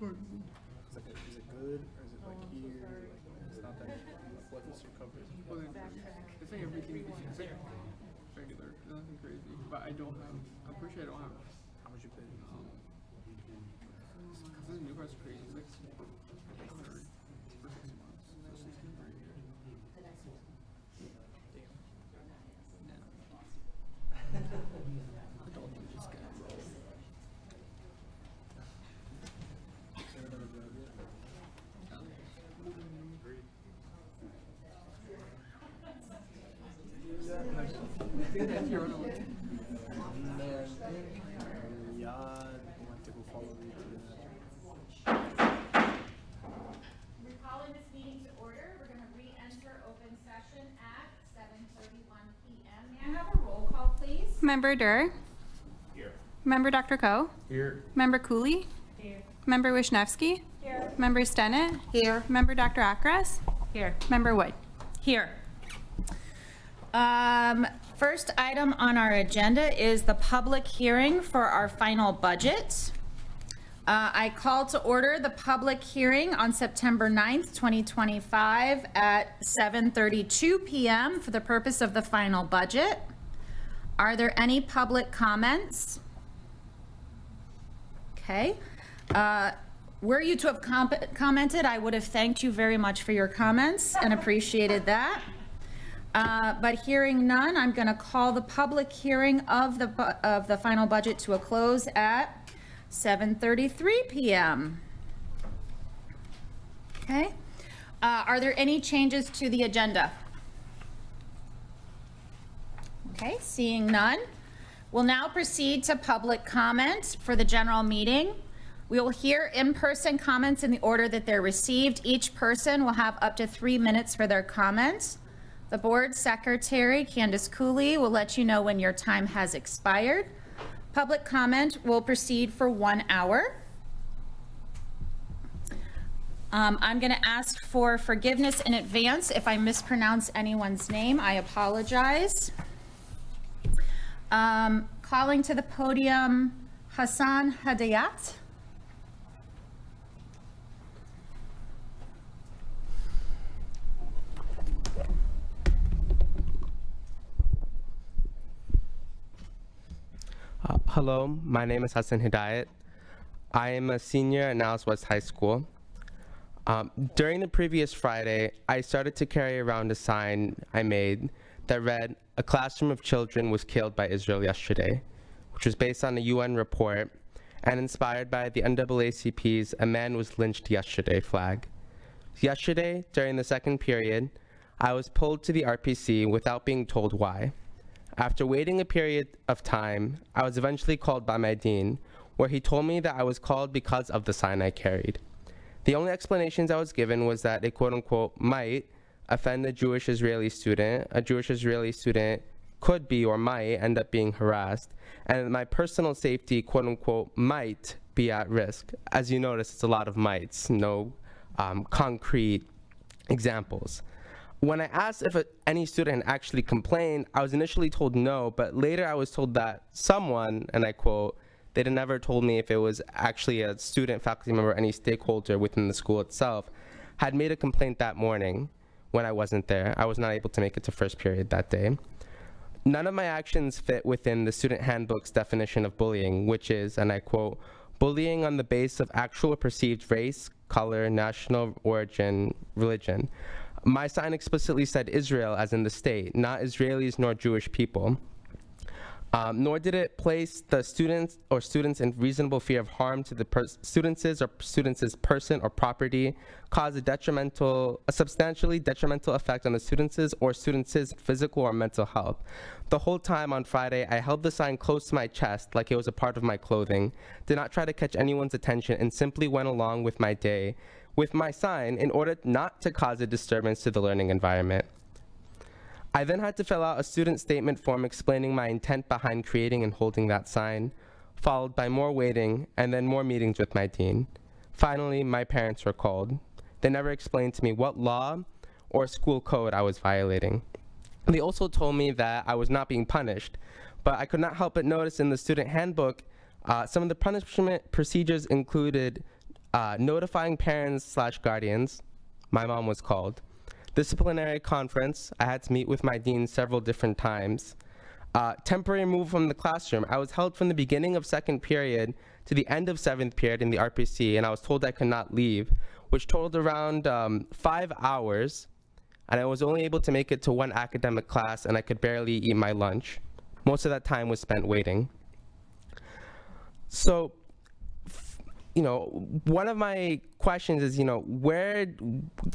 Is it good or is it like here? It's not that. What is your coverage? Well, it's like everything. It's like regular. Nothing crazy. But I don't have. I'm pretty sure I don't have. How much you pay? Because this new car's crazy. It's like 100 for 6 months. So 16 per year. I don't think this guy. Recalling this meeting to order, we're going to re-enter open session at 7:31 p.m. May I have a roll call, please? Member Durr. Here. Member Dr. Koh. Here. Member Cooley. Here. Member Wisniewski. Here. Member Stennett. Here. Member Dr. Akras. Here. Member Wood. Here. First item on our agenda is the public hearing for our final budget. I call to order the public hearing on September 9th, 2025 at 7:32 p.m. for the purpose of the final budget. Are there any public comments? Okay. Were you to have commented, I would have thanked you very much for your comments and appreciated that. But hearing none, I'm going to call the public hearing of the final budget to a close at 7:33 p.m. Okay. Are there any changes to the agenda? Okay, seeing none. We'll now proceed to public comment for the general meeting. We will hear in-person comments in the order that they're received. Each person will have up to 3 minutes for their comments. The board secretary, Candace Cooley, will let you know when your time has expired. Public comment will proceed for 1 hour. I'm going to ask for forgiveness in advance if I mispronounce anyone's name. I apologize. Calling to the podium, Hassan Hadayat. Hello, my name is Hassan Hidayat. I am a senior at Niles West High School. During the previous Friday, I started to carry around a sign I made that read, "A classroom of children was killed by Israel yesterday," which was based on a UN report and inspired by the NAACP's "A Man Was Lynched Yesterday" flag. Yesterday, during the second period, I was pulled to the RPC without being told why. After waiting a period of time, I was eventually called by my dean, where he told me that I was called because of the sign I carried. The only explanations I was given was that it quote-unquote might offend a Jewish-Israeli student. A Jewish-Israeli student could be or might end up being harassed, and my personal safety quote-unquote might be at risk. As you notice, it's a lot of mights, no concrete examples. When I asked if any student actually complained, I was initially told no, but later I was told that someone, and I quote, they never told me if it was actually a student, faculty member, or any stakeholder within the school itself, had made a complaint that morning when I wasn't there. I was not able to make it to first period that day. None of my actions fit within the student handbook's definition of bullying, which is, and I quote, bullying on the basis of actual or perceived race, color, national origin, religion. My sign explicitly said Israel as in the state, not Israelis nor Jewish people. Nor did it place the students in reasonable fear of harm to the students' person or property, cause a substantially detrimental effect on the students' or students' physical or mental health. The whole time on Friday, I held the sign close to my chest like it was a part of my clothing, did not try to catch anyone's attention, and simply went along with my day with my sign in order not to cause a disturbance to the learning environment. I then had to fill out a student statement form explaining my intent behind creating and holding that sign, followed by more waiting and then more meetings with my dean. Finally, my parents were called. They never explained to me what law or school code I was violating. They also told me that I was not being punished, but I could not help but notice in the student handbook, some of the punishment procedures included notifying parents/guardians. My mom was called. Disciplinary conference, I had to meet with my dean several different times. Temporary removal from the classroom. I was held from the beginning of second period to the end of seventh period in the RPC, and I was told I could not leave, which totaled around 5 hours, and I was only able to make it to one academic class, and I could barely eat my lunch. Most of that time was spent waiting. So, one of my questions is, where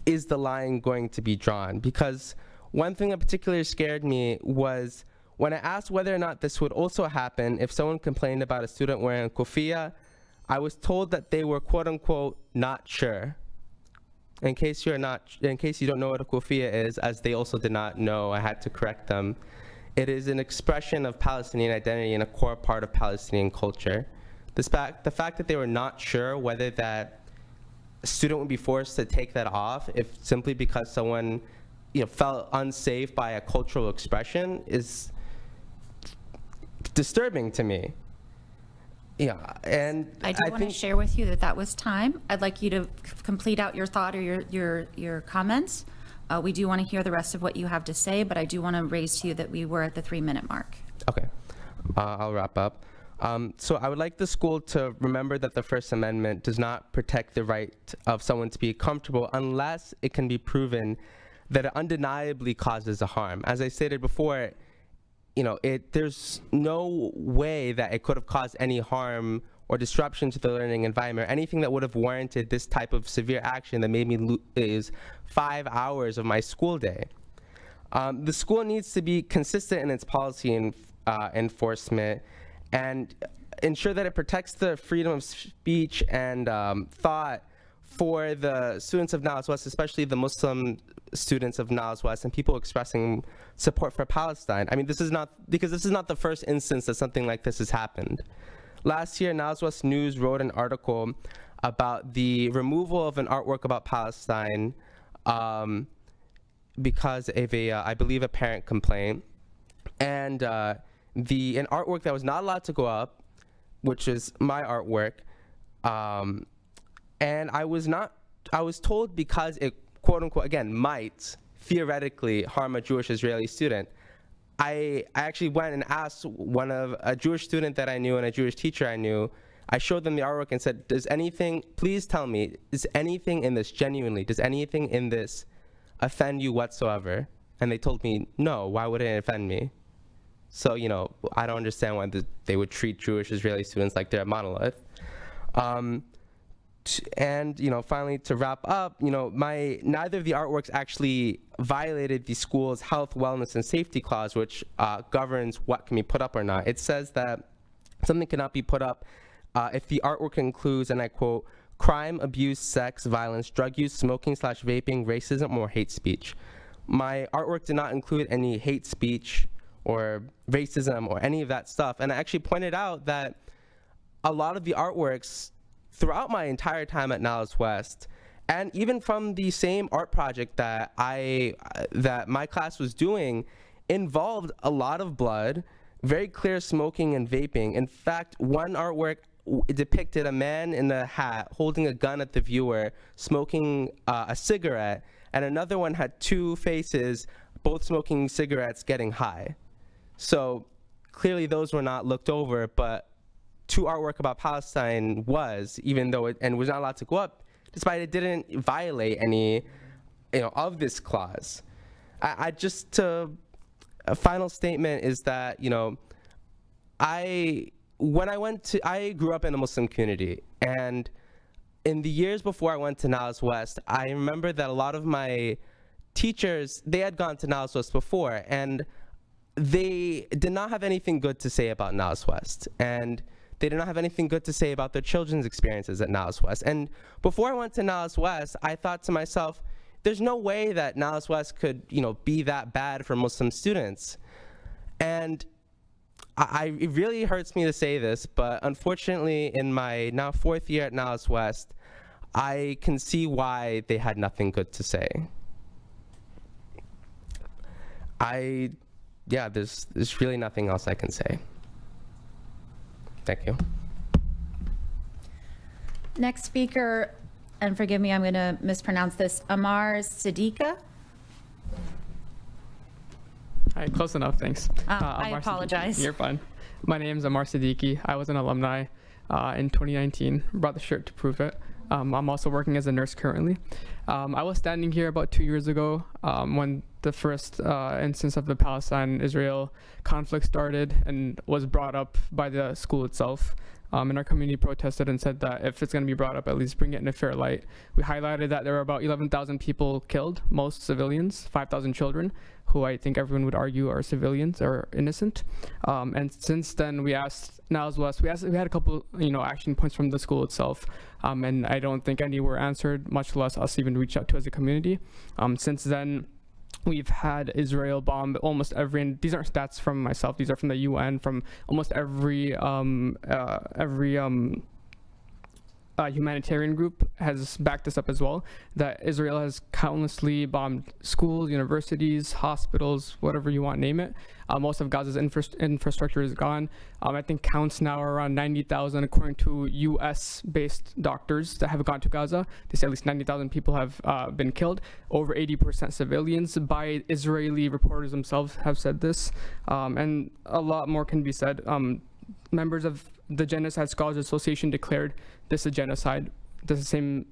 is the line going to be drawn? Because one thing that particularly scared me was when I asked whether or not this would also happen if someone complained about a student wearing a kufiya, I was told that they were quote unquote not sure. In case you don't know what a kufiya is, as they also did not know, I had to correct them. It is an expression of Palestinian identity and a core part of Palestinian culture. The fact that they were not sure whether that student would be forced to take that off if simply because someone felt unsafe by a cultural expression is disturbing to me. And I do want to share with you that was time. I'd like you to complete out your thought or your comments. We do want to hear the rest of what you have to say, but I do want to raise to you that we were at the 3-minute mark. Okay, I'll wrap up. So I would like the school to remember that the First Amendment does not protect the right of someone to be comfortable unless it can be proven that it undeniably causes a harm. As I stated before, there's no way that it could have caused any harm or disruption to the learning environment, anything that would have warranted this type of severe action that made me lose 5 hours of my school day. The school needs to be consistent in its policy enforcement and ensure that it protects the freedom of speech and thought for the students of Niles West, especially the Muslim students of Niles West and people expressing support for Palestine. I mean, this is not the first instance that something like this has happened. Last year, Niles West News wrote an article about the removal of an artwork about Palestine because of I believe a parent complaint. And an artwork that was not allowed to go up, which is my artwork, and I was told because it, quote unquote, again, might theoretically harm a Jewish Israeli student. I actually went and asked a Jewish student that I knew and a Jewish teacher I knew. I showed them the artwork and said, please tell me, does anything in this offend you whatsoever? And they told me, no, why would it offend me? So, I don't understand why they would treat Jewish Israeli students like they're a monolith. And, finally, to wrap up, neither of the artworks actually violated the school's health, wellness, and safety clause, which governs what can be put up or not. It says that something cannot be put up if the artwork includes, and I quote, crime, abuse, sex, violence, drug use, smoking/vaping, racism, or hate speech. My artwork did not include any hate speech or racism or any of that stuff. And I actually pointed out that a lot of the artworks throughout my entire time at Niles West, and even from the same art project that my class was doing, involved a lot of blood, very clear smoking and vaping. In fact, one artwork depicted a man in a hat holding a gun at the viewer, smoking a cigarette, and another one had two faces, both smoking cigarettes, getting high. So clearly those were not looked over, but two artwork about Palestine was, even though it was not allowed to go up, despite it didn't violate any, of this clause. A final statement is that, I grew up in a Muslim community, and in the years before I went to Niles West, I remember that a lot of my teachers, they had gone to Niles West before, and they did not have anything good to say about Niles West, and they did not have anything good to say about their children's experiences at Niles West. And before I went to Niles West, I thought to myself, there's no way that Niles West could, be that bad for Muslim students. And it really hurts me to say this, but unfortunately, in my now 4th year at Niles West, I can see why they had nothing good to say. There's really nothing else I can say. Thank you. Next speaker, and forgive me, I'm going to mispronounce this, Amar Siddiqa. Hi, close enough, thanks. I apologize. You're fine. My name is Amar Siddiqui. I was an alumni in 2019. Brought the shirt to prove it. I'm also working as a nurse currently. I was standing here about 2 years ago when the first instance of the Palestine-Israel conflict started and was brought up by the school itself. And our community protested and said that if it's going to be brought up, at least bring it in a fair light. We highlighted that there were about 11,000 people killed, most civilians, 5,000 children, who I think everyone would argue are civilians or innocent. And since then, we asked Niles West, we had a couple, action points from the school itself, and I don't think any were answered, much less us even reach out to as a community. Since then, we've had Israel bomb almost every, and these aren't stats from myself, these are from the UN, from almost every humanitarian group has backed this up as well, that Israel has countlessly bombed schools, universities, hospitals, whatever you want, name it. Most of Gaza's infrastructure is gone. I think counts now are around 90,000 according to US-based doctors that have gone to Gaza. They say at least 90,000 people have been killed, over 80% civilians. By Israeli reporters themselves have said this, and a lot more can be said. Members of the Genocide Scholars Association declared this a genocide. This is the same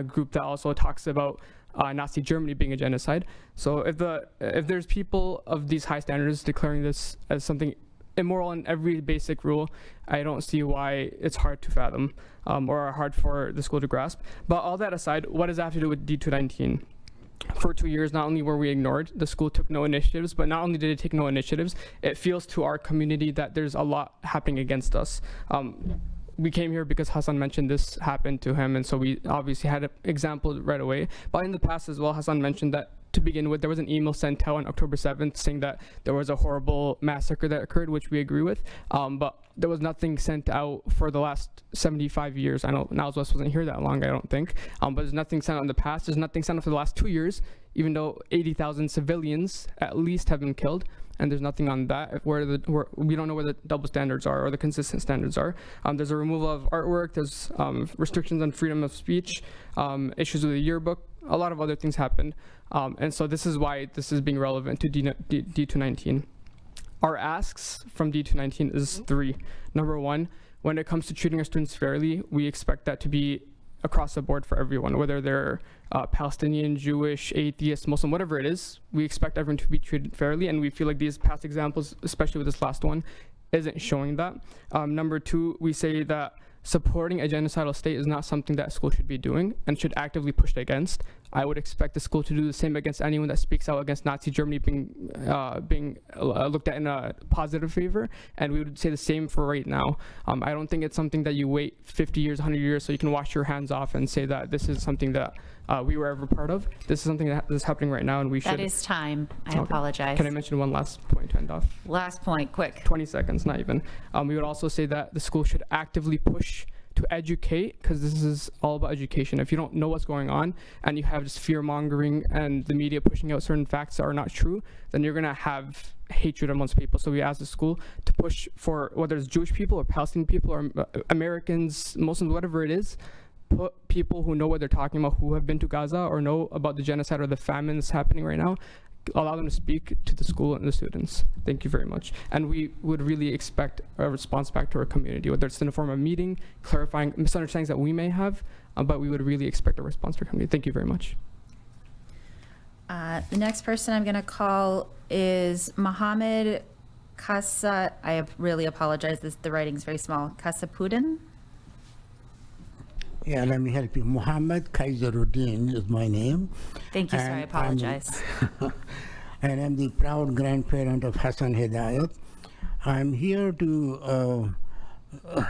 group that also talks about Nazi Germany being a genocide. So if there's people of these high standards declaring this as something immoral in every basic rule, I don't see why it's hard to fathom or hard for the school to grasp. But all that aside, what does that have to do with D219? For 2 years, not only were we ignored, the school took no initiatives, but not only did it take no initiatives, it feels to our community that there's a lot happening against us. We came here because Hassan mentioned this happened to him, and so we obviously had an example right away. But in the past as well, Hassan mentioned that to begin with, there was an email sent out on October 7th saying that there was a horrible massacre that occurred, which we agree with, but there was nothing sent out for the last 75 years. I know Niles West wasn't here that long, I don't think, but there's nothing sent out in the past. There's nothing sent out for the last 2 years, even though 80,000 civilians at least have been killed, and there's nothing on that. We don't know where the double standards are or the consistent standards are. There's a removal of artwork, there's restrictions on freedom of speech, issues with the yearbook, a lot of other things happened. And so this is why this is being relevant to D219. Our asks from D219 is 3. Number 1, when it comes to treating our students fairly, we expect that to be across the board for everyone, whether they're Palestinian, Jewish, atheist, Muslim, whatever it is. We expect everyone to be treated fairly, and we feel like these past examples, especially with this last one, isn't showing that. Number 2, we say that supporting a genocidal state is not something that school should be doing and should actively push against. I would expect the school to do the same against anyone that speaks out against Nazi Germany being looked at in a positive favor, and we would say the same for right now. I don't think it's something that you wait 50 years, 100 years so you can wash your hands off and say that this is something that we were ever part of. This is something that is happening right now, and we should. That is time. I apologize. Can I mention one last point to end off? Last point, quick. 20 seconds, not even. We would also say that the school should actively push to educate, because this is all about education. If you don't know what's going on and you have just fear mongering and the media pushing out certain facts that are not true, then you're gonna have hatred amongst people. So we ask the school to push for, whether it's Jewish people or Palestinian people or Americans, Muslims, whatever it is, put people who know what they're talking about, who have been to Gaza or know about the genocide or the famine that's happening right now, allow them to speak to the school and the students. Thank you very much. And we would really expect a response back to our community, whether it's in the form of a meeting, clarifying misunderstandings that we may have, but we would really expect a response to our community. Thank you very much. The next person I'm going to call is Mohammed Kasa. I really apologize. The writing is very small. Kasapudin. Yeah, let me help you. Muhammad Kaiseruddin is my name. Thank you, sir. I apologize. And I'm the proud grandparent of Hassan Hidayat. I'm here to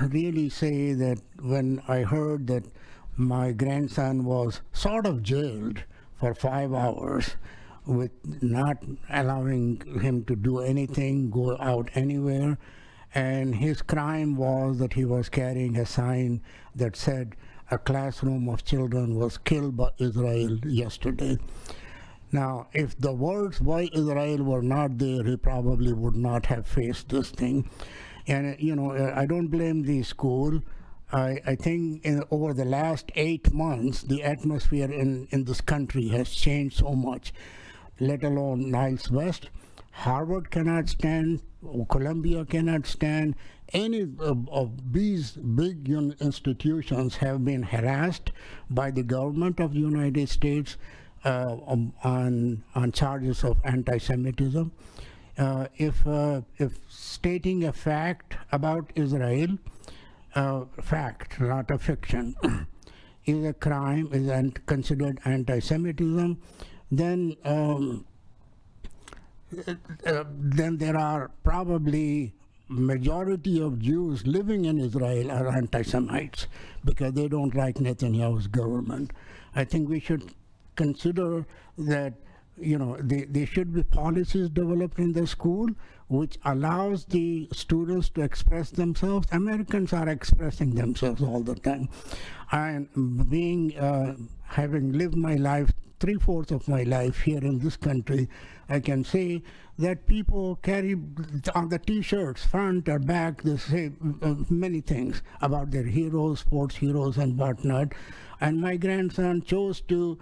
really say that when I heard that my grandson was sort of jailed for 5 hours with not allowing him to do anything, go out anywhere, and his crime was that he was carrying a sign that said, "A classroom of children was killed by Israel yesterday." Now, if the words "by Israel" were not there, he probably would not have faced this thing. And, you know, I don't blame the school. I think over the last 8 months, the atmosphere in this country has changed so much, let alone Niles West. Harvard cannot stand, Columbia cannot stand. Any of these big institutions have been harassed by the government of the United States on charges of anti-Semitism. If stating a fact about Israel, fact, not a fiction, is a crime, is considered anti-Semitism, then there are probably majority of Jews living in Israel are anti-Semites because they don't like Netanyahu's government. I think we should consider that, you know, there should be policies developed in the school which allows the students to express themselves. Americans are expressing themselves all the time. And having lived my life, 3/4 of my life here in this country, I can say that people carry on the t-shirts, front or back, they say many things about their heroes, sports heroes and whatnot. And my grandson chose to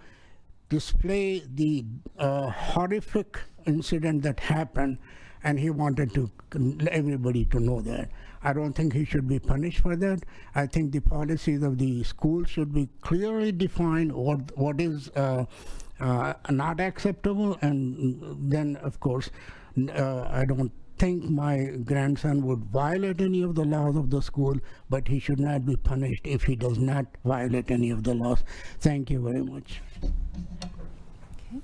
display the horrific incident that happened, and he wanted to everybody to know that. I don't think he should be punished for that. I think the policies of the school should be clearly defined what is not acceptable, and then of course I don't think my grandson would violate any of the laws of the school, but he should not be punished if he does not violate any of the laws. Thank you very much. Okay.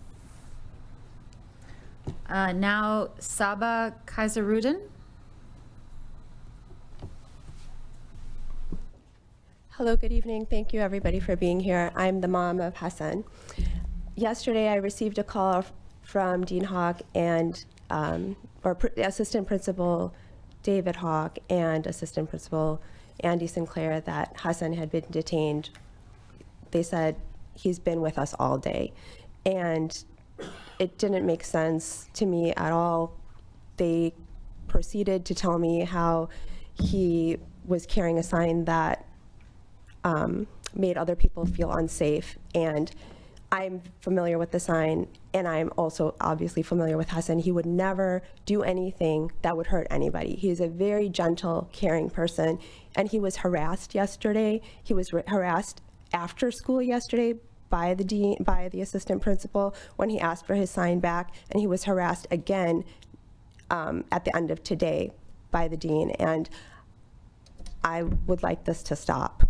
Now Saba Kaiseruddin. Hello, good evening. Thank you everybody for being here. I'm the mom of Hassan. Yesterday I received a call from Dean Hawk and Assistant Principal David Hawk and Assistant Principal Andy Sinclair that Hassan had been detained. They said he's been with us all day. And it didn't make sense to me at all. They proceeded to tell me how he was carrying a sign that made other people feel unsafe. And I'm familiar with the sign, and I'm also obviously familiar with Hassan. He would never do anything that would hurt anybody. He's a very gentle, caring person, and he was harassed yesterday. He was harassed after school yesterday by the dean, by the assistant principal when he asked for his sign back, and he was harassed again at the end of today by the dean. And I would like this to stop,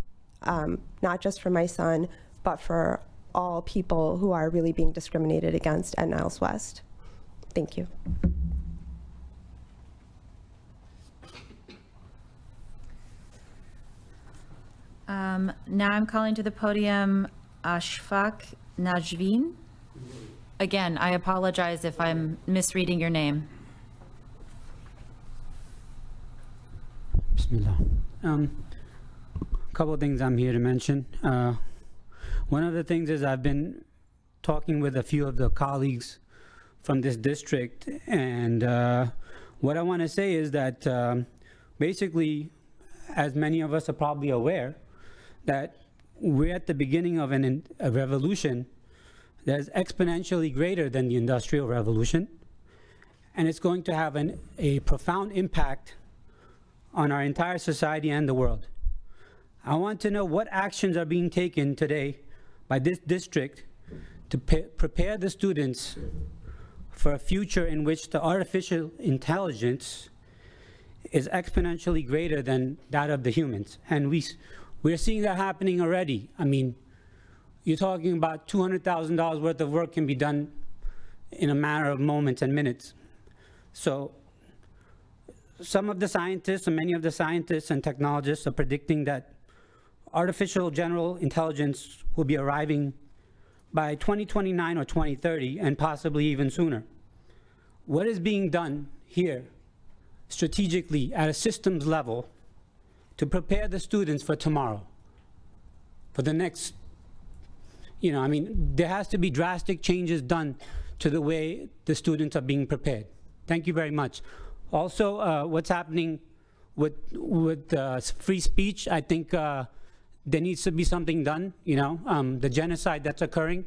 not just for my son, but for all people who are really being discriminated against at Niles West. Thank you. Now I'm calling to the podium Ashfaq Najveen. Again, I apologize if I'm misreading your name. Bismillah. Couple of things I'm here to mention. One of the things is I've been talking with a few of the colleagues from this district, and what I want to say is that basically, as many of us are probably aware, that we're at the beginning of a revolution that is exponentially greater than the Industrial Revolution, and it's going to have a profound impact on our entire society and the world. I want to know what actions are being taken today by this district to prepare the students for a future in which the artificial intelligence is exponentially greater than that of the humans. And we're seeing that happening already. I mean, you're talking about $200,000 worth of work can be done in a matter of moments and minutes. So some of the scientists, and many of the scientists and technologists are predicting that artificial general intelligence will be arriving by 2029 or 2030, and possibly even sooner. What is being done here strategically at a systems level to prepare the students for tomorrow, for the next, I mean, there has to be drastic changes done to the way the students are being prepared. Thank you very much. Also, what's happening with free speech, I think there needs to be something done, the genocide that's occurring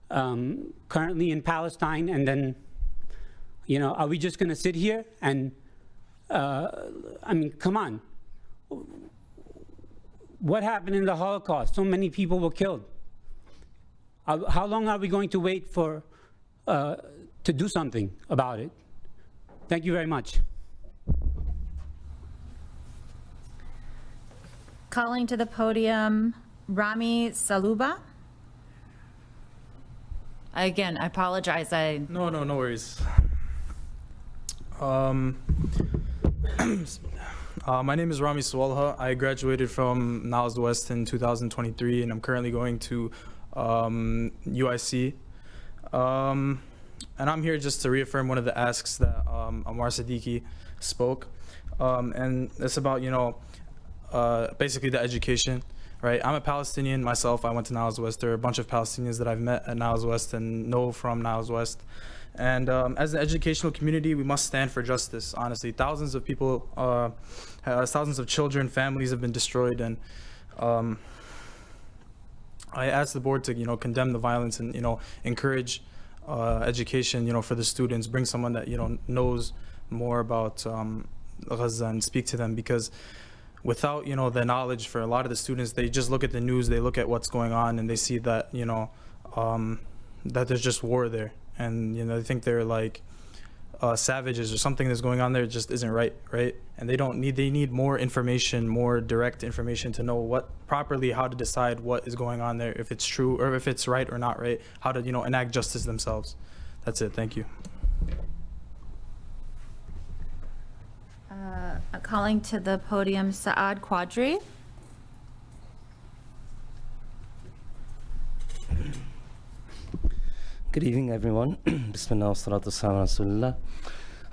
currently in Palestine, and then, are we just gonna sit here and, I mean, come on. What happened in the Holocaust? So many people were killed. How long are we going to wait for, to do something about it? Thank you very much. Calling to the podium Rami Saluba. Again, I apologize. No worries. My name is Rami Sawalha. I graduated from Niles West in 2023, and I'm currently going to UIC. And I'm here just to reaffirm one of the asks that Amar Siddiqui spoke. And it's about, basically the education, right? I'm a Palestinian myself. I went to Niles West. There are a bunch of Palestinians that I've met at Niles West and know from Niles West. And as an educational community, we must stand for justice, honestly. Thousands of people, thousands of children, families have been destroyed. And I asked the board to, condemn the violence and, encourage education, for the students, bring someone that, knows more about Gaza and speak to them, because without, the knowledge for a lot of the students, they just look at the news, they look at what's going on, and they see that, that there's just war there. And, they think they're like savages or something that's going on there just isn't right? And they need more information, more direct information to know how to decide what is going on there, if it's true or if it's right or not right, how to, enact justice themselves. That's it, thank you. Calling to the podium Saad Quadri. Good evening, everyone. Bismillah wa salatu wassalamu ala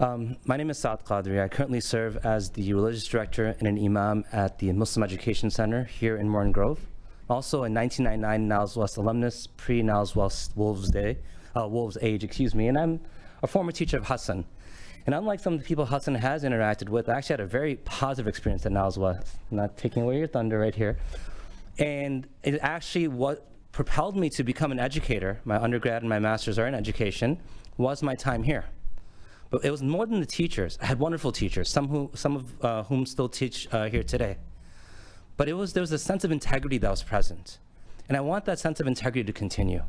Rasulillah. My name is Saad Qadri. I currently serve as the religious director and an imam at the Muslim Education Center here in Morton Grove. Also a 1999 Niles West alumnus, pre-Niles West Wolves Age, and I'm a former teacher of Hassan. And unlike some of the people Hassan has interacted with, I actually had a very positive experience at Niles West. Not taking away your thunder right here. And it actually what propelled me to become an educator. My undergrad and my master's are in education, was my time here. But it was more than the teachers. I had wonderful teachers, some of whom still teach here today. But there was a sense of integrity that was present. And I want that sense of integrity to continue.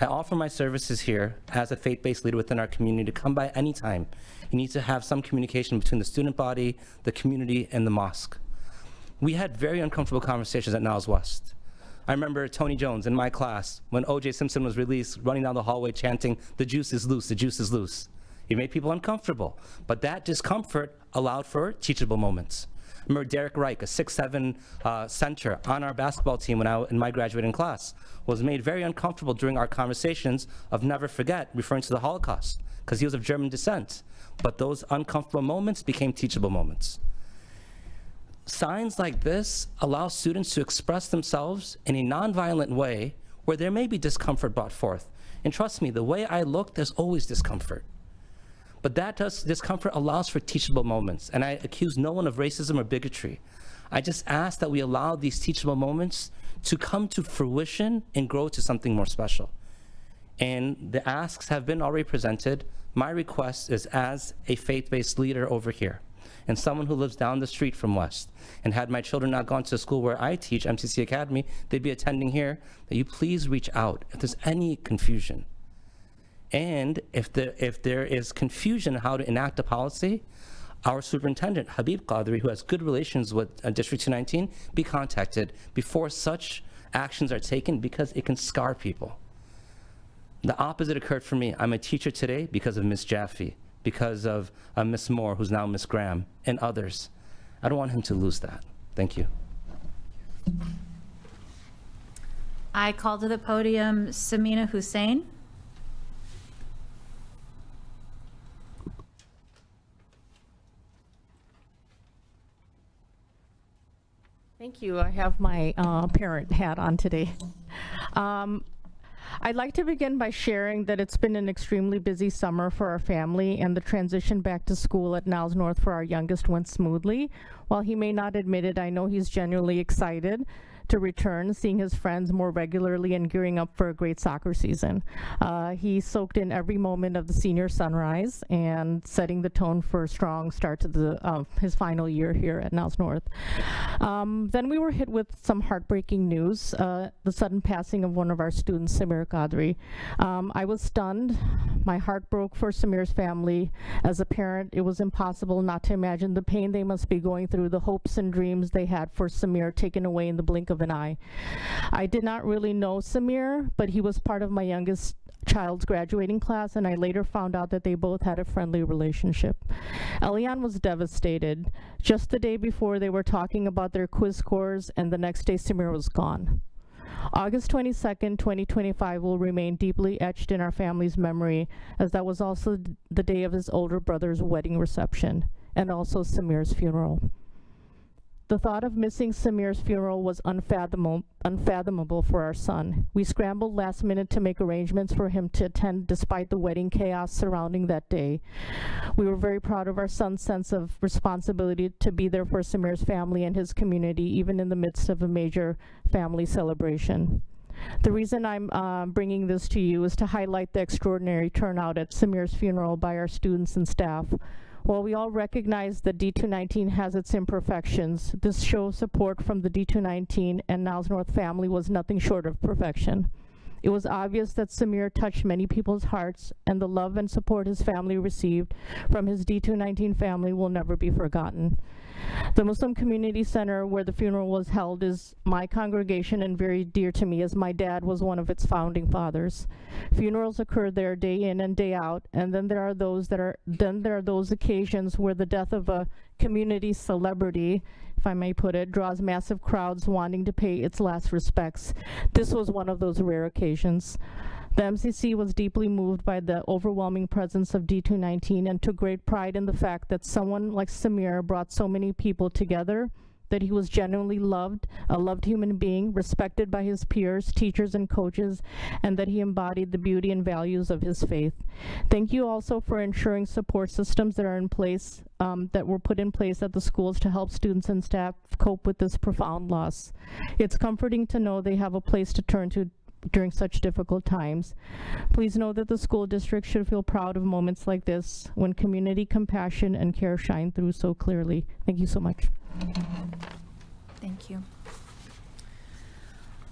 I offer my services here as a faith-based leader within our community to come by any time. You need to have some communication between the student body, the community, and the mosque. We had very uncomfortable conversations at Niles West. I remember Tony Jones in my class when O.J. Simpson was released, running down the hallway chanting, "The juice is loose, the juice is loose." He made people uncomfortable, but that discomfort allowed for teachable moments. I remember Derek Reich, a 6'7" center on our basketball team when in my graduating class, was made very uncomfortable during our conversations of never forget, referring to the Holocaust, because he was of German descent. But those uncomfortable moments became teachable moments. Signs like this allow students to express themselves in a nonviolent way where there may be discomfort brought forth. And trust me, the way I look, there's always discomfort. But that discomfort allows for teachable moments. And I accuse no one of racism or bigotry. I just ask that we allow these teachable moments to come to fruition and grow to something more special. And the asks have been already presented. My request is, as a faith-based leader over here, and someone who lives down the street from West, and had my children not gone to the school where I teach, MCC Academy, they'd be attending here, that you please reach out if there's any confusion. And if there is confusion on how to enact a policy, our superintendent, Habib Qadri, who has good relations with District 219, be contacted before such actions are taken, because it can scar people. The opposite occurred for me. I'm a teacher today because of Miss Jaffe, because of Miss Moore, who's now Miss Graham, and others. I don't want him to lose that. Thank you. I call to the podium Samina Hussein. Thank you. I have my parent hat on today. I'd like to begin by sharing that it's been an extremely busy summer for our family, and the transition back to school at Niles North for our youngest went smoothly. While he may not admit it, I know he's genuinely excited to return, seeing his friends more regularly and gearing up for a great soccer season. He soaked in every moment of the senior sunrise and setting the tone for a strong start to his final year here at Niles North. Then we were hit with some heartbreaking news, the sudden passing of one of our students, Samir Qadri. I was stunned. My heart broke for Samir's family. As a parent, it was impossible not to imagine the pain they must be going through, the hopes and dreams they had for Samir taken away in the blink of an eye. I did not really know Samir, but he was part of my youngest child's graduating class, and I later found out that they both had a friendly relationship. Elian was devastated. Just the day before, they were talking about their quiz scores, and the next day Samir was gone. August 22nd, 2025 will remain deeply etched in our family's memory, as that was also the day of his older brother's wedding reception, and also Samir's funeral. The thought of missing Samir's funeral was unfathomable for our son. We scrambled last minute to make arrangements for him to attend despite the wedding chaos surrounding that day. We were very proud of our son's sense of responsibility to be there for Samir's family and his community, even in the midst of a major family celebration. The reason I'm bringing this to you is to highlight the extraordinary turnout at Samir's funeral by our students and staff. While we all recognize that D219 has its imperfections, this show of support from the D219 and Niles North family was nothing short of perfection. It was obvious that Samir touched many people's hearts, and the love and support his family received from his D219 family will never be forgotten. The Muslim Community Center, where the funeral was held, is my congregation and very dear to me, as my dad was one of its founding fathers. Funerals occur there day in and day out, and then there are those occasions where the death of a community celebrity, if I may put it, draws massive crowds wanting to pay its last respects. This was one of those rare occasions. The MCC was deeply moved by the overwhelming presence of D219 and took great pride in the fact that someone like Samir brought so many people together, that he was genuinely loved, a loved human being, respected by his peers, teachers, and coaches, and that he embodied the beauty and values of his faith. Thank you also for ensuring support systems that are in place, that were put in place at the schools to help students and staff cope with this profound loss. It's comforting to know they have a place to turn to during such difficult times. Please know that the school district should feel proud of moments like this, when community compassion and care shine through so clearly. Thank you so much. Thank you.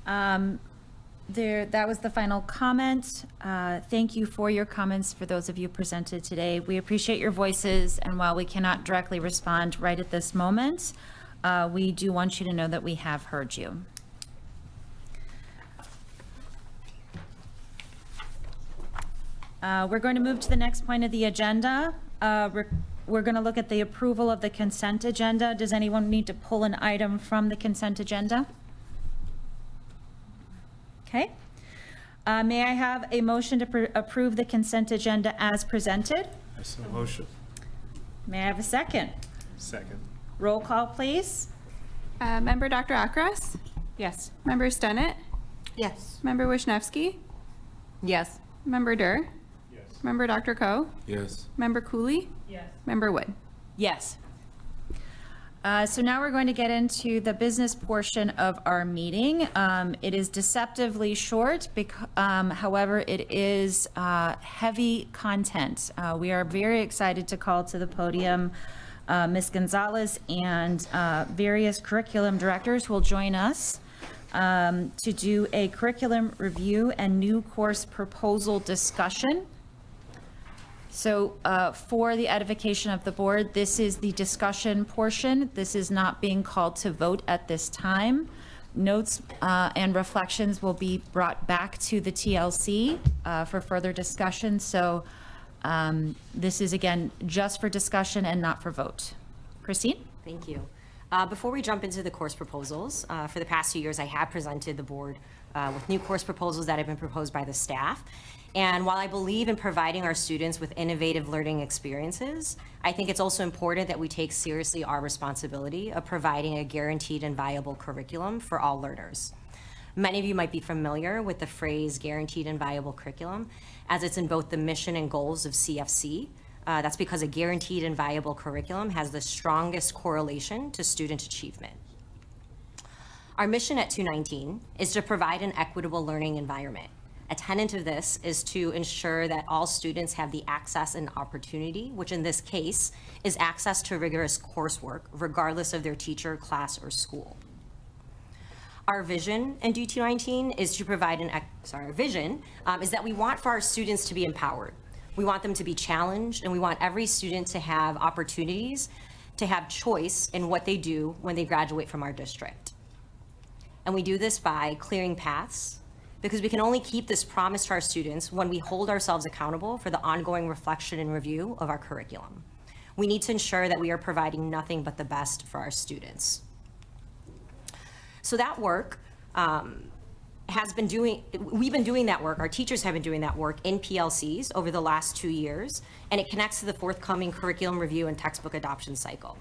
That was the final comment. Thank you for your comments for those of you presented today. We appreciate your voices, and while we cannot directly respond right at this moment, we do want you to know that we have heard you. We're going to move to the next point of the agenda. We're going to look at the approval of the consent agenda. Does anyone need to pull an item from the consent agenda? Okay. May I have a motion to approve the consent agenda as presented? I so motion. May I have a second? Second. Roll call, please. Member Dr. Akras? Yes. Member Stennett? Yes. Member Wisniewski? Yes. Member Durr? Yes. Member Dr. Koh? Yes. Member Cooley? Yes. Member Wood? Yes. So now we're going to get into the business portion of our meeting. It is deceptively short, however, it is heavy content. We are very excited to call to the podium Ms. Gonzalez and various curriculum directors who will join us to do a curriculum review and new course proposal discussion. So for the edification of the board, this is the discussion portion. This is not being called to vote at this time. Notes and reflections will be brought back to the TLC for further discussion. So this is, again, just for discussion and not for vote. Christine? Thank you. Before we jump into the course proposals, for the past 2 years, I have presented the board with new course proposals that have been proposed by the staff. And while I believe in providing our students with innovative learning experiences, I think it's also important that we take seriously our responsibility of providing a guaranteed and viable curriculum for all learners. Many of you might be familiar with the phrase guaranteed and viable curriculum, as it's in both the mission and goals of CFC. That's because a guaranteed and viable curriculum has the strongest correlation to student achievement. Our mission at 219 is to provide an equitable learning environment. A tenet of this is to ensure that all students have the access and opportunity, which in this case is access to rigorous coursework, regardless of their teacher, class, or school. Our vision in D219 is to provide our vision is that we want for our students to be empowered. We want them to be challenged, and we want every student to have opportunities, to have choice in what they do when they graduate from our district. And we do this by clearing paths, because we can only keep this promise to our students when we hold ourselves accountable for the ongoing reflection and review of our curriculum. We need to ensure that we are providing nothing but the best for our students. So that work we've been doing that work, our teachers have been doing that work in PLCs over the last 2 years, and it connects to the forthcoming curriculum review and textbook adoption cycle.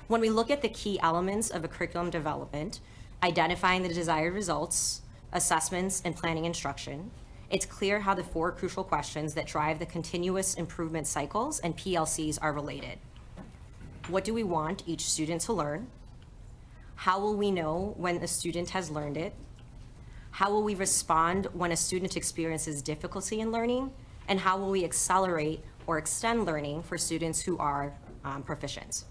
When we look at the key elements of a curriculum development, identifying the desired results, assessments, and planning instruction, it's clear how the 4 crucial questions that drive the continuous improvement cycles and PLCs are related. What do we want each student to learn? How will we know when a student has learned it? How will we respond when a student experiences difficulty in learning? And how will we accelerate or extend learning for students who are proficient?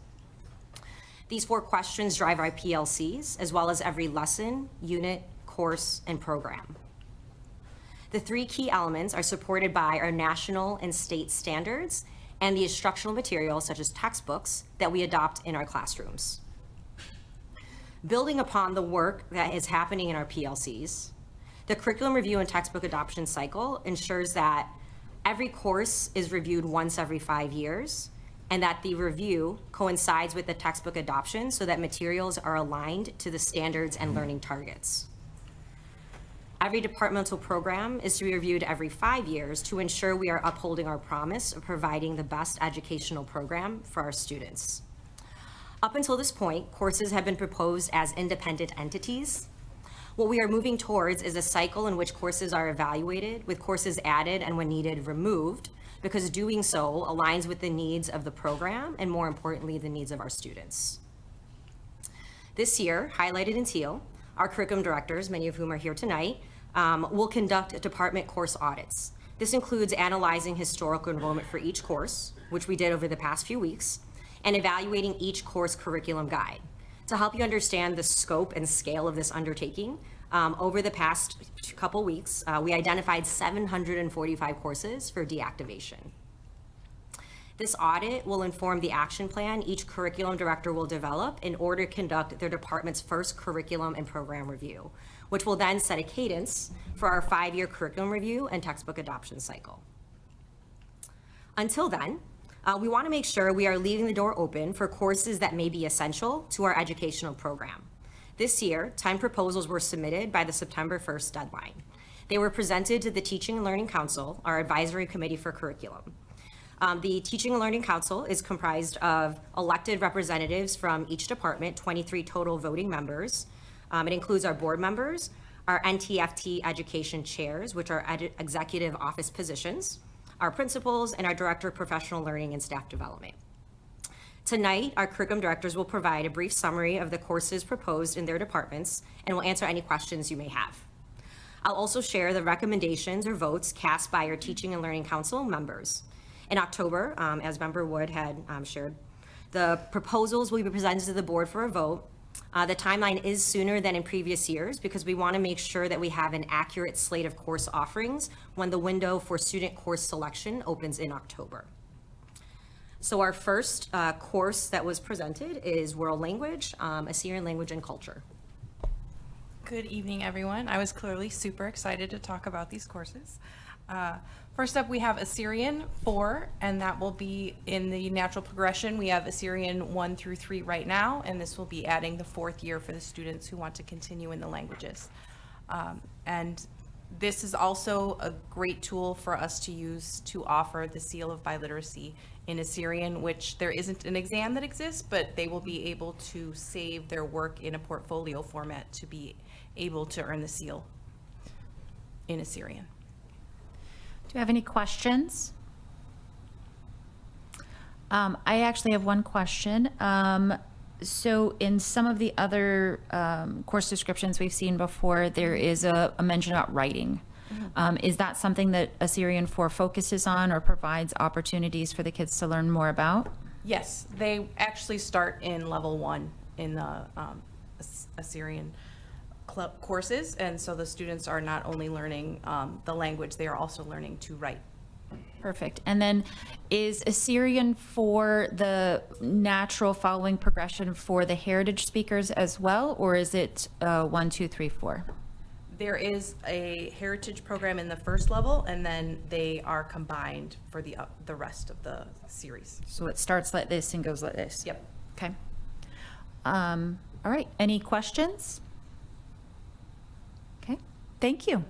These 4 questions drive our PLCs, as well as every lesson, unit, course, and program. The 3 key elements are supported by our national and state standards and the instructional materials, such as textbooks, that we adopt in our classrooms. Building upon the work that is happening in our PLCs, the curriculum review and textbook adoption cycle ensures that every course is reviewed once every 5 years, and that the review coincides with the textbook adoption so that materials are aligned to the standards and learning targets. Every departmental program is to be reviewed every 5 years to ensure we are upholding our promise of providing the best educational program for our students. Up until this point, courses have been proposed as independent entities. What we are moving towards is a cycle in which courses are evaluated, with courses added and, when needed, removed, because doing so aligns with the needs of the program and, more importantly, the needs of our students. This year, highlighted in teal, our curriculum directors, many of whom are here tonight, will conduct department course audits. This includes analyzing historical enrollment for each course, which we did over the past few weeks, and evaluating each course curriculum guide. To help you understand the scope and scale of this undertaking, over the past couple weeks, we identified 745 courses for deactivation. This audit will inform the action plan each curriculum director will develop in order to conduct their department's first curriculum and program review, which will then set a cadence for our 5-year curriculum review and textbook adoption cycle. Until then, we want to make sure we are leaving the door open for courses that may be essential to our educational program. This year, time proposals were submitted by the September 1st deadline. They were presented to the Teaching and Learning Council, our advisory committee for curriculum. The Teaching and Learning Council is comprised of elected representatives from each department, 23 total voting members. It includes our board members, our NTFT education chairs, which are executive office positions, our principals, and our director of professional learning and staff development. Tonight, our curriculum directors will provide a brief summary of the courses proposed in their departments and will answer any questions you may have. I'll also share the recommendations or votes cast by our Teaching and Learning Council members. In October, as Member Wood had shared, the proposals will be presented to the board for a vote. The timeline is sooner than in previous years because we want to make sure that we have an accurate slate of course offerings when the window for student course selection opens in October. So our first course that was presented is World Language, Assyrian Language and Culture. Good evening, everyone. I was clearly super excited to talk about these courses. First up, we have Assyrian 4, and that will be in the natural progression. We have Assyrian 1 through 3 right now, and this will be adding the 4th year for the students who want to continue in the languages. And this is also a great tool for us to use to offer the seal of biliteracy in Assyrian, which there isn't an exam that exists, but they will be able to save their work in a portfolio format to be able to earn the seal in Assyrian. Do you have any questions? I actually have one question. So in some of the other course descriptions we've seen before, there is a mention about writing. Is that something that Assyrian 4 focuses on or provides opportunities for the kids to learn more about? Yes, they actually start in level 1 in the Assyrian courses, and so the students are not only learning the language, they are also learning to write. Perfect. And then is Assyrian 4 the natural following progression for the heritage speakers as well, or is it 1, 2, 3, 4? There is a heritage program in the first level, and then they are combined for the rest of the series. So it starts like this and goes like this? Yep. Okay. All right. Any questions? Okay. Thank you.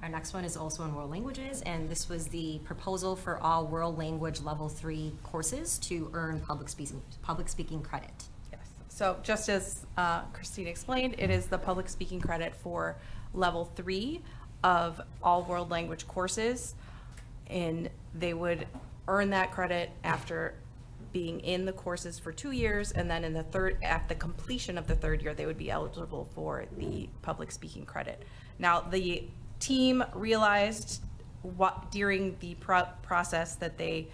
Our next one is also in world languages, and this was the proposal for all world language level 3 courses to earn public speaking credit. Yes. So just as Christine explained, it is the public speaking credit for level 3 of all world language courses, and they would earn that credit after being in the courses for 2 years, and then in at the completion of the 3rd year, they would be eligible for the public speaking credit. Now, the team realized during the process that they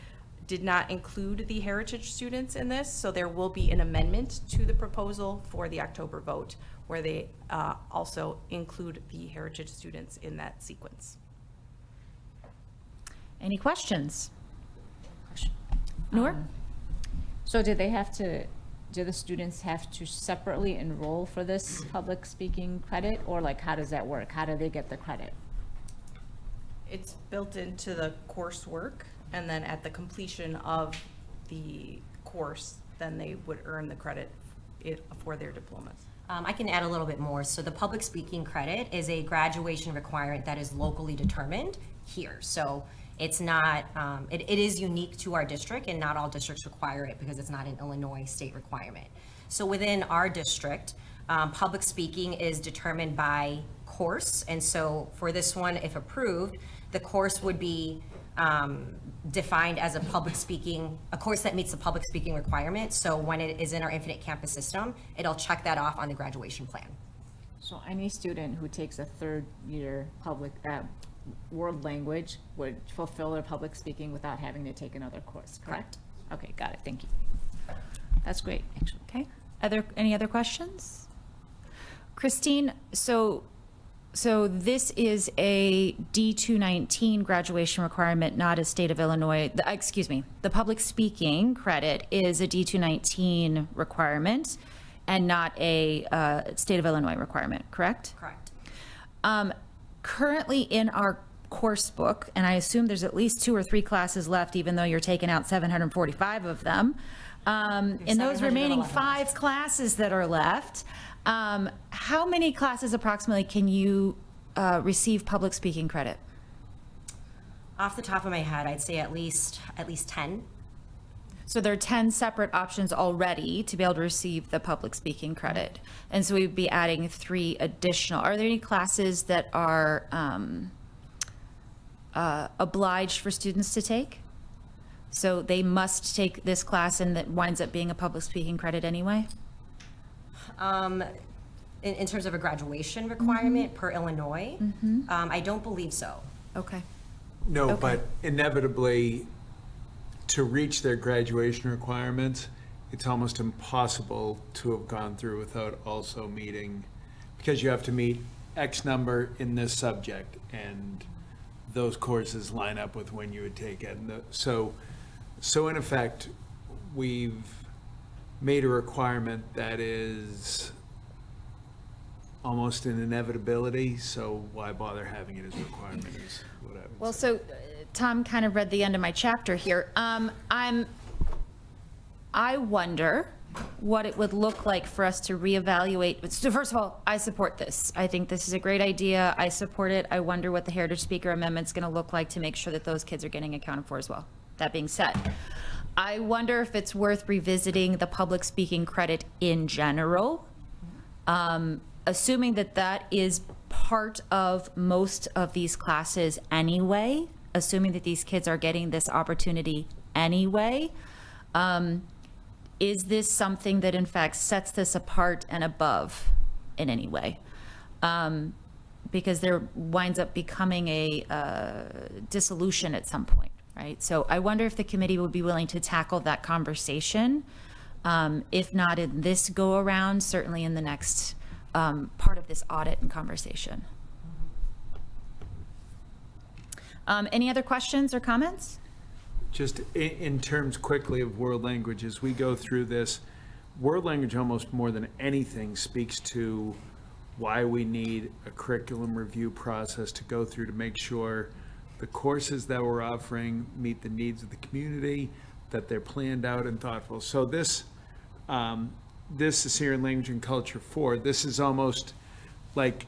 did not include the heritage students in this, so there will be an amendment to the proposal for the October vote where they also include the heritage students in that sequence. Any questions? Noor? So do the students have to separately enroll for this public speaking credit, or like how does that work? How do they get the credit? It's built into the coursework, and then at the completion of the course, then they would earn the credit for their diplomas. I can add a little bit more. So the public speaking credit is a graduation requirement that is locally determined here. So it's not, it is unique to our district, and not all districts require it because it's not an Illinois state requirement. So within our district, public speaking is determined by course. And so for this one, if approved, the course would be defined as a course that meets the public speaking requirement. So when it is in our Infinite Campus system, it'll check that off on the graduation plan. So any student who takes a 3rd year public world language would fulfill their public speaking without having to take another course, correct? Okay, got it. Thank you. That's great, actually. Okay. Any other questions? Christine, so this is a D219 graduation requirement, not a state of Illinois, the public speaking credit is a D219 requirement and not a state of Illinois requirement, correct? Correct. Currently in our course book, and I assume there's at least 2 or 3 classes left, even though you're taking out 745 of them. In those remaining 5 classes that are left, how many classes approximately can you receive public speaking credit? Off the top of my head, I'd say at least 10. So there are 10 separate options already to be able to receive the public speaking credit. And so we'd be adding 3 additional. Are there any classes that are obliged for students to take? So they must take this class and that winds up being a public speaking credit anyway? In terms of a graduation requirement per Illinois, I don't believe so. Okay. No, Okay. but inevitably, to reach their graduation requirements, it's almost impossible to have gone through without also meeting, because you have to meet X number in this subject, and those courses line up with when you would take it. And so in effect, we've made a requirement that is almost an inevitability, so why bother having it as a requirement is what I would Well, say. so Tom kind of read the end of my chapter here. I wonder what it would look like for us to reevaluate. So first of all, I support this. I think this is a great idea. I support it. I wonder what the Heritage Speaker Amendment's going to look like to make sure that those kids are getting accounted for as well. That being said, I wonder if it's worth revisiting the public speaking credit in general, assuming that that is part of most of these classes anyway, assuming that these kids are getting this opportunity anyway. Is this something that in fact sets this apart and above in any way? Because there winds up becoming a dissolution at some point, right? So I wonder if the committee would be willing to tackle that conversation. If not in this go around, certainly in the next part of this audit and conversation. Any other questions or comments? Just in terms quickly of world languages, we go through this. World language almost more than anything speaks to why we need a curriculum review process to go through to make sure the courses that we're offering meet the needs of the community, that they're planned out and thoughtful. So this Assyrian Language and Culture 4, this is almost like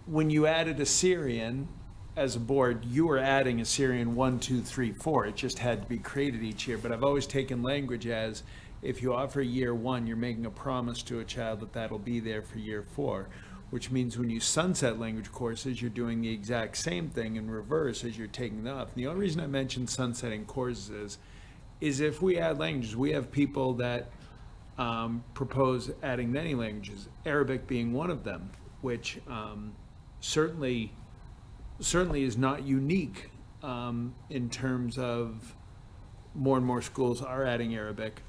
when you added Assyrian as a board, you were adding Assyrian 1, 2, 3, 4. It just had to be created each year. But I've always taken language as if you offer year 1, you're making a promise to a child that that'll be there for year 4, which means when you sunset language courses, you're doing the exact same thing in reverse as you're taking them off. And the only reason I mentioned sunsetting courses is if we add languages, we have people that propose adding many languages, Arabic being one of them, which certainly is not unique in terms of more and more schools are adding Arabic.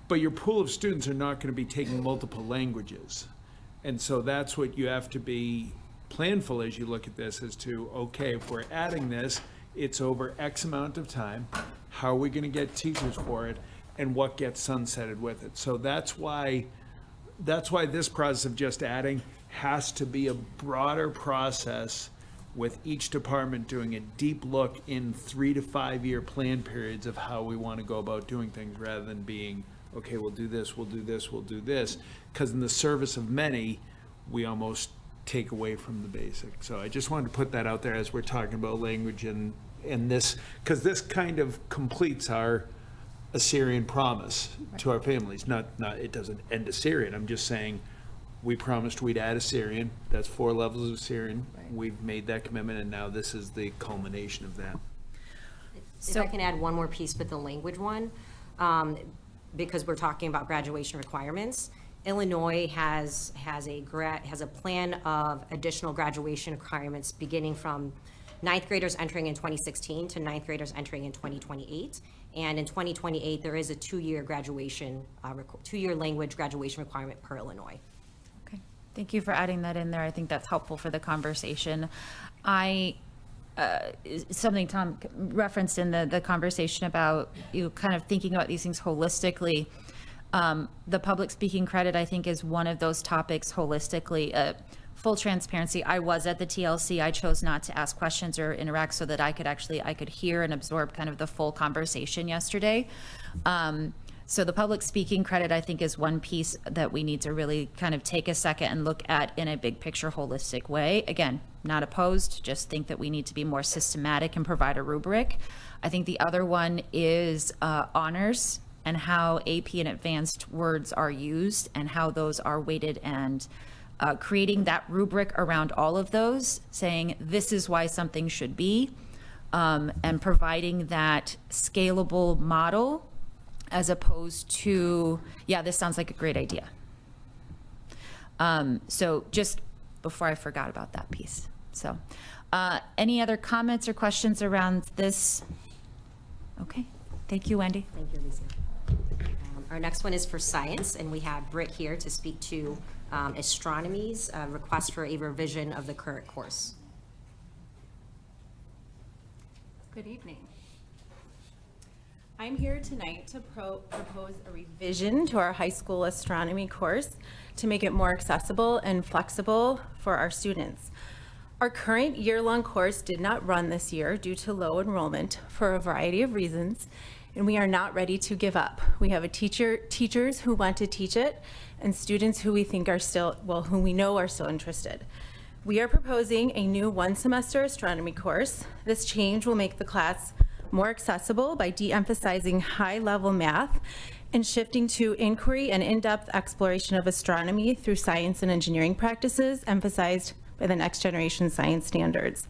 But your pool of students are not going to be taking multiple languages. And so that's what you have to be planful as you look at this as to, okay, if we're adding this, it's over X amount of time. How are we going to get teachers for it? And what gets sunsetted with it? So that's why this process of just adding has to be a broader process with each department doing a deep look in 3 to 5 year plan periods of how we want to go about doing things rather than being, okay, we'll do this, we'll do this, we'll do this. Because in the service of many, we almost take away from the basic. So I just wanted to put that out there as we're talking about language and this, because this kind of completes our Assyrian promise to our families. Not it doesn't end Assyrian. I'm just saying we promised we'd add Assyrian. That's 4 levels of Assyrian. Right. We've made that commitment, and now this is the culmination of that. If I can add one more piece with the language one, because we're talking about graduation requirements. Illinois has a plan of additional graduation requirements beginning from 9th graders entering in 2016 to 9th graders entering in 2028. And in 2028, there is a 2-year graduation, 2-year language graduation requirement per Illinois. Okay, thank you for adding that in there. I think that's helpful for the conversation. Something Tom referenced in the conversation about you kind of thinking about these things holistically. The public speaking credit, I think, is one of those topics holistically. full transparency, I was at the TLC. I chose not to ask questions or interact so that I could hear and absorb kind of the full conversation yesterday. So the public speaking credit, I think, is one piece that we need to really kind of take a second and look at in a big picture, holistic way. Again, not opposed, just think that we need to be more systematic and provide a rubric. I think the other one is honors and how AP and advanced words are used and how those are weighted, and creating that rubric around all of those, saying this is why something should be, and providing that scalable model as opposed to, yeah, this sounds like a great idea. So just before I forgot about that piece. So any other comments or questions around this? Okay, thank you, Wendy. Thank you, Alicia. Our next one is for science, and we have Britt here to speak to astronomy's request for a revision of the current course. Good evening. I'm here tonight to propose a revision to our high school astronomy course to make it more accessible and flexible for our students. Our current year-long course did not run this year due to low enrollment for a variety of reasons, and we are not ready to give up. We have teachers who want to teach it, and students who we think are still, well, whom we know are still interested. We are proposing a new one-semester astronomy course. This change will make the class more accessible by de-emphasizing high-level math and shifting to inquiry and in-depth exploration of astronomy through science and engineering practices emphasized by the next generation science standards.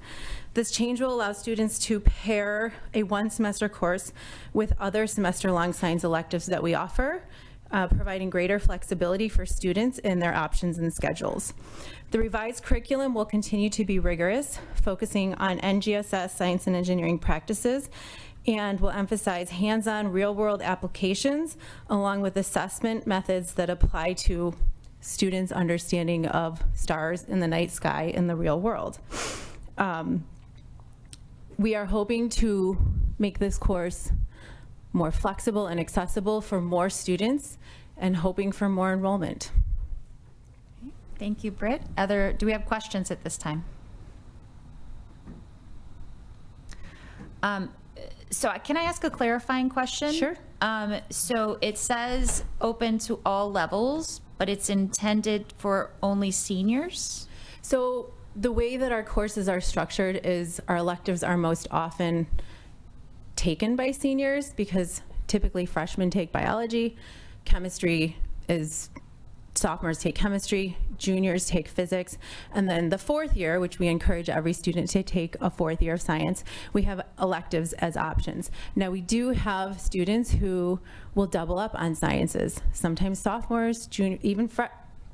This change will allow students to pair a one-semester course with other semester-long science electives that we offer, providing greater flexibility for students in their options and schedules. The revised curriculum will continue to be rigorous, focusing on NGSS science and engineering practices, and will emphasize hands-on real-world applications along with assessment methods that apply to students' understanding of stars in the night sky in the real world. We are hoping to make this course more flexible and accessible for more students and hoping for more enrollment. Thank you, Britt. Do we have questions at this time? So can I ask a clarifying question? Sure. So it says open to all levels, but it's intended for only seniors? So the way that our courses are structured is our electives are most often taken by seniors because typically freshmen take biology, chemistry is sophomores take chemistry, juniors take physics, and then the fourth year, which we encourage every student to take a fourth year of science, we have electives as options. Now we do have students who will double up on sciences, sometimes sophomores, junior, even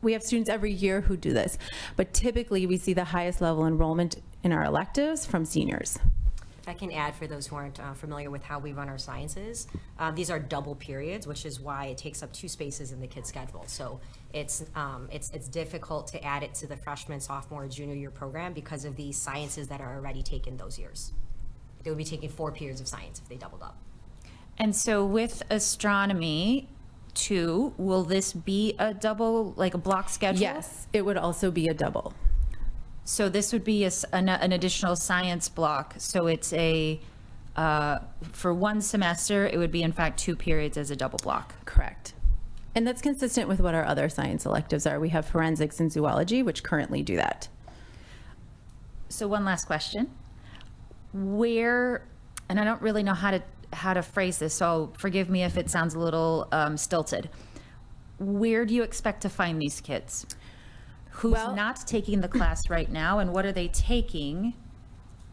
we have students every year who do this, but typically we see the highest level enrollment in our electives from seniors. If I can add for those who aren't familiar with how we run our sciences, these are double periods, which is why it takes up 2 spaces in the kid's schedule. So it's difficult to add it to the freshman, sophomore, junior year program because of the sciences that are already taken those years. They would be taking 4 periods of science if they doubled up. And so with astronomy too, will this be a double, like a block schedule? Yes, it would also be a double. So this would be an additional science block. So it's for one semester, it would be in fact 2 periods as a double block. Correct. And that's consistent with what our other science electives are. We have forensics and zoology, which currently do that. So one last question. Where, and I don't really know how to phrase this, so forgive me if it sounds a little stilted. Where do you expect to find these kids? Who's not taking the class right now, and what are they taking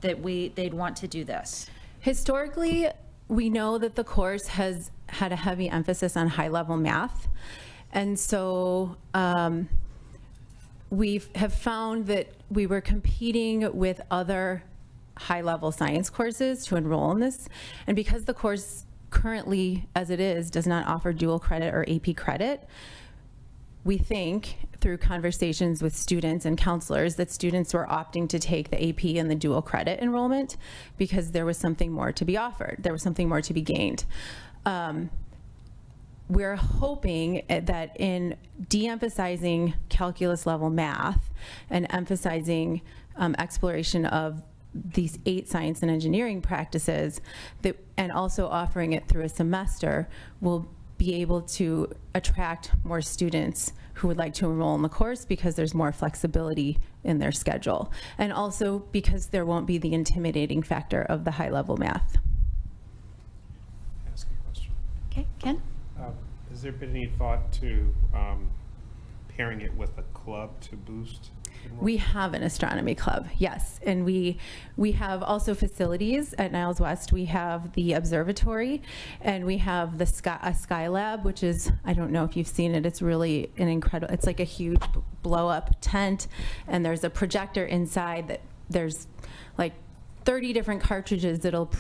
that they'd want to do this? Historically, we know that the course has had a heavy emphasis on high-level math, and so we have found that we were competing with other high-level science courses to enroll in this, and because the course currently, as it is, does not offer dual credit or AP credit, we think through conversations with students and counselors that students were opting to take the AP and the dual credit enrollment because there was something more to be offered. There was something more to be gained. we're hoping that in de-emphasizing calculus level math and emphasizing exploration of these 8 science and engineering practices, that, and also offering it through a semester, we'll be able to attract more students who would like to enroll in the course because there's more flexibility in their schedule. And also because there won't be the intimidating factor of the high level math. Ask a question. Okay, Ken? Has there been any thought to pairing it with a club to boost enrollment? We have an astronomy club, yes, and we have also facilities at Niles West. We have the observatory, and we have the sky lab, which is, I don't know if you've seen it. It's really an incredible. It's like a huge blow-up tent, and there's a projector inside that there's like 30 different cartridges that'll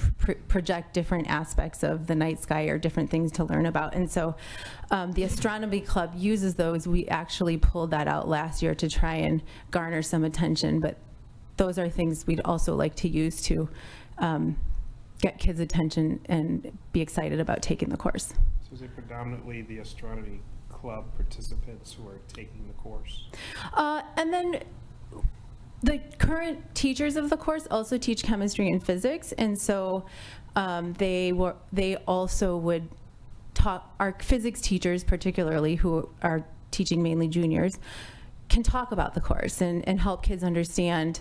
project different aspects of the night sky or different things to learn about. And so the astronomy club uses those. We actually pulled that out last year to try and garner some attention, but those are things we'd also like to use to get kids' attention and be excited about taking the course. So is it predominantly the astronomy club participants who are taking the course? And then the current teachers of the course also teach chemistry and physics, and so they also would talk. Our physics teachers, particularly, who are teaching mainly juniors, can talk about the course and help kids understand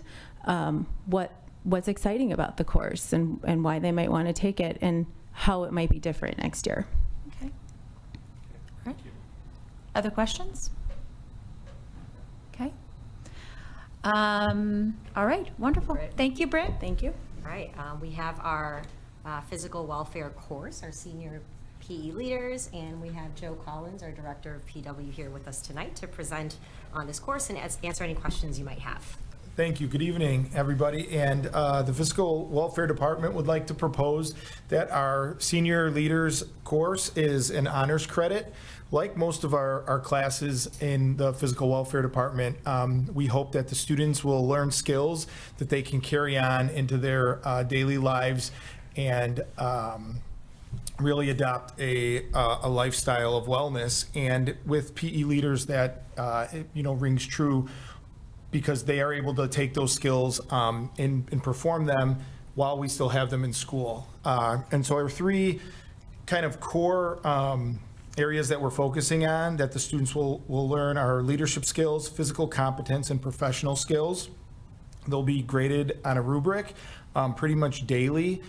what's exciting about the course and why they might want to take it and how it might be different next year. Okay. All right. Other questions? Okay. All right, wonderful. Thank you, Britt. Thank you. All right, we have our physical welfare course, our senior PE leaders, and we have Joe Collins, our director of PW, here with us tonight to present on this course and answer any questions you might have. Thank you. Good evening, everybody. And the Physical Welfare Department would like to propose that our senior leaders course is an honors credit. Like most of our classes in the Physical Welfare Department, we hope that the students will learn skills that they can carry on into their daily lives and really adopt a lifestyle of wellness. And with PE leaders, that rings true, because they are able to take those skills and perform them while we still have them in school. And so our 3 kind of core areas that we're focusing on that the students will learn are leadership skills, physical competence, and professional skills. They'll be graded on a rubric pretty much daily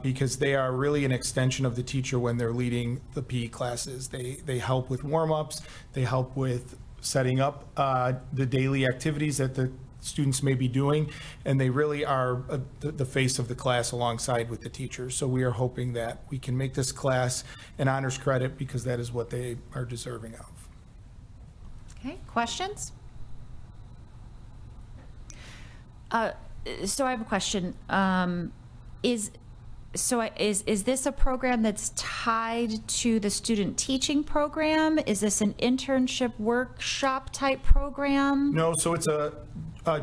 because they are really an extension of the teacher when they're leading the PE classes. They help with warm-ups, they help with setting up the daily activities that the students may be doing, and they really are the face of the class alongside with the teachers. So we are hoping that we can make this class an honors credit because that is what they are deserving of. Okay, questions? So I have a question. Is this a program that's tied to the student teaching program? Is this an internship workshop type program? No, so it's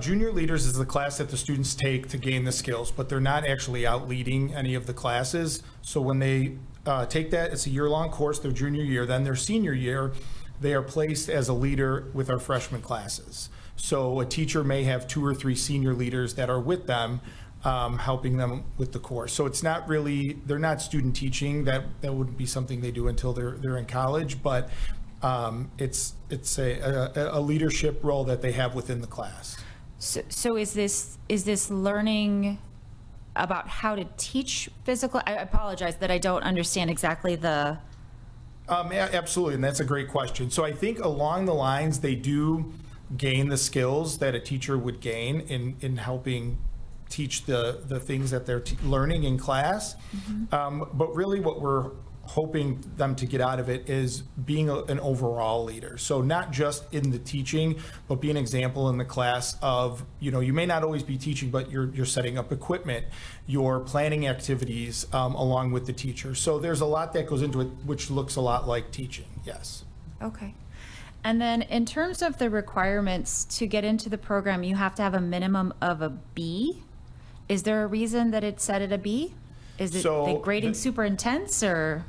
junior leaders is the class that the students take to gain the skills, but they're not actually out leading any of the classes. So when they take that, it's a year-long course, their junior year. Then their senior year, they are placed as a leader with our freshman classes. So a teacher may have 2 or 3 senior leaders that are with them, helping them with the course. So it's not really, they're not student teaching. That wouldn't be something they do until they're in college, but it's a leadership role that they have within the class. So is this learning about how to teach physical? I apologize that I don't understand exactly the. Absolutely, and that's a great question. So I think along the lines, they do gain the skills that a teacher would gain in helping teach the things that they're learning in class. Mm-hmm. But really what we're hoping them to get out of it is being an overall leader. So not just in the teaching, but be an example in the class of, you may not always be teaching, but you're setting up equipment, you're planning activities along with the teacher. So there's a lot that goes into it, which looks a lot like teaching, yes. Okay. And then in terms of the requirements to get into the program, you have to have a minimum of a B. Is there a reason that it's set at a B? Is it the grading super intense, or?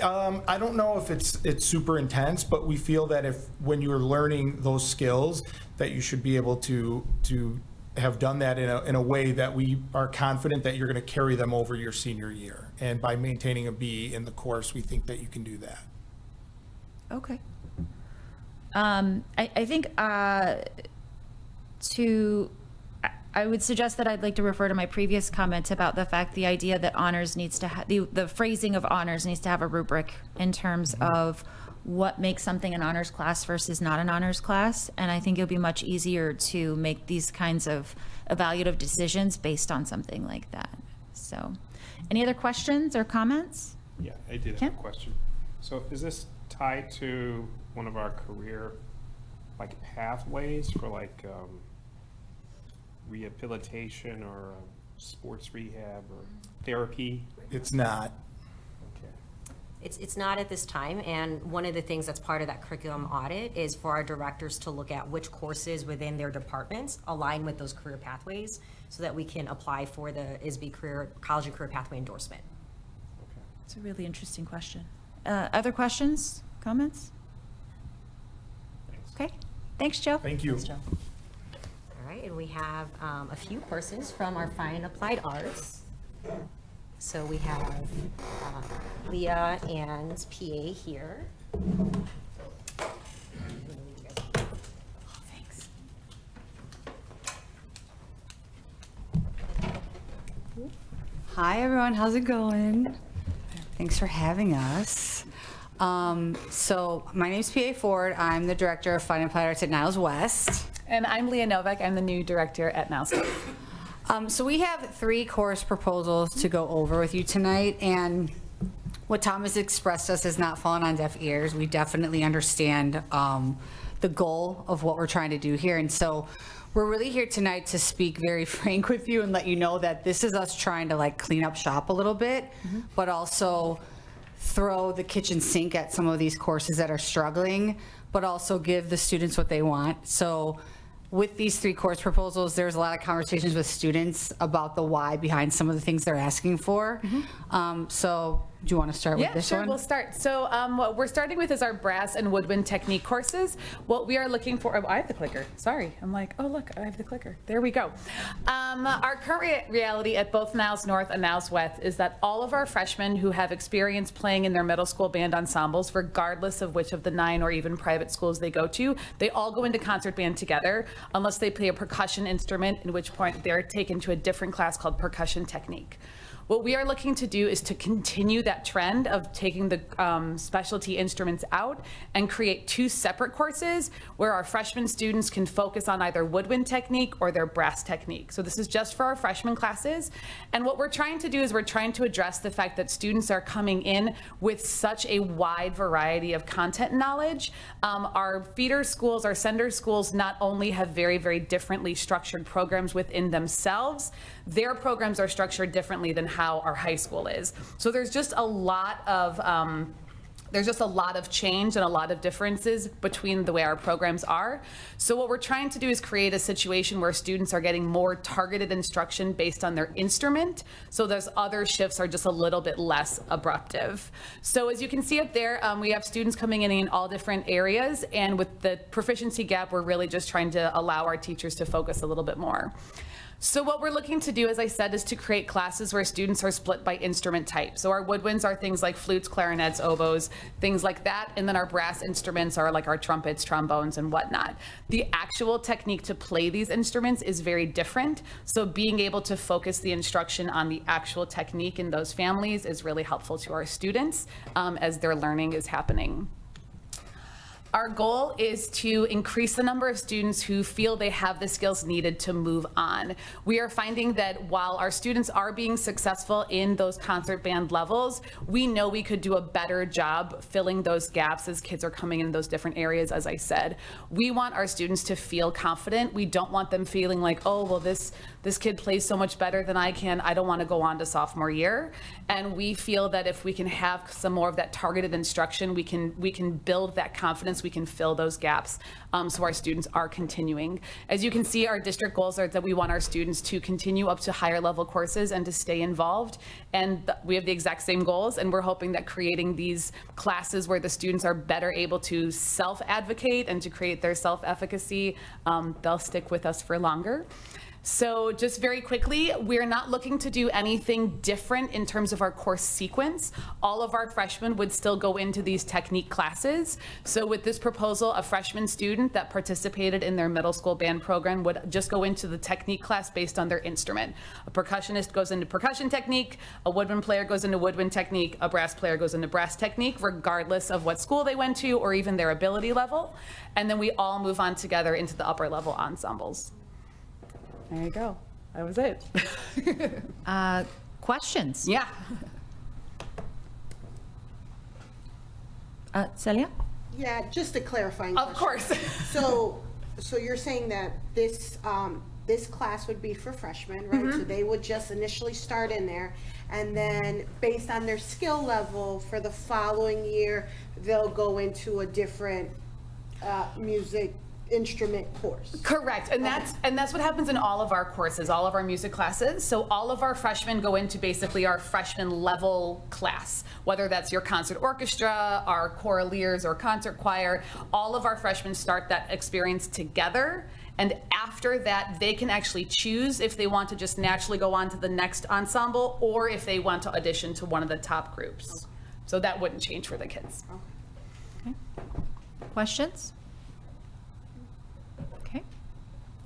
I don't know if it's super intense, but we feel that when you're learning those skills, that you should be able to have done that in a way that we are confident that you're going to carry them over your senior year. And by maintaining a B in the course, we think that you can do that. Okay. I think I would suggest that I'd like to refer to my previous comment about the fact, the idea that honors needs to have, the phrasing of honors needs to have a rubric in terms of what makes something an honors class versus not an honors class. And I think it'll be much easier to make these kinds of evaluative decisions based on something like that. So, any other questions or comments? Yeah, I did have a question. So is this tied to one of our career pathways for rehabilitation or sports rehab or therapy? It's not. Okay. It's not at this time, and one of the things that's part of that curriculum audit is for our directors to look at which courses within their departments align with those career pathways so that we can apply for the ISB College and Career Pathway endorsement. It's a really interesting question. Other questions, comments? Okay, thanks, Joe. Thank you. Thanks, Joe. All right, and we have a few courses from our Fine Applied Arts. So we have Leah and PA here. Thanks. Hi, everyone. How's it going? Thanks for having us. So my name's PA Ford. I'm the director of Fine Applied Arts at Niles West. And I'm Leah Novak. I'm the new director at Niles West. So we have 3 course proposals to go over with you tonight, and what Tom has expressed us has not fallen on deaf ears. We definitely understand the goal of what we're trying to do here, and so we're really here tonight to speak very frank with you and let you know that this is us trying to clean up shop a little bit, but also throw the kitchen sink at some of these courses that are struggling, but also give the students what they want. So with these 3 course proposals, there's a lot of conversations with students about the why behind some of the things they're asking for. So do you want to start with this one? Yeah, sure, we'll start. So what we're starting with is our brass and woodwind technique courses. What we are looking for, oh, I have the clicker, sorry. I'm like, oh look, I have the clicker. There we go. Our current reality at both Niles North and Niles West is that all of our freshmen who have experience playing in their middle school band ensembles, regardless of which of the 9 or even private schools they go to, they all go into concert band together, unless they play a percussion instrument, in which point they're taken to a different class called percussion technique. What we are looking to do is to continue that trend of taking the specialty instruments out and create 2 separate courses where our freshman students can focus on either woodwind technique or their brass technique. So this is just for our freshman classes. And what we're trying to do is we're trying to address the fact that students are coming in with such a wide variety of content knowledge. Our feeder schools, our sender schools, not only have very, very differently structured programs within themselves, their programs are structured differently than how our high school is. So there's just a lot of change and a lot of differences between the way our programs are. So what we're trying to do is create a situation where students are getting more targeted instruction based on their instrument. So those other shifts are just a little bit less abruptive. So as you can see up there, we have students coming in all different areas. And with the proficiency gap, we're really just trying to allow our teachers to focus a little bit more. So what we're looking to do, as I said, is to create classes where students are split by instrument type. So our woodwinds are things like flutes, clarinets, oboes, things like that. And then our brass instruments are like our trumpets, trombones, and whatnot. The actual technique to play these instruments is very different. So being able to focus the instruction on the actual technique in those families is really helpful to our students as their learning is happening. Our goal is to increase the number of students who feel they have the skills needed to move on. We are finding that while our students are being successful in those concert band levels, we know we could do a better job filling those gaps as kids are coming in those different areas, as I said. We want our students to feel confident. We don't want them feeling like, oh, well, this kid plays so much better than I can, I don't want to go on to sophomore year. And we feel that if we can have some more of that targeted instruction, we can build that confidence. we can fill those gaps so our students are continuing. As you can see, our district goals are that we want our students to continue up to higher level courses and to stay involved. And we have the exact same goals, and we're hoping that creating these classes where the students are better able to self-advocate and to create their self-efficacy, they'll stick with us for longer. So just very quickly, we're not looking to do anything different in terms of our course sequence. All of our freshmen would still go into these technique classes. So with this proposal, a freshman student that participated in their middle school band program would just go into the technique class based on their instrument. A percussionist goes into percussion technique, a woodwind player goes into woodwind technique, a brass player goes into brass technique, regardless of what school they went to or even their ability level. And then we all move on together into the upper level ensembles. There you go. That was it. Questions? Yeah. Celia? Yeah, just a clarifying Of course. So you're saying that this, this class would be for freshmen, right? So they would just initially start in there, and then based on their skill level for the following year, they'll go into a different music instrument course. Correct, and that's what happens in all of our courses, all of our music classes. So all of our freshmen go into basically our freshman level class, whether that's your concert orchestra, our choraleers or concert choir. All of our freshmen start that experience together, and after that they can actually choose if they want to just naturally go on to the next ensemble or if they want to audition to one of the top groups. So that wouldn't change for the kids. Okay. Questions?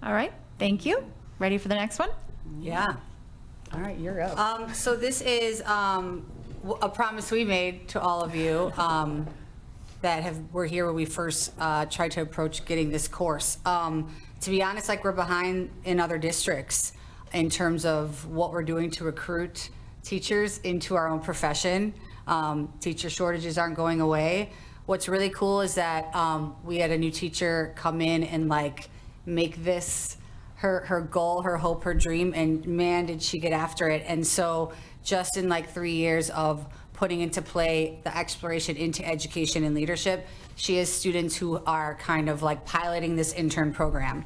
All right, thank you. Ready for the next one? Yeah. All right, you're up. So this is a promise we made to all of you that were here when we first tried to approach getting this course. To be honest, like, we're behind in other districts in terms of what we're doing to recruit teachers into our own profession. Teacher shortages aren't going away. What's really cool is that we had a new teacher come in and make this her goal, her hope, her dream, and man, did she get after it. And so just in 3 years of putting into play the exploration into education and leadership, she has students who are kind of piloting this intern program.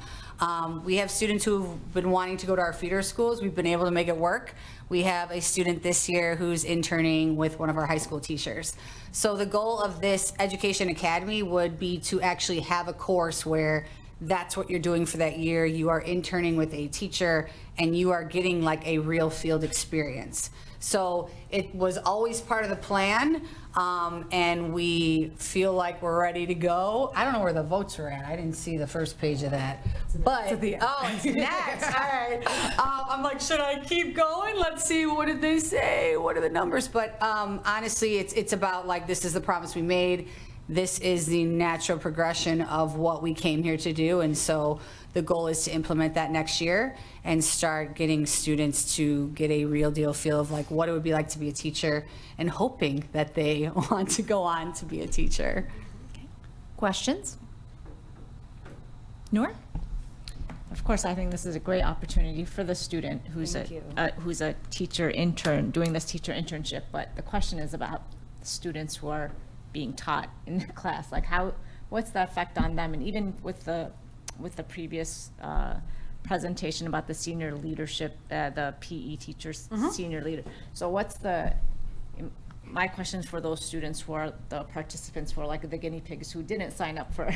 We have students who've been wanting to go to our feeder schools. We've been able to make it work. We have a student this year who's interning with one of our high school teachers. So the goal of this Education Academy would be to actually have a course where that's what you're doing for that year. You are interning with a teacher and you are getting a real field experience. So it was always part of the plan, and we feel like we're ready to go. I don't know where the votes are at. I didn't see the first page of that. But, it's next. All right. I'm like, should I keep going? Let's see, what did they say? What are the numbers? But honestly, it's about this is the promise we made. This is the natural progression of what we came here to do, and so the goal is to implement that next year and start getting students to get a real deal feel of what it would be like to be a teacher, and hoping that they want to go on to be a teacher. Okay. Questions? Noor? Of course, I think this is a great opportunity for the student who's a teacher intern, doing this teacher internship, but the question is about the students who are being taught in the class, what's the effect on them? And even with the previous presentation about the senior leadership, the PE teachers, senior leader. So my questions for those students who are the participants, who are the guinea pigs who didn't sign up for,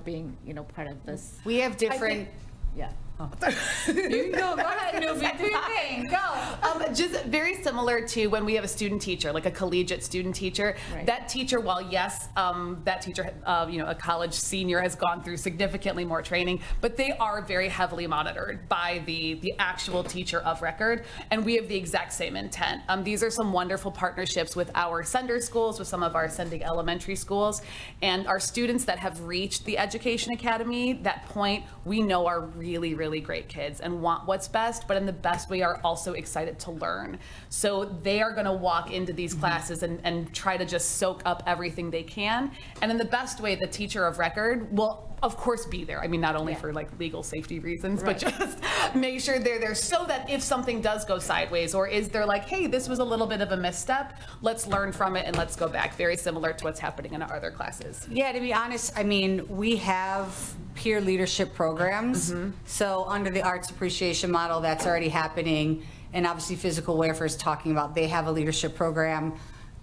being, part of this. We have different. Yeah. You can go ahead, Nuvi, do your thing, go. Just very similar to when we have a student teacher, like a collegiate student teacher. Right. That teacher, while yes, that teacher, a college senior has gone through significantly more training, but they are very heavily monitored by the actual teacher of record, and we have the exact same intent. These are some wonderful partnerships with our sender schools, with some of our sending elementary schools, and our students that have reached the Education Academy, that point we know are really, really really great kids and want what's best, but in the best way are also excited to learn. So they are going to walk into these classes and try to just soak up everything they can. And in the best way, the teacher of record will of course be there. I mean, not only for like legal safety reasons, but just make sure they're there so that if something does go sideways, or is there like, hey, this was a little bit of a misstep, let's learn from it and let's go back. Very similar to what's happening in our other classes. Yeah, to be honest, I mean, we have peer leadership programs. So under the arts appreciation model, that's already happening. And obviously physical welfare is talking about, they have a leadership program.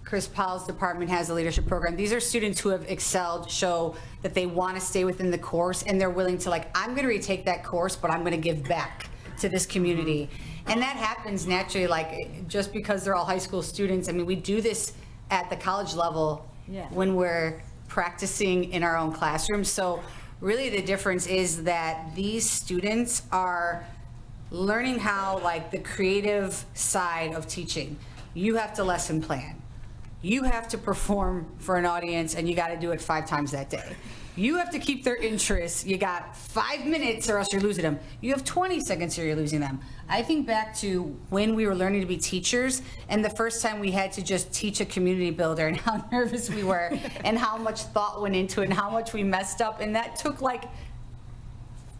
Chris Powell's department has a leadership program. These are students who have excelled, show that they want to stay within the course, and they're willing to like, I'm going to retake that course, but I'm going to give back to this community. And that happens naturally, like just because they're all high school students. I mean, we do this at the college level when we're practicing in our own classrooms. So really the difference is that these students are learning how, like, the creative side of teaching. You have to lesson plan. You have to perform for an audience, and you got to do it 5 times that day. You have to keep their interest. You got 5 minutes or else you're losing them. You have 20 seconds or you're losing them. I think back to when we were learning to be teachers and the first time we had to just teach a community builder and how nervous we were and how much thought went into it and how much we messed up. And that took like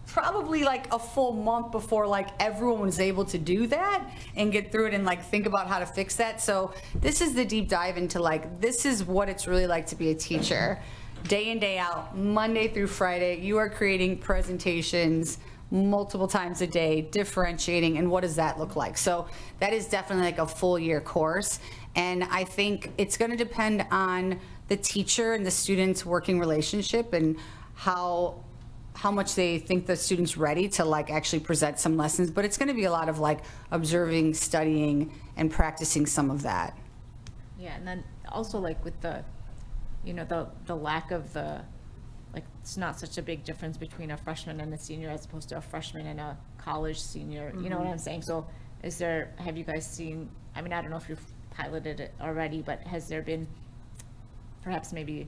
probably like a full month before like everyone was able to do that and get through it and like think about how to fix that. So this is the deep dive into like, this is what it's really like to be a teacher. Day in, day out, Monday through Friday, you are creating presentations multiple times a day, differentiating, and what does that look like? So that is definitely like a full year course. And I think it's gonna depend on the teacher and the student's working relationship and how much they think the student's ready to like actually present some lessons, but it's gonna be a lot of like observing, studying, and practicing some of that. Yeah, and then also like with the, you know, the lack of the, like, it's not such a big difference between a freshman and a senior as opposed to a freshman and a college senior, you know what I'm saying? So is there, have you guys seen, I mean, I don't know if you've piloted it already, but has there been perhaps maybe,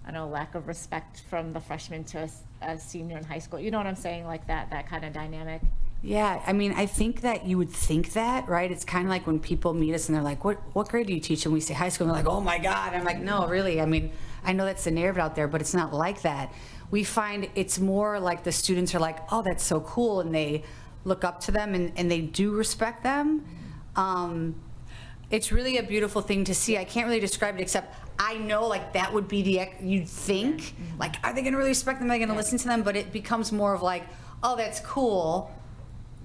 I don't know, lack of respect from the freshman to a senior in high school? You know what I'm saying? Like that kind of dynamic. Yeah, I mean, I think that you would think that, right? It's kind of like when people meet us and they're like, what grade do you teach? And we say high school, and they're like, oh my God. I'm like, no, really. I mean, I know that's the narrative out there, but it's not like that. We find it's more like the students are like, oh, that's so cool. And they look up to them and they do respect them. It's really a beautiful thing to see. I can't really describe it except I know like that would be you'd think, like, are they gonna really respect them? Are they gonna listen to them? But it becomes more of like, oh, that's cool.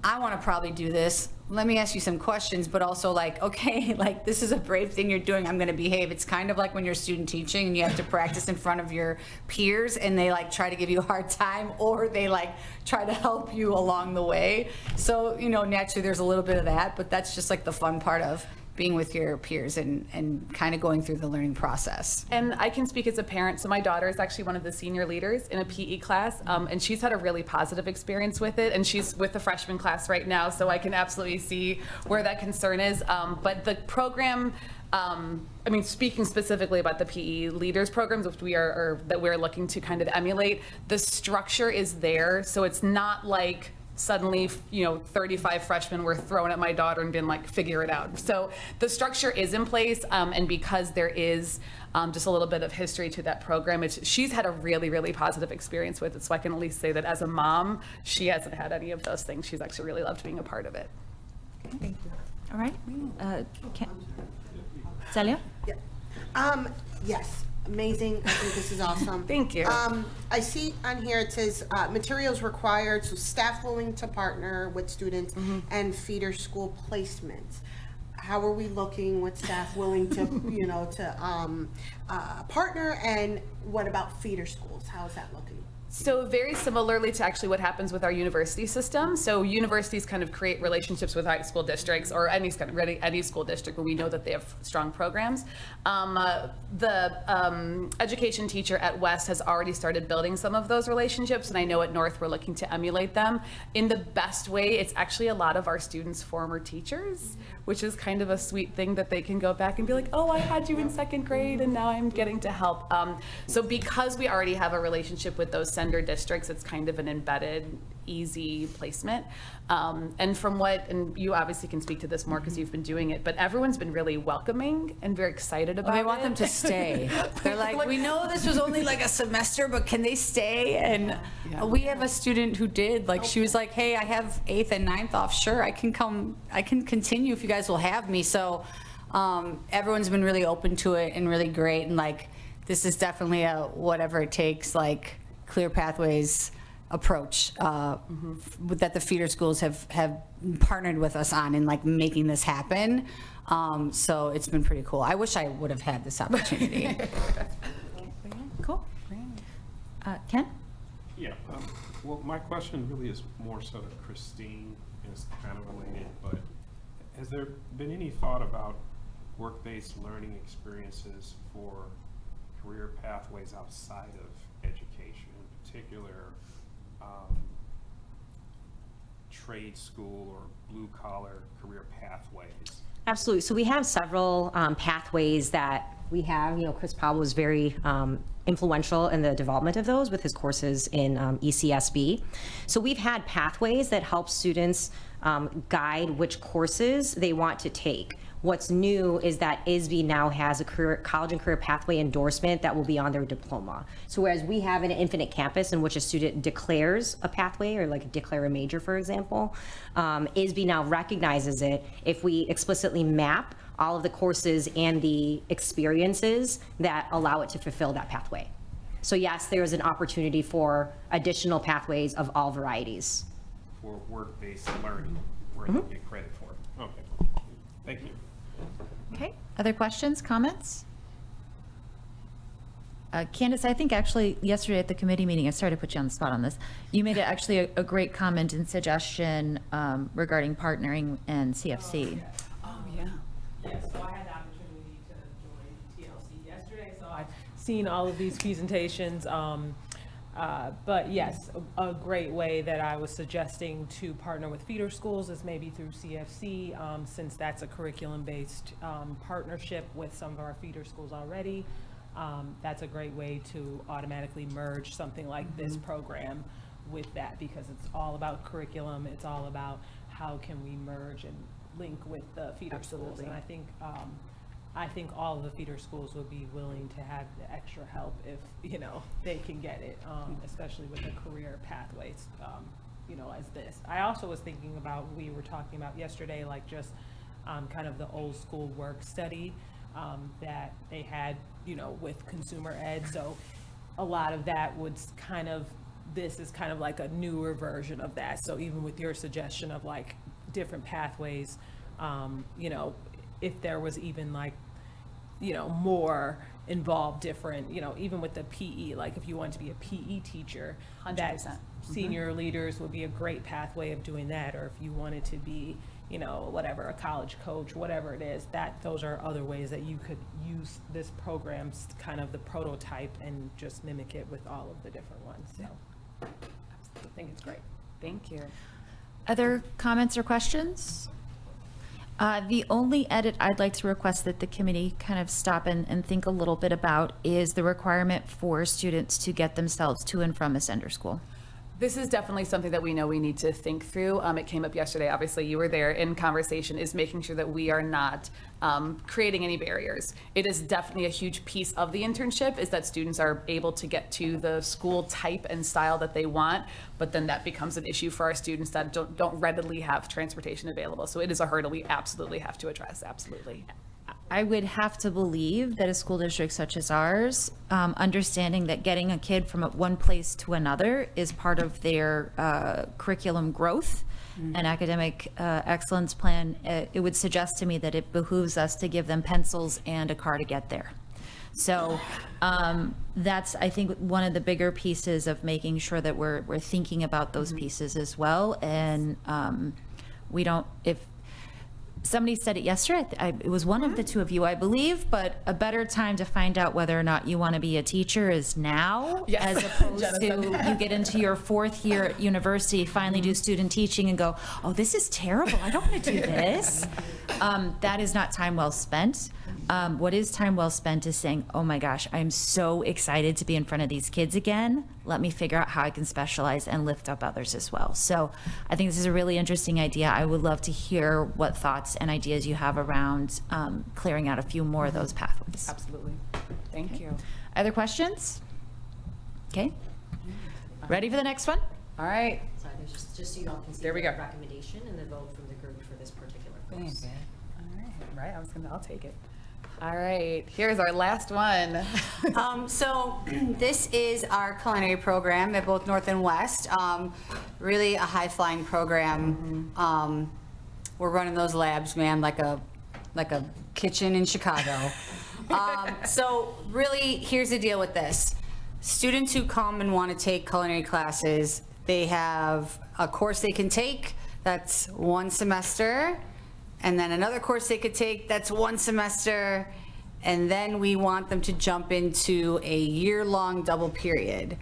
I want to probably do this. Let me ask you some questions, but also like, okay, like this is a brave thing you're doing. I'm going to behave. It's kind of like when you're student teaching and you have to practice in front of your peers and they like try to give you a hard time or they like try to help you along the way. So, you know, naturally there's a little bit of that, but that's just like the fun part of being with your peers and kind of going through the learning process. And I can speak as a parent. So my daughter is actually one of the senior leaders in a PE class, and she's had a really positive experience with it. And she's with the freshman class right now, so I can absolutely see where that concern is. But the program, I mean, speaking specifically about the PE leaders programs, which that we're looking to kind of emulate, the structure is there. So it's not like suddenly, you know, 35 freshmen were thrown at my daughter and been like, figure it out. So the structure is in place, and because there is just a little bit of history to that program, she's had a really, really positive experience with it. So I can at least say that as a mom, she hasn't had any of those things. She's actually really loved being a part of it. Thank you. All right. Celia? Yeah. Yes. Amazing. I think this is awesome. Thank you. I see on here it says materials required, so staff willing to partner with students and feeder school placements. How are we looking with staff willing to, you know, to partner, and what about feeder schools? How is that looking? So very similarly to actually what happens with our university system. So universities kind of create relationships with high school districts or any school district when we know that they have strong programs. The education teacher at West has already started building some of those relationships, and I know at North we're looking to emulate them. In the best way, it's actually a lot of our students' former teachers, which is kind of a sweet thing that they can go back and be like, oh, I had you in second grade and now I'm getting to help. So because we already have a relationship with those sender districts, it's kind of an embedded, easy placement. And from what, and you obviously can speak to this more because you've been doing it, but everyone's been really welcoming and very excited about it. We want them to stay. They're like, we know this was only like a semester, but can they stay? And we have a student who did, like, she was like, hey, I have 8th and 9th off. Sure, I can come, I can continue if you guys will have me. So everyone's been really open to it and really great. And like, this is definitely a whatever it takes, like clear pathways approach that the feeder schools have partnered with us on in like making this happen. So it's been pretty cool. I wish I would have had this opportunity. Cool. Ken? Yeah, well, my question really is more so to Christine, and it's kind of related, but has there been any thought about work-based learning experiences for career pathways outside of education, in particular trade school or blue-collar career pathways? Absolutely. So we have several pathways that we have. You know, Chris Powell was very influential in the development of those with his courses in ECSB. So we've had pathways that help students guide which courses they want to take. What's new is that ISB now has a college and career pathway endorsement that will be on their diploma. So whereas we have an Infinite Campus in which a student declares a pathway or like declare a major, for example, ISB now recognizes it if we explicitly map all of the courses and the experiences that allow it to fulfill that pathway. So yes, there is an opportunity for additional pathways of all varieties. For work-based learning, where you get credit for it. Okay, thank you. Okay, other questions, comments? Candace, I think actually yesterday at the committee meeting, I started to put you on the spot on this. You made actually a great comment and suggestion regarding partnering and CFC. Oh, yeah. Yes, so I had the opportunity to join TLC yesterday, so I've seen all of these presentations. But yes, a great way that I was suggesting to partner with feeder schools is maybe through CFC, since that's a curriculum-based partnership with some of our feeder schools already. That's a great way to automatically merge something like this program with that, because it's all about curriculum. It's all about how can we merge and link with the feeder schools. And I think all of the feeder schools would be willing to have the extra help if, you know, they can get it, especially with the career pathways, you know, as this. I also was thinking about, we were talking about yesterday, like just kind of the old school work study that they had, you know, with consumer ed. So a lot of that would kind of, this is kind of like a newer version of that. So even with your suggestion of like different pathways, you know, if there was even like, you know, more involved, different, you know, even with the PE, like if you want to be a PE teacher, 100%. that senior leaders would be a great pathway of doing that. Or if you wanted to be, you know, whatever, a college coach, whatever it is, that those are other ways that you could use this program's kind of the prototype and just mimic it with all of the different ones. So I think it's great. Thank you. Other comments or questions? The only edit I'd like to request that the committee kind of stop and think a little bit about is the requirement for students to get themselves to and from a sender school. This is definitely something that we know we need to think through. It came up yesterday, obviously you were there in conversation, is making sure that we are not creating any barriers. It is definitely a huge piece of the internship, is that students are able to get to the school type and style that they want, but then that becomes an issue for our students that don't readily have transportation available. So it is a hurdle we absolutely have to address, absolutely. I would have to believe that a school district such as ours, understanding that getting a kid from one place to another is part of their curriculum growth and academic excellence plan, it would suggest to me that it behooves us to give them pencils and a car to get there. So that's, I think, one of the bigger pieces of making sure that we're thinking about those pieces as well. And we don't, if somebody said it yesterday, it was one of the two of you, I believe, but a better time to find out whether or not you want to be a teacher is now, as opposed to you get into your 4th year at university, finally do student teaching and go, oh, this is terrible, I don't want to do this. That is not time well spent. what is time well spent is saying, oh my gosh, I'm so excited to be in front of these kids again. Let me figure out how I can specialize and lift up others as well. So I think this is a really interesting idea. I would love to hear what thoughts and ideas you have around clearing out a few more of those pathways. Absolutely. Thank you. Other questions? Okay. Ready for the next one? All right. Sorry, there's just so you all can see There we the go. recommendation and the vote from the group for this particular course. Right, I'll take it. All right, here's our last one. So this is our culinary program at both North and West. Really a high-flying program. We're running those labs, man, like a kitchen in Chicago. So really, here's the deal with this. Students who come and want to take culinary classes, they have a course they can take that's 1 semester, and then another course they could take that's 1 semester, and then we want them to jump into a year-long double period.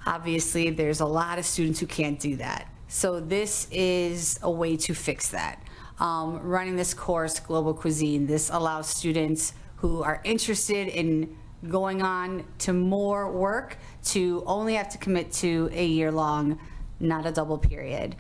Obviously, there's a lot of students who can't do that. So this is a way to fix that. Running this course, Global Cuisine, this allows students who are interested in going on to more work to only have to commit to a year-long, not a double period.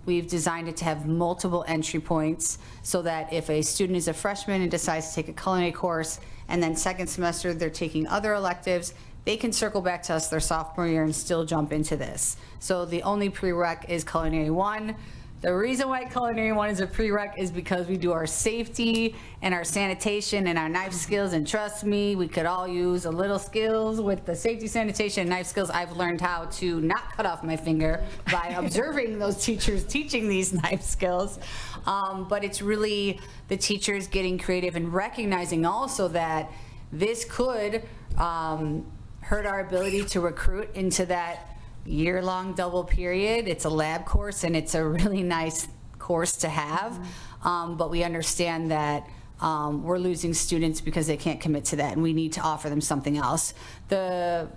We've designed it to have multiple entry points so that if a student is a freshman and decides to take a culinary course, and then second semester they're taking other electives, they can circle back to us their sophomore year and still jump into this. So the only prereq is Culinary 1. The reason why Culinary 1 is a prereq is because we do our safety and our sanitation and our knife skills, and trust me, we could all use a little skills with the safety, sanitation, and knife skills. I've learned how to not cut off my finger by observing those teachers teaching these knife skills. But it's really the teachers getting creative and recognizing also that this could hurt our ability to recruit into that year-long double period. It's a lab course and it's a really nice course to have, but we understand that we're losing students because they can't commit to that, and we need to offer them something else. The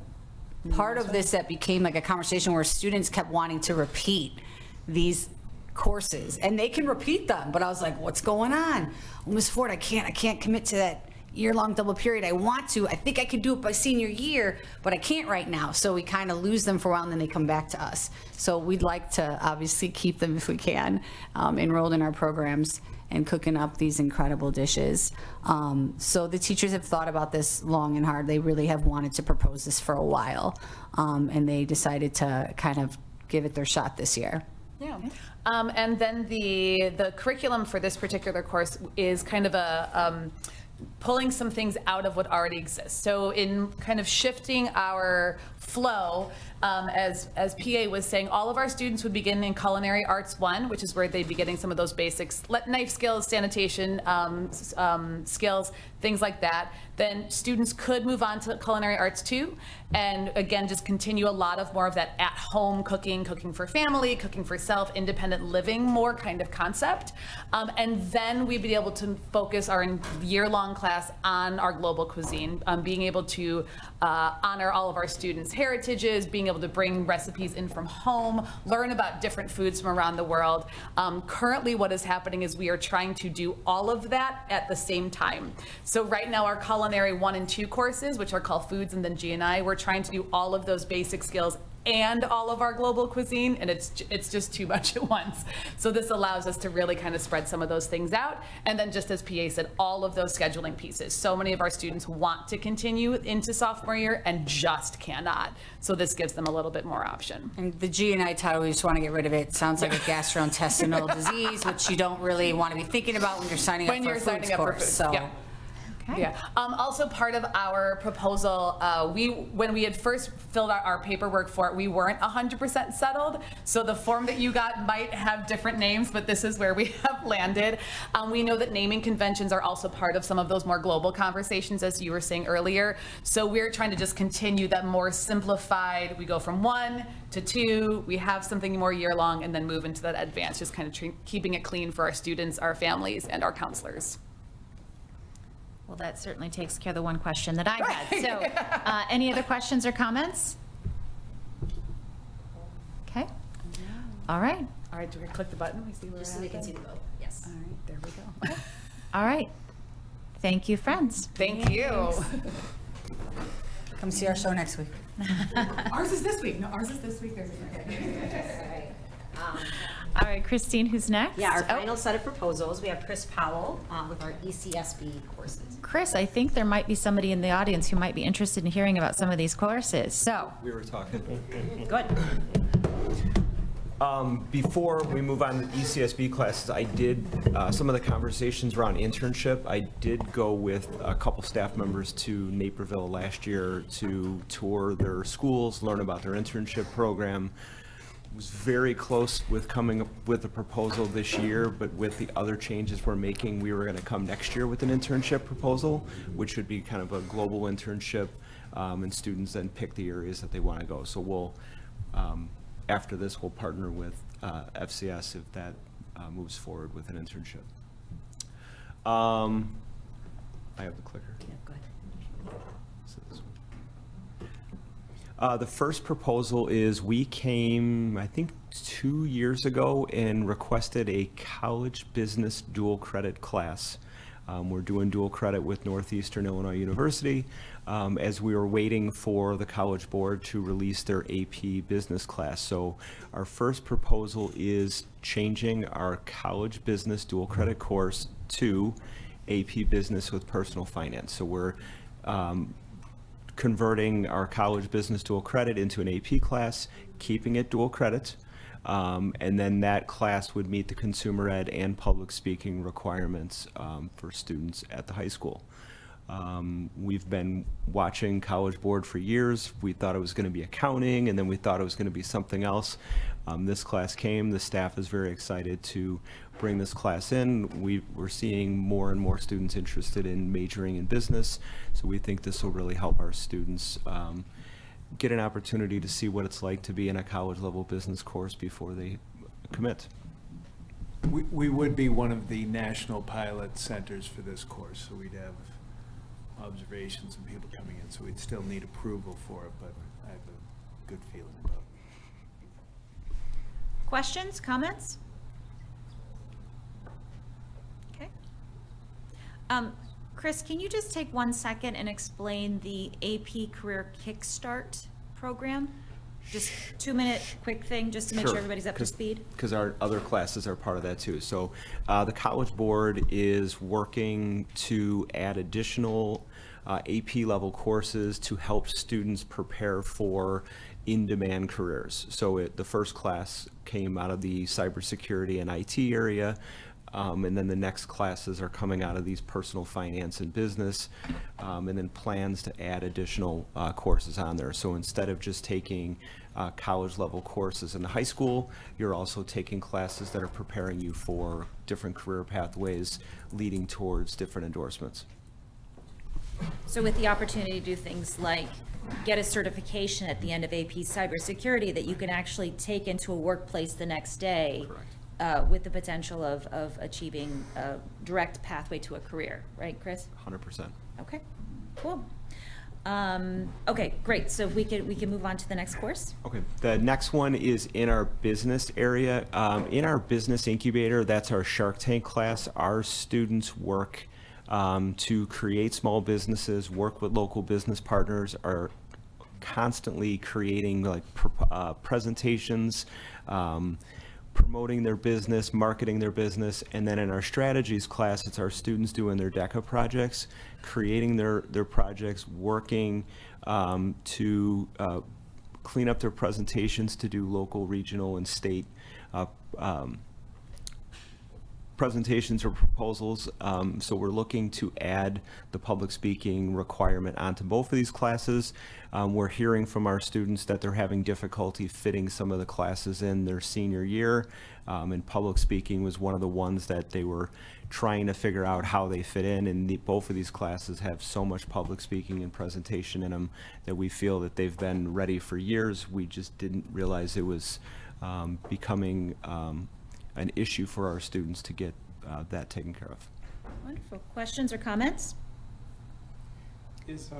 part of this that became like a conversation where students kept wanting to repeat these courses, and they can repeat them, but I was like, what's going on? Well, Ms. Ford, I can't commit to that year-long double period. I want to. I think I could do it by senior year, but I can't right now. So we kind of lose them for a while, and then they come back to us. So we'd like to obviously keep them if we can, enrolled in our programs and cooking up these incredible dishes. So the teachers have thought about this long and hard. They really have wanted to propose this for a while, and they decided to kind of give it their shot this year. Yeah. And then the curriculum for this particular course is kind of a pulling some things out of what already exists. So in kind of shifting our flow, as PA was saying, all of our students would begin in Culinary Arts 1, which is where they'd be getting some of those basics, knife skills, sanitation skills, things like that. Then students could move on to Culinary Arts 2, and again, just continue a lot of more of that at-home cooking, cooking for family, cooking for self, independent living, more kind of concept. And then we'd be able to focus our year-long class on our global cuisine, being able to honor all of our students' heritages, being able to bring recipes in from home, learn about different foods from around the world. Currently, what is happening is we are trying to do all of that at the same time. So right now, our Culinary 1 and 2 courses, which are called Foods and then G&I, we're trying to do all of those basic skills and all of our global cuisine, and it's just too much at once. So this allows us to really kind of spread some of those things out. And then just as PA said, all of those scheduling pieces. So many of our students want to continue into sophomore year and just cannot. So this gives them a little bit more option. And the G&I title, we just want to get rid of it. Sounds like a gastrointestinal disease, which you don't really want to be thinking about when you're signing up for a foods course. So. Yeah. Okay. Yeah. Also, part of our proposal, when we had first filled out our paperwork for it, we weren't 100% settled. So the form that you got might have different names, but this is where we have landed. We know that naming conventions are also part of some of those more global conversations, as you were saying earlier. So we're trying to just continue that more simplified. We go from 1 to 2. We have something more year-long, and then move into that advanced, just kind of keeping it clean for our students, our families, and our counselors. Well, that certainly takes care of the one question that I had. So any other questions or comments? Okay. All right. All right, do we click the button? We see where Just so they can see the vote. Yes. All right, there we go. All right. Thank you, friends. Thank you. Come see our show next week. Ours is this week. No, ours is this week. All right, Christine, who's next? Yeah, our Oh, final set of proposals, we have Chris Powell with our ECSB courses. Chris, I think there might be somebody in the audience who might be interested in hearing about some of these courses. So, We were talking. Good. Before we move on to ECSB classes, I did, some of the conversations around internship, I did go with a couple staff members to Naperville last year to tour their schools, learn about their internship program. Was very close with coming up with a proposal this year, but with the other changes we're making, we were going to come next year with an internship proposal, which would be kind of a global internship, and students then pick the areas that they want to go. So we'll, after this, we'll partner with FCS if that moves forward with an internship. I have the clicker. Yeah, go ahead. So this one. The first proposal is we came, I think, 2 years ago and requested a college business dual credit class. We're doing dual credit with Northeastern Illinois University as we were waiting for the College Board to release their AP business class. So our first proposal is changing our college business dual credit course to AP business with personal finance. So we're converting our college business dual credit into an AP class, keeping it dual credit, and then that class would meet the consumer ed and public speaking requirements for students at the high school. We've been watching College Board for years. We thought it was going to be accounting, and then we thought it was going to be something else. This class came. The staff is very excited to bring this class in. We're seeing more and more students interested in majoring in business, so we think this will really help our students get an opportunity to see what it's like to be in a college level business course before they commit. We would be one of the national pilot centers for this course, so we'd have observations and people coming in, so we'd still need approval for it, but I have a good feeling about it. questions, comments? Okay. Chris, can you just take 1 second and explain the AP Career Kickstart program? Just 2-minute quick thing, just to make sure everybody's up to speed. Because our other classes are part of that too. So the College Board is working to add additional AP level courses to help students prepare for in-demand careers. So the first class came out of the cybersecurity and IT area. And then the next classes are coming out of these personal finance and business, and then plans to add additional courses on there. So instead of just taking college level courses in the high school, you're also taking classes that are preparing you for different career pathways leading towards different endorsements. So with the opportunity to do things like get a certification at the end of AP cybersecurity that you can actually take into a workplace the next day. Correct. With the potential of achieving a direct pathway to a career, right, Chris? 100%. Okay, cool. Okay, great. So if we can move on to the next course. Okay, the next one is in our business area. In our business incubator, that's our Shark Tank class. Our students work to create small businesses, work with local business partners, are constantly creating like presentations, promoting their business, marketing their business, and then in our strategies class, it's our students doing their DECA projects, creating their projects, working to clean up their presentations to do local, regional, and state presentations or proposals. So we're looking to add the public speaking requirement onto both of these classes. We're hearing from our students that they're having difficulty fitting some of the classes in their senior year, and public speaking was one of the ones that they were trying to figure out how they fit in, and both of these classes have so much public speaking and presentation in them that we feel that they've been ready for years. We just didn't realize it was becoming an issue for our students to get that taken care of. Wonderful. Questions or comments? Is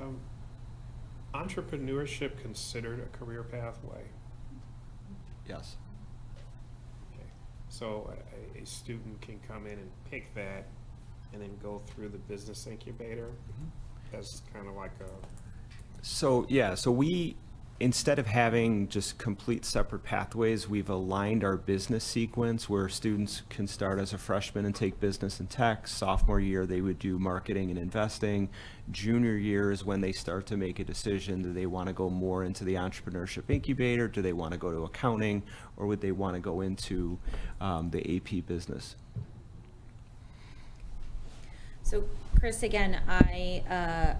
entrepreneurship considered a career pathway? Yes. Okay. So a student can come in and pick that and then go through the business incubator as kind of like a. So, yeah, so we, instead of having just complete separate pathways, we've aligned our business sequence where students can start as a freshman and take business and tech. Sophomore year, they would do marketing and investing. Junior year is when they start to make a decision. Do they want to go more into the entrepreneurship incubator? Do they want to go to accounting? Or would they want to go into the AP business? So, Chris, again, I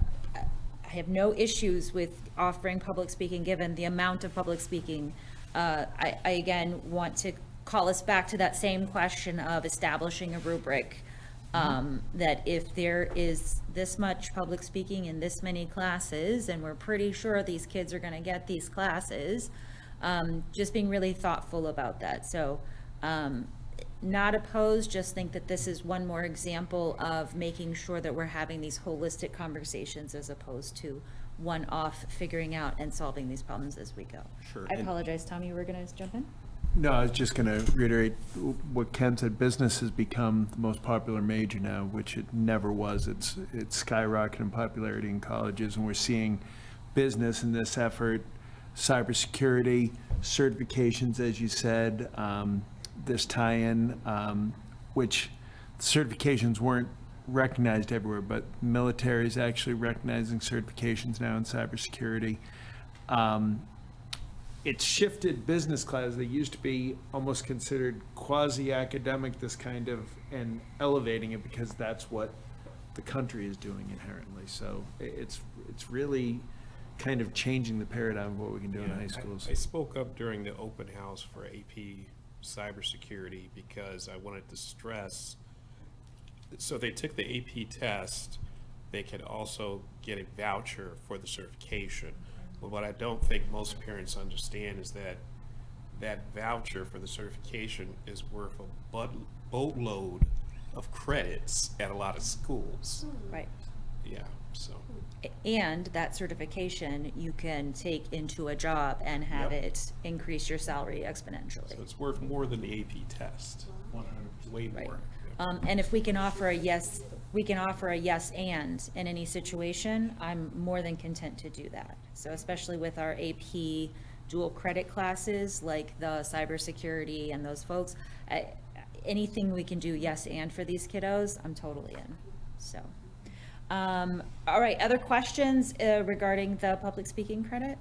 have no issues with offering public speaking, given the amount of public speaking. I again want to call us back to that same question of establishing a rubric, that if there is this much public speaking in this many classes, and we're pretty sure these kids are going to get these classes, just being really thoughtful about that. So, not opposed, just think that this is one more example of making sure that we're having these holistic conversations as opposed to one-off figuring out and solving these problems as we go. Sure. I apologize, Tom, you were going to jump in? No, I was just going to reiterate what Ken said. Business has become the most popular major now, which it never was. It's skyrocketing in popularity in colleges, and we're seeing business in this effort, cybersecurity, certifications, as you said, this tie-in, which certifications weren't recognized everywhere, but military is actually recognizing certifications now in cybersecurity. It's shifted business classes. They used to be almost considered quasi-academic, this kind of, and elevating it because that's what the country is doing inherently. So it's really kind of changing the paradigm of what we can do in high schools. I spoke up during the open house for AP cybersecurity because I wanted to stress, so they took the AP test, they could also get a voucher for the certification. But what I don't think most parents understand is that that voucher for the certification is worth a boatload of credits at a lot of schools. Right. Yeah, so. And that certification you can take into a job and have it increase your salary exponentially. So it's worth more than the AP test. 100%. Way more. And if we can offer a yes, and in any situation, I'm more than content to do that. So especially with our AP dual credit classes, like the cybersecurity and those folks, anything we can do yes and for these kiddos, I'm totally in. So, all right, other questions regarding the public speaking credit?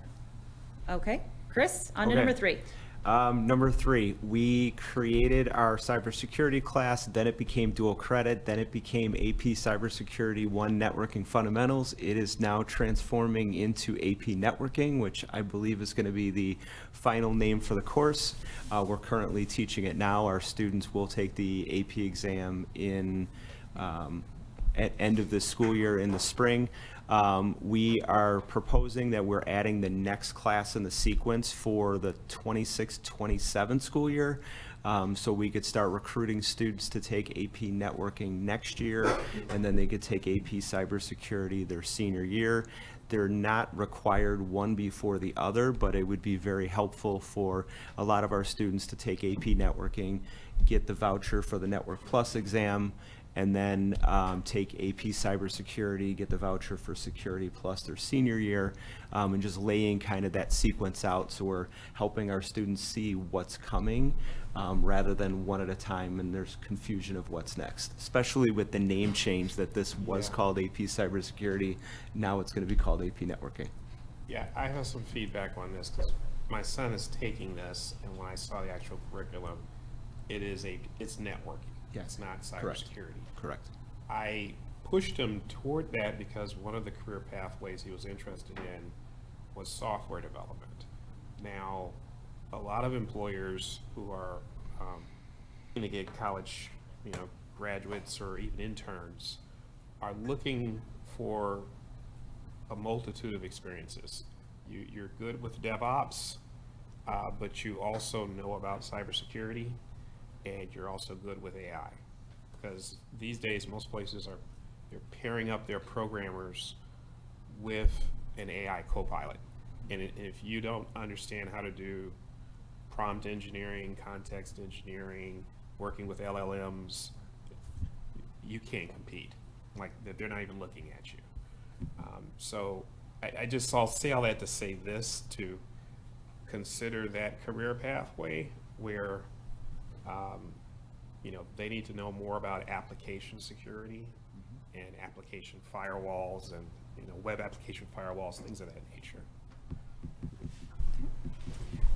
Okay, Chris, on to number 3. Number 3, we created our cybersecurity class, then it became dual credit, then it became AP Cybersecurity 1 Networking Fundamentals. It is now transforming into AP Networking, which I believe is going to be the final name for the course. We're currently teaching it now. Our students will take the AP exam in at end of this school year in the spring. We are proposing that we're adding the next class in the sequence for the 26-27 school year. So we could start recruiting students to take AP Networking next year, and then they could take AP Cybersecurity their senior year. They're not required one before the other, but it would be very helpful for a lot of our students to take AP Networking, get the voucher for the Network Plus exam, and then take AP Cybersecurity, get the voucher for Security Plus their senior year, and just laying kind of that sequence out so we're helping our students see what's coming rather than one at a time and there's confusion of what's next, especially with the name change that this was called AP Cybersecurity, now it's going to be called AP Networking. Yeah, I have some feedback on this because my son is taking this, and when I saw the actual curriculum, it's networking. Yeah. It's not cybersecurity. Correct. I pushed him toward that because one of the career pathways he was interested in was software development. Now, a lot of employers who are going to get college, graduates or even interns are looking for a multitude of experiences. You're good with DevOps, but you also know about cybersecurity, and you're also good with AI, because these days most places they're pairing up their programmers with an AI co-pilot, and if you don't understand how to do prompt engineering, context engineering, working with LLMs, you can't compete. Like, that they're not even looking at you. So I'll say all that to say this, to consider that career pathway where, they need to know more about application security and application firewalls and, web application firewalls, things of that nature.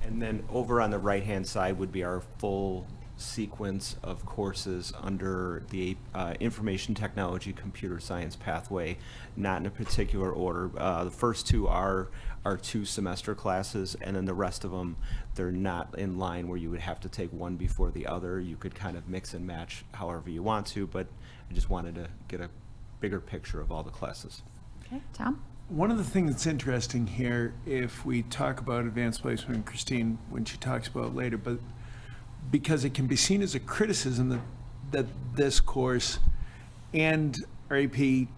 And then over on the right-hand side would be our full sequence of courses under the information technology computer science pathway, not in a particular order. The first two are our 2 semester classes, and then the rest of them, they're not in line where you would have to take one before the other. You could kind of mix and match however you want to, but I just wanted to get a bigger picture of all the classes. Okay, Tom? One of the things that's interesting here, if we talk about advanced placement, and Christine, when she talks about it later, but because it can be seen as a criticism that this course and our AP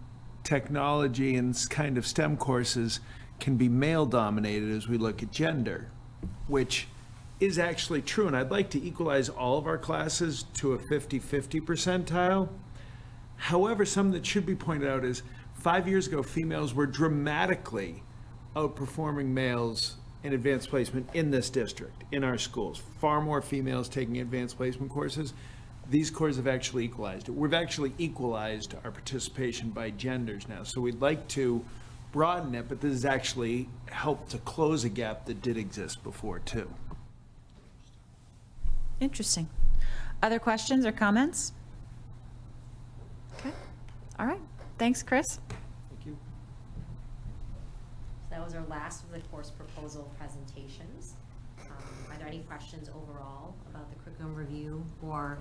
technology and kind of STEM courses can be male-dominated as we look at gender, which is actually true. And I'd like to equalize all of our classes to a 50-50 percentile. However, something that should be pointed out is 5 years ago, females were dramatically outperforming males in advanced placement in this district, in our schools. Far more females taking advanced placement courses. These courses have actually equalized it. We've actually equalized our participation by genders now. So we'd like to broaden it, but this has actually helped to close a gap that did exist before too. Interesting. Other questions or comments? Okay, all right. Thanks, Chris. Thank you. So that was our last of the course proposal presentations. Are there any questions overall about the curriculum review or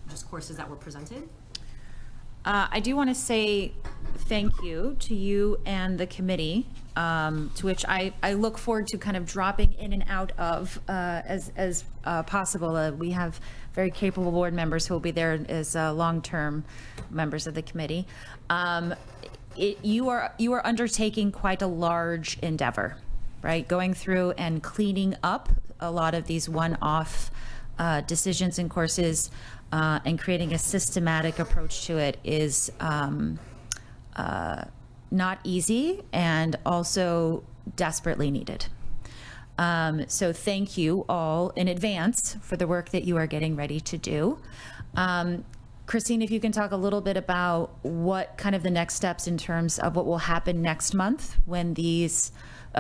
just courses that were presented? I do want to say thank you to you and the committee, to which I look forward to kind of dropping in and out of as possible. We have very capable board members who will be there as long-term members of the committee. You are undertaking quite a large endeavor, right? Going through and cleaning up a lot of these one-off decisions and courses, and creating a systematic approach to it is not easy and also desperately needed. So thank you all in advance for the work that you are getting ready to do. Christine, if you can talk a little bit about what kind of the next steps in terms of what will happen next month when these,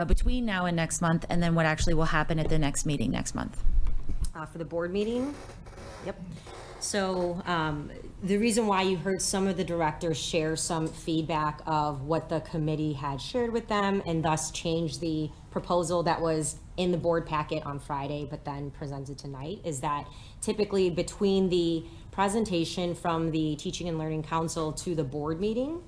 between now and next month, and then what actually will happen at the next meeting next month. For the board meeting? Yep. So the reason why you heard some of the directors share some feedback of what the committee had shared with them and thus change the proposal that was in the board packet on Friday but then presented tonight is that typically between the presentation from the Teaching and Learning Council to the board meeting,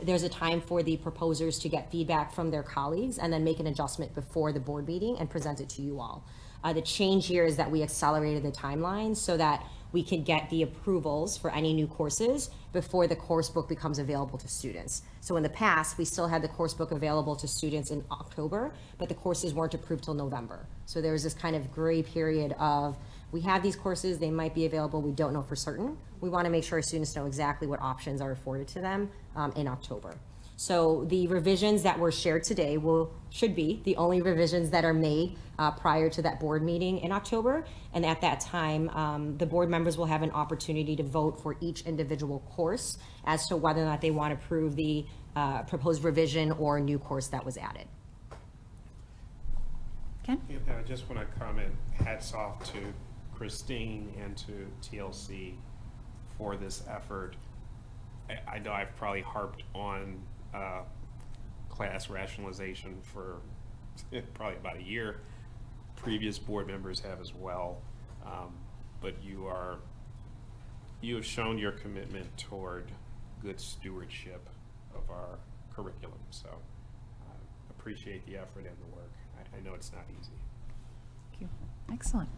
there's a time for the proposers to get feedback from their colleagues and then make an adjustment before the board meeting and present it to you all. The change here is that we accelerated the timeline so that we can get the approvals for any new courses before the course book becomes available to students. So in the past, we still had the course book available to students in October, but the courses weren't approved till November. So there was this kind of gray period of, we have these courses, they might be available, we don't know for certain. We want to make sure our students know exactly what options are afforded to them in October. So the revisions that were shared today should be the only revisions that are made prior to that board meeting in October. And at that time, the board members will have an opportunity to vote for each individual course as to whether or not they want to approve the proposed revision or new course that was added. Ken? Yeah, I just want to comment, hats off to Christine and to TLC for this effort. I know I've probably harped on class rationalization for probably about a year. Previous board members have as well, but you have shown your commitment toward good stewardship of our curriculum. So appreciate the effort and the work. I know it's not easy. Thank you. Excellent.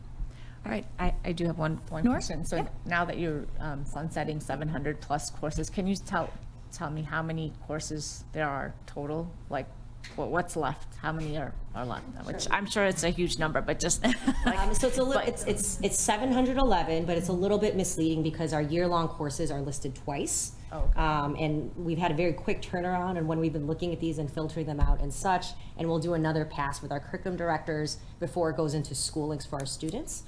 All right. I do have one Nora? question. So now that you're sunsetting 700 plus courses, can you tell me how many courses there are total, like what's left? How many are left? Which I'm sure it's a huge number, but just like, So it's 711, but it's a little bit misleading because our year-long courses are listed twice. And we've had a very quick turnaround and when we've been looking at these and filtering them out and such, and we'll do another pass with our curriculum directors before it goes into school links for our students.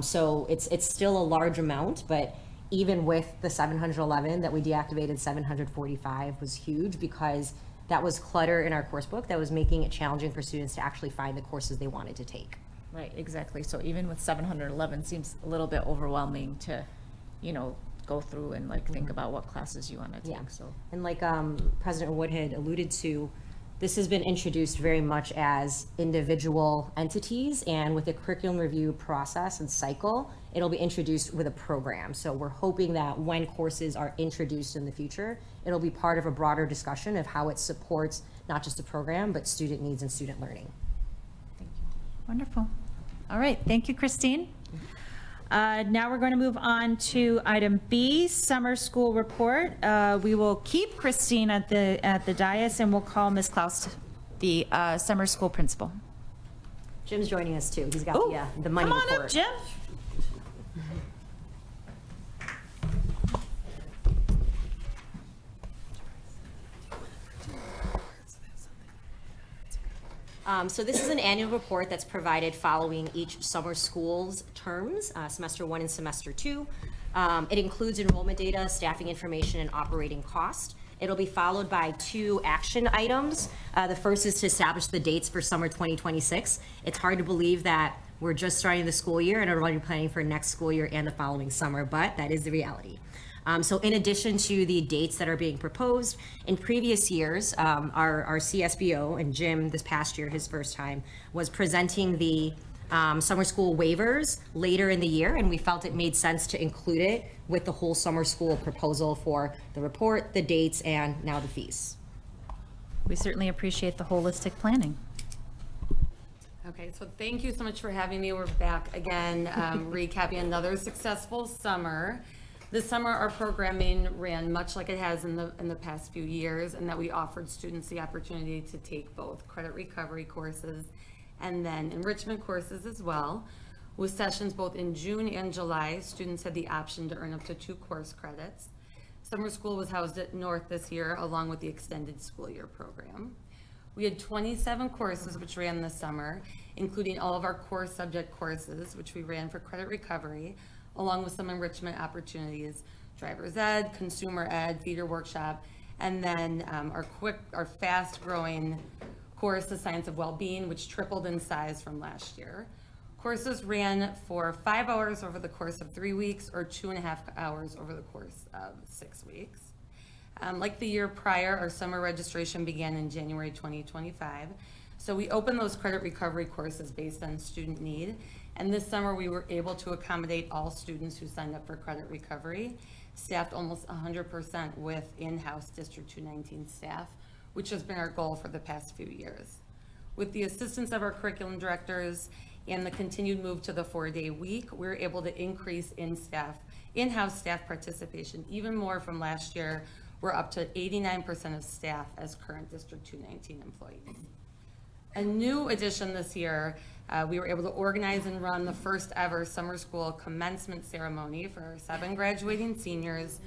So it's still a large amount, but even with the 711 that we deactivated, 745 was huge because that was clutter in our course book that was making it challenging for students to actually find the courses they wanted to take. right, exactly. So even with 711 seems a little bit overwhelming to, go through and like think about what classes you want to take. So And like President Wood had alluded to, this has been introduced very much as individual entities, and with the curriculum review process and cycle, it'll be introduced with a program. So we're hoping that when courses are introduced in the future, it'll be part of a broader discussion of how it supports not just the program, but student needs and student learning. Wonderful. All right, thank you, Christine. Now we're going to move on to item B, summer school report. We will keep Christine at the dais and we'll call Ms. Klaus, the summer school principal. Jim's joining us too. He's got the money Come on report. up, Jim. So this is an annual report that's provided following each summer school's terms, semester 1 and semester 2. It includes enrollment data, staffing information, and operating cost. It'll be followed by 2 action items. The first is to establish the dates for summer 2026. It's hard to believe that we're just starting the school year and are already planning for next school year and the following summer, but that is the reality. So in addition to the dates that are being proposed, in previous years, our CSBO, and Jim this past year, his first time, was presenting the summer school waivers later in the year, and we felt it made sense to include it with the whole summer school proposal for the report, the dates, and now the fees. We certainly appreciate the holistic planning. Okay, so thank you so much for having me. We're back again, recapping another successful summer. This summer, our programming ran much like it has in the past few years, and that we offered students the opportunity to take both credit recovery courses and then enrichment courses as well. With sessions both in June and July, students had the option to earn up to 2 course credits. Summer school was housed at North this year, along with the extended school year program. We had 27 courses which ran this summer, including all of our core subject courses, which we ran for credit recovery, along with some enrichment opportunities, driver's ed, consumer ed, theater workshop, and then our fast-growing course, the Science of Wellbeing, which tripled in size from last year. Courses ran for 5 hours over the course of 3 weeks, or 2.5 hours over the course of 6 weeks. Like the year prior, our summer registration began in January 2025. So we opened those credit recovery courses based on student need. And this summer, we were able to accommodate all students who signed up for credit recovery, staffed almost 100% with in-house District 219 staff, which has been our goal for the past few years. With the assistance of our curriculum directors and the continued move to the 4-day week, we were able to increase in-house staff participation even more from last year. We're up to 89% of staff as current District 219 employees. A new addition this year, we were able to organize and run the first ever summer school commencement ceremony for our 7 graduating seniors.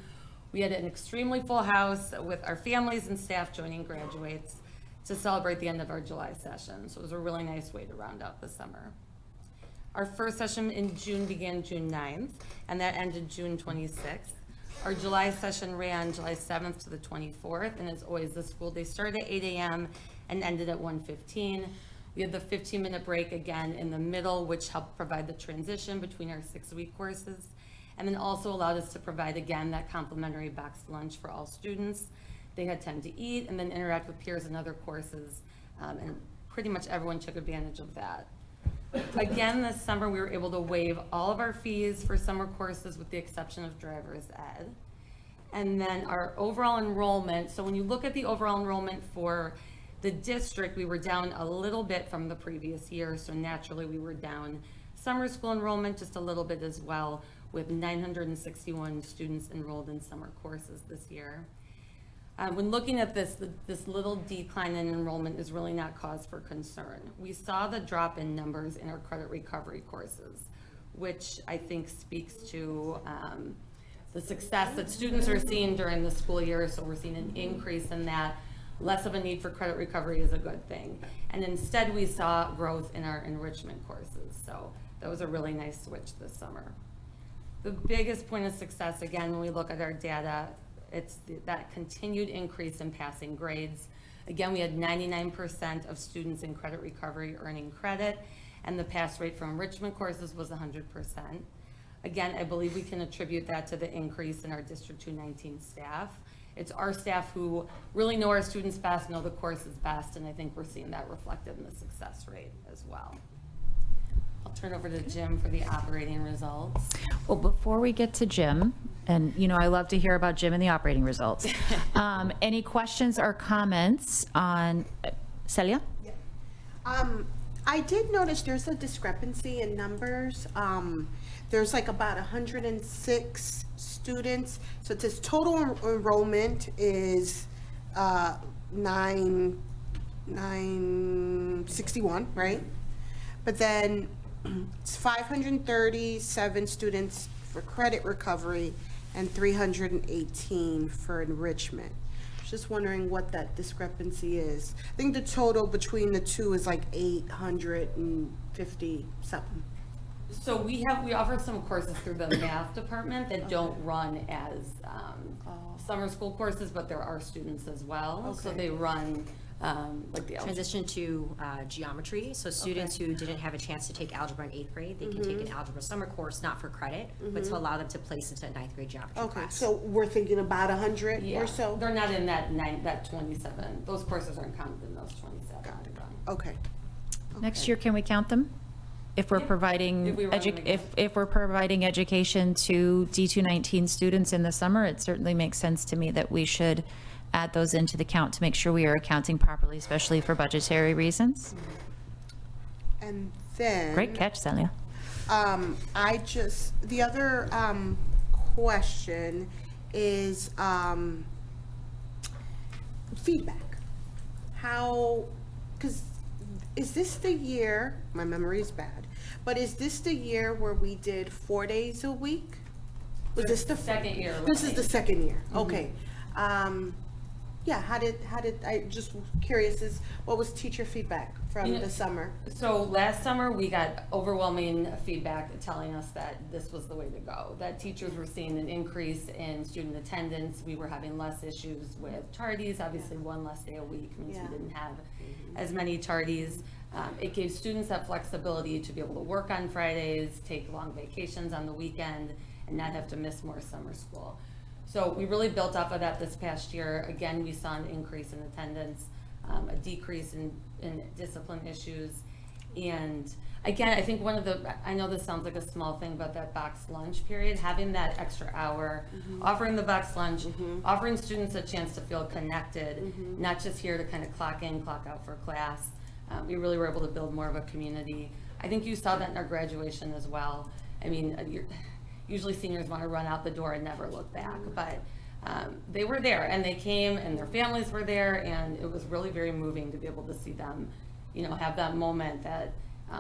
We had an extremely full house with our families and staff joining graduates to celebrate the end of our July session. So it was a really nice way to round out the summer. Our first session in June began June 9th, and that ended June 26th. Our July session ran July 7th to the 24th, and as always, the school day started at 8 a.m. and ended at 1:15. We had the 15-minute break again in the middle, which helped provide the transition between our 6-week courses, and then also allowed us to provide, again, that complimentary boxed lunch for all students. They had time to eat and then interact with peers in other courses, and pretty much everyone took advantage of that. Again, this summer, we were able to waive all of our fees for summer courses with the exception of driver's ed. And then our overall enrollment, so when you look at the overall enrollment for the district, we were down a little bit from the previous year, so naturally we were down summer school enrollment just a little bit as well, with 961 students enrolled in summer courses this year. When looking at this, this little decline in enrollment is really not cause for concern. We saw the drop in numbers in our credit recovery courses, which I think speaks to the success that students are seeing during the school year. So we're seeing an increase in that. Less of a need for credit recovery is a good thing. And instead we saw growth in our enrichment courses. So that was a really nice switch this summer. The biggest point of success, again, when we look at our data, it's that continued increase in passing grades. Again, we had 99% of students in credit recovery earning credit, and the pass rate for enrichment courses was 100%. Again, I believe we can attribute that to the increase in our District 219 staff. It's our staff who really know our students best, know the courses best, and I think we're seeing that reflected in the success rate as well. I'll turn over to Jim for the operating results. Well, before we get to Jim, and you know I love to hear about Jim and the operating results, any questions or comments on Celia? I did notice there's a discrepancy in numbers. There's like about 106 students. So it says total enrollment is 961, right? But then it's 537 students for credit recovery and 318 for enrichment. Just wondering what that discrepancy is. I think the total between the two is like 850 something. So we offer some courses through the math department that don't run as summer school courses, but there are students as well. So they run like the transition to geometry. So students who didn't have a chance to take algebra in 8th grade, they can take an algebra summer course, not for credit, but to allow them to place into a 9th grade geometry class. So we're thinking about 100 or so? They're not in that 27. Those courses aren't counted in those 27. Okay. Next year, can we count them? If we're providing, if we're providing education to D219 students in the summer, it certainly makes sense to me that we should add those into the count to make sure we are accounting properly, especially for budgetary reasons. And then. Great catch, Celia. The other question is feedback. Because is this the year, my memory is bad, but is this the year where we did 4 days a week? Was this the second year? This is the second year, okay. Yeah, how did, I just curious what was teacher feedback from the summer? So last summer, we got overwhelming feedback telling us that this was the way to go, that teachers were seeing an increase in student attendance. We were having less issues with tardies. Obviously, one less day a week means we didn't have as many tardies. It gave students that flexibility to be able to work on Fridays, take long vacations on the weekend, and not have to miss more summer school. So we really built off of that this past year. Again, we saw an increase in attendance, a decrease in discipline issues. And again, I think I know this sounds like a small thing, but that box lunch period, having that extra hour, offering the box lunch, offering students a chance to feel connected, not just here to kind of clock in, clock out for class. We really were able to build more of a community. I think you saw that in our graduation as well. I mean, usually seniors want to run out the door and never look back, but they were there and they came and their families were there, and it was really very moving to be able to see them, have that moment that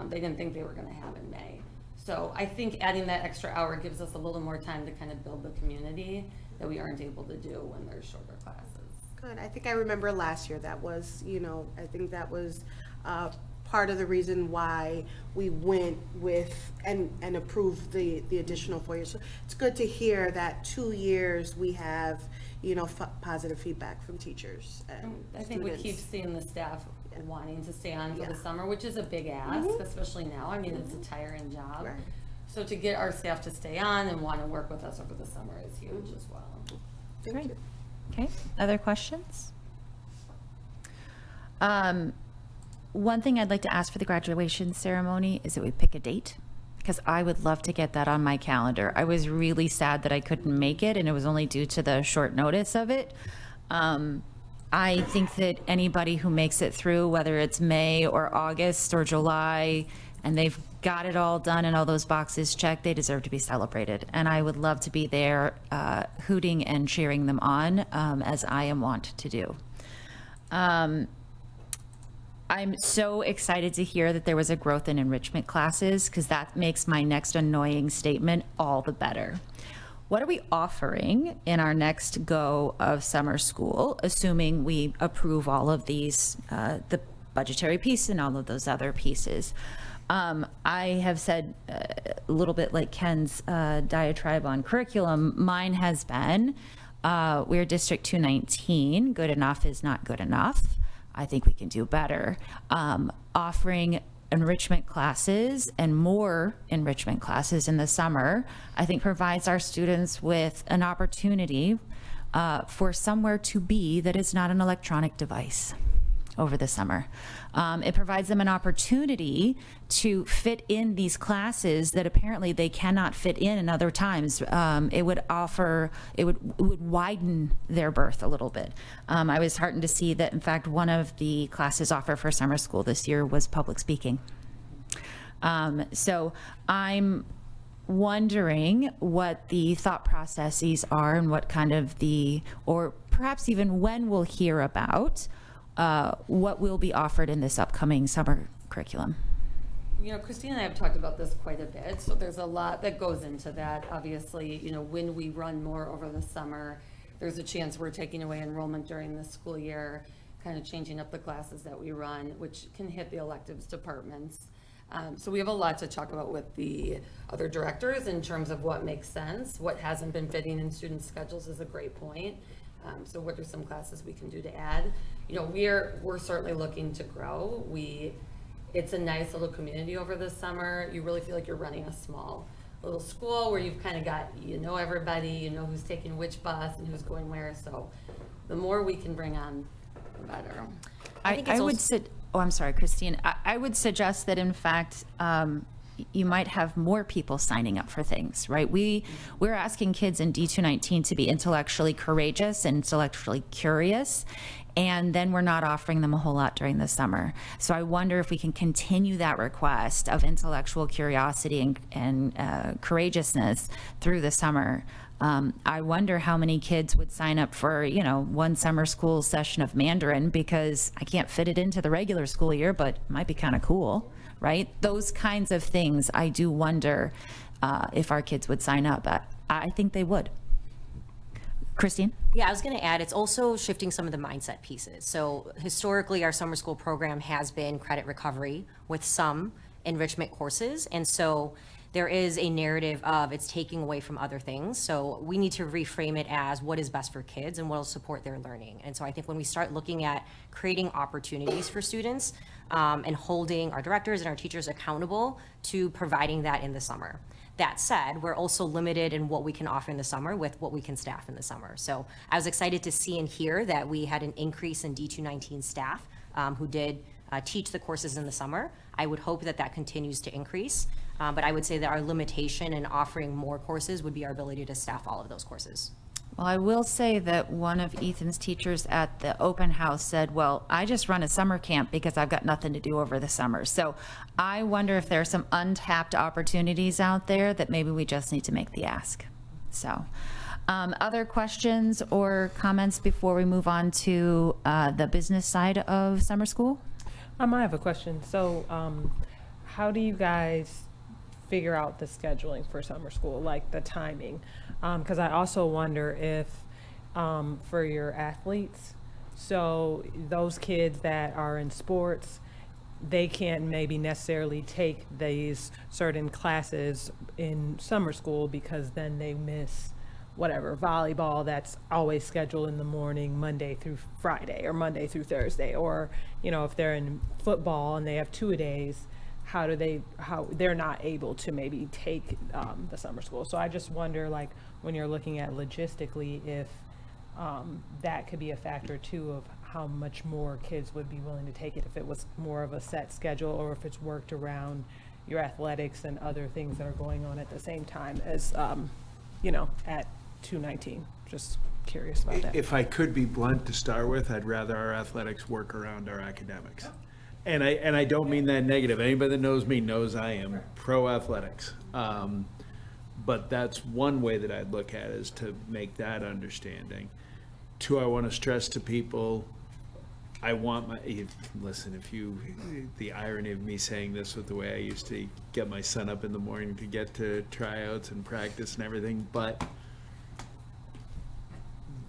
they didn't think they were going to have in May. So I think adding that extra hour gives us a little more time to kind of build the community that we aren't able to do when there's shorter classes. Good. I think I remember last year that was, I think that was part of the reason why we went with and approved the additional 4 years. So it's good to hear that 2 years we have, positive feedback from teachers and I think students. we keep seeing the staff wanting to stay on for the summer, which is a big ask, especially now. I mean, it's a tiring job. Right. So to get our staff to stay on and want to work with us over the summer is huge as well. Thank you. Okay, other questions? One thing I'd like to ask for the graduation ceremony is that we pick a date, because I would love to get that on my calendar. I was really sad that I couldn't make it, and it was only due to the short notice of it. I think that anybody who makes it through, whether it's May or August or July, and they've got it all done and all those boxes checked, they deserve to be celebrated. And I would love to be there hooting and cheering them on, as I am wont to do. I'm so excited to hear that there was a growth in enrichment classes, because that makes my next annoying statement all the better. What are we offering in our next go of summer school, assuming we approve all of these, the budgetary piece and all of those other pieces? I have said a little bit like Ken's diatribe on curriculum. Mine has been, we're District 219, good enough is not good enough. I think we can do better. Offering enrichment classes and more enrichment classes in the summer, I think provides our students with an opportunity for somewhere to be that is not an electronic device over the summer. It provides them an opportunity to fit in these classes that apparently they cannot fit in other times. It would widen their berth a little bit. I was heartened to see that, in fact, one of the classes offered for summer school this year was public speaking. So I'm wondering what the thought processes are and what kind of or perhaps even when we'll hear about what will be offered in this upcoming summer curriculum. You know, Christine and I have talked about this quite a bit, so there's a lot that goes into that. Obviously, you know, when we run more over the summer, there's a chance we're taking away enrollment during the school year, kind of changing up the classes that we run, which can hit the electives departments. So we have a lot to talk about with the other directors in terms of what makes sense. What hasn't been fitting in students' schedules is a great point. So what are some classes we can do to add? You know, we're certainly looking to grow. It's a nice little community over the summer. You really feel like you're running a small little school where you've kind of got, you know, everybody, you know who's taking which bus and who's going where. So the more we can bring on, the better. I would say, oh, I'm sorry, Christine. I would suggest that, in fact, you might have more people signing up for things, right? We're asking kids in D219 to be intellectually courageous and intellectually curious, and then we're not offering them a whole lot during the summer. So I wonder if we can continue that request of intellectual curiosity and courageousness through the summer. I wonder how many kids would sign up for, you know, one summer school session of Mandarin, because I can't fit it into the regular school year, but it might be kind of cool. Right? Those kinds of things, I do wonder if our kids would sign up. I think they would. Christine? Yeah, I was going to add, it's also shifting some of the mindset pieces. So historically, our summer school program has been credit recovery with some enrichment courses. And so there is a narrative of it's taking away from other things. So we need to reframe it as what is best for kids and what will support their learning. And so I think when we start looking at creating opportunities for students and holding our directors and our teachers accountable to providing that in the summer. That said, we're also limited in what we can offer in the summer with what we can staff in the summer. So I was excited to see and hear that we had an increase in D219 staff who did teach the courses in the summer. I would hope that that continues to increase. But I would say that our limitation in offering more courses would be our ability to staff all of those courses. Well, I will say that one of Ethan's teachers at the open house said, well, I just run a summer camp because I've got nothing to do over the summer. So I wonder if there are some untapped opportunities out there that maybe we just need to make the ask. So other questions or comments before we move on to the business side of summer school? I have a question. So how do you guys figure out the scheduling for summer school, like the timing? Because I also wonder if for your athletes, so those kids that are in sports, they can't maybe necessarily take these certain classes in summer school because then they miss whatever, volleyball that's always scheduled in the morning, Monday through Friday or Monday through Thursday, or, you know, if they're in football and they have 2-a-days, how they're not able to maybe take the summer school. So I just wonder, like, when you're looking at logistically, if that could be a factor too of how much more kids would be willing to take it if it was more of a set schedule, or if it's worked around your athletics and other things that are going on at the same time as, you know, at 219. Just curious about that. If I could be blunt to start with, I'd rather our athletics work around our academics. And I don't mean that negative. Anybody that knows me knows I am pro athletics. But that's one way that I'd look at it, is to make that understanding. Two, I want to stress to people, I want the irony of me saying this with the way I used to get my son up in the morning to get to tryouts and practice and everything, but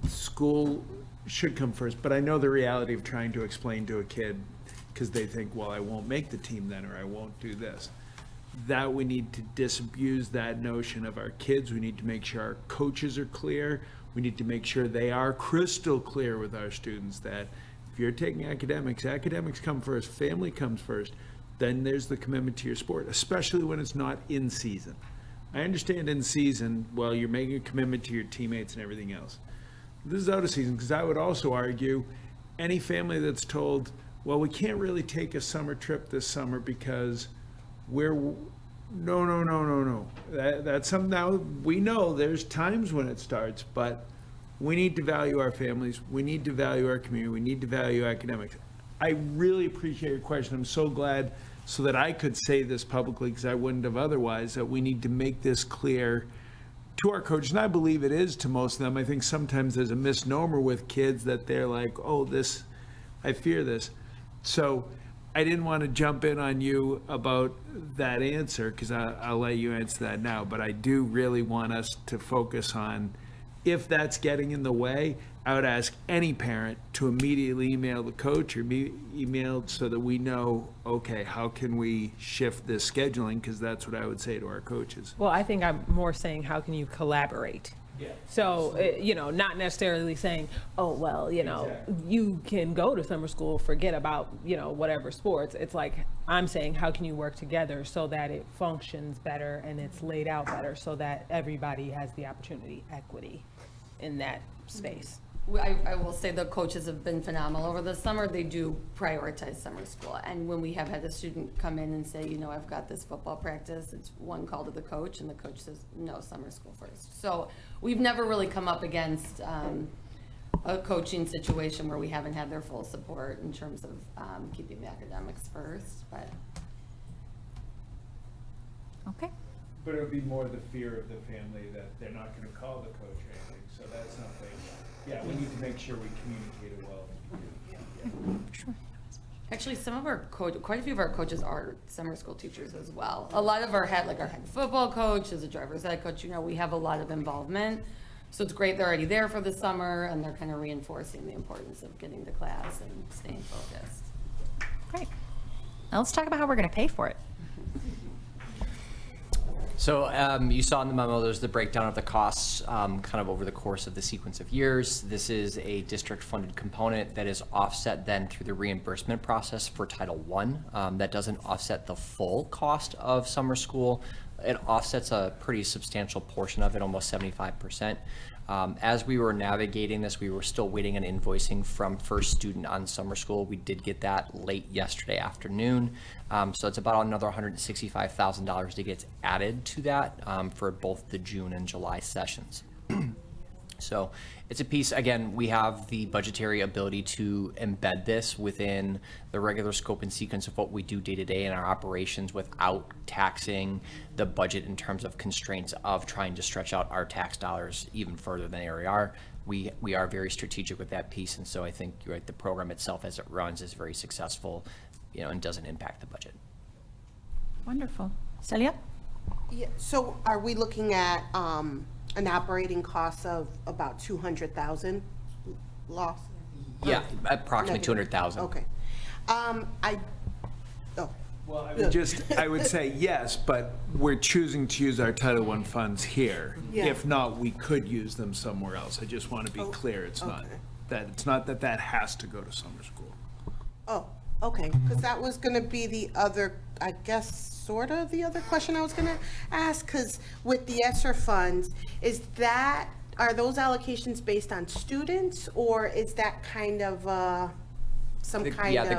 school should come first. But I know the reality of trying to explain to a kid, because they think, well, I won't make the team then, or I won't do this. That we need to disabuse that notion of our kids. We need to make sure our coaches are clear. We need to make sure they are crystal clear with our students that if you're taking academics come first, family comes first, then there's the commitment to your sport, especially when it's not in season. I understand in season, well, you're making a commitment to your teammates and everything else. This is out of season, because I would also argue any family that's told, well, we can't really take a summer trip this summer because no. That's something. Now we know there's times when it starts, but we need to value our families. We need to value our community. We need to value academics. I really appreciate your question. I'm so glad so that I could say this publicly, because I wouldn't have otherwise, that we need to make this clear to our coaches. And I believe it is to most of them. I think sometimes there's a misnomer with kids that they're like, oh, I fear this. So I didn't want to jump in on you about that answer, because I'll let you answer that now. But I do really want us to focus on, if that's getting in the way, I would ask any parent to immediately email the coach or email so that we know, okay, how can we shift this scheduling? Because that's what I would say to our coaches. Well, I think I'm more saying, how can you collaborate? Yeah. So, not necessarily saying, oh, well, you can go to summer school, forget about, whatever sports. It's like, I'm saying, how can you work together so that it functions better and it's laid out better so that everybody has the opportunity, equity in that space. I will say the coaches have been phenomenal over the summer. They do prioritize summer school. And when we have had a student come in and say, I've got this football practice, it's one call to the coach, and the coach says, no, summer school first. So we've never really come up against a coaching situation where we haven't had their full support in terms of keeping the academics first. But Okay. But it would be more the fear of the family that they're not going to call the coach or anything. So that's something, we need to make sure we communicate it well. Sure. actually, some of our quite a few of our coaches are summer school teachers as well. A lot of our head football coach is a driver's ed coach. We have a lot of involvement. So it's great they're already there for the summer, and they're kind of reinforcing the importance of getting to class and staying focused. Great. Now let's talk about how we're going to pay for it. So you saw in the memo, there's the breakdown of the costs kind of over the course of the sequence of years. This is a district-funded component that is offset then through the reimbursement process for Title I. That doesn't offset the full cost of summer school. It offsets a pretty substantial portion of it, almost 75%. As we were navigating this, we were still waiting on invoicing from first student on summer school. We did get that late yesterday afternoon. So it's about another $165,000 that gets added to that for both the June and July sessions. So it's a piece, again, we have the budgetary ability to embed this within the regular scope and sequence of what we do day to day in our operations without taxing the budget in terms of constraints of trying to stretch out our tax dollars even further than they already are. We are very strategic with that piece, and so I think you're right, the program itself as it runs is very successful, and doesn't impact the budget. Wonderful. Celia? Yeah, so are we looking at an operating cost of about 200,000 loss? Yeah, approximately 200,000. Okay. Well, I would say yes, but we're choosing to use our Title I funds here. Yeah. If not, we could use them somewhere else. I just want to be clear. It's not that has to go to summer school. Oh, okay, because that was going to be the other, I guess, sort of the other question I was going to ask, because with the ESSER funds, are those allocations based on students, or is that kind of the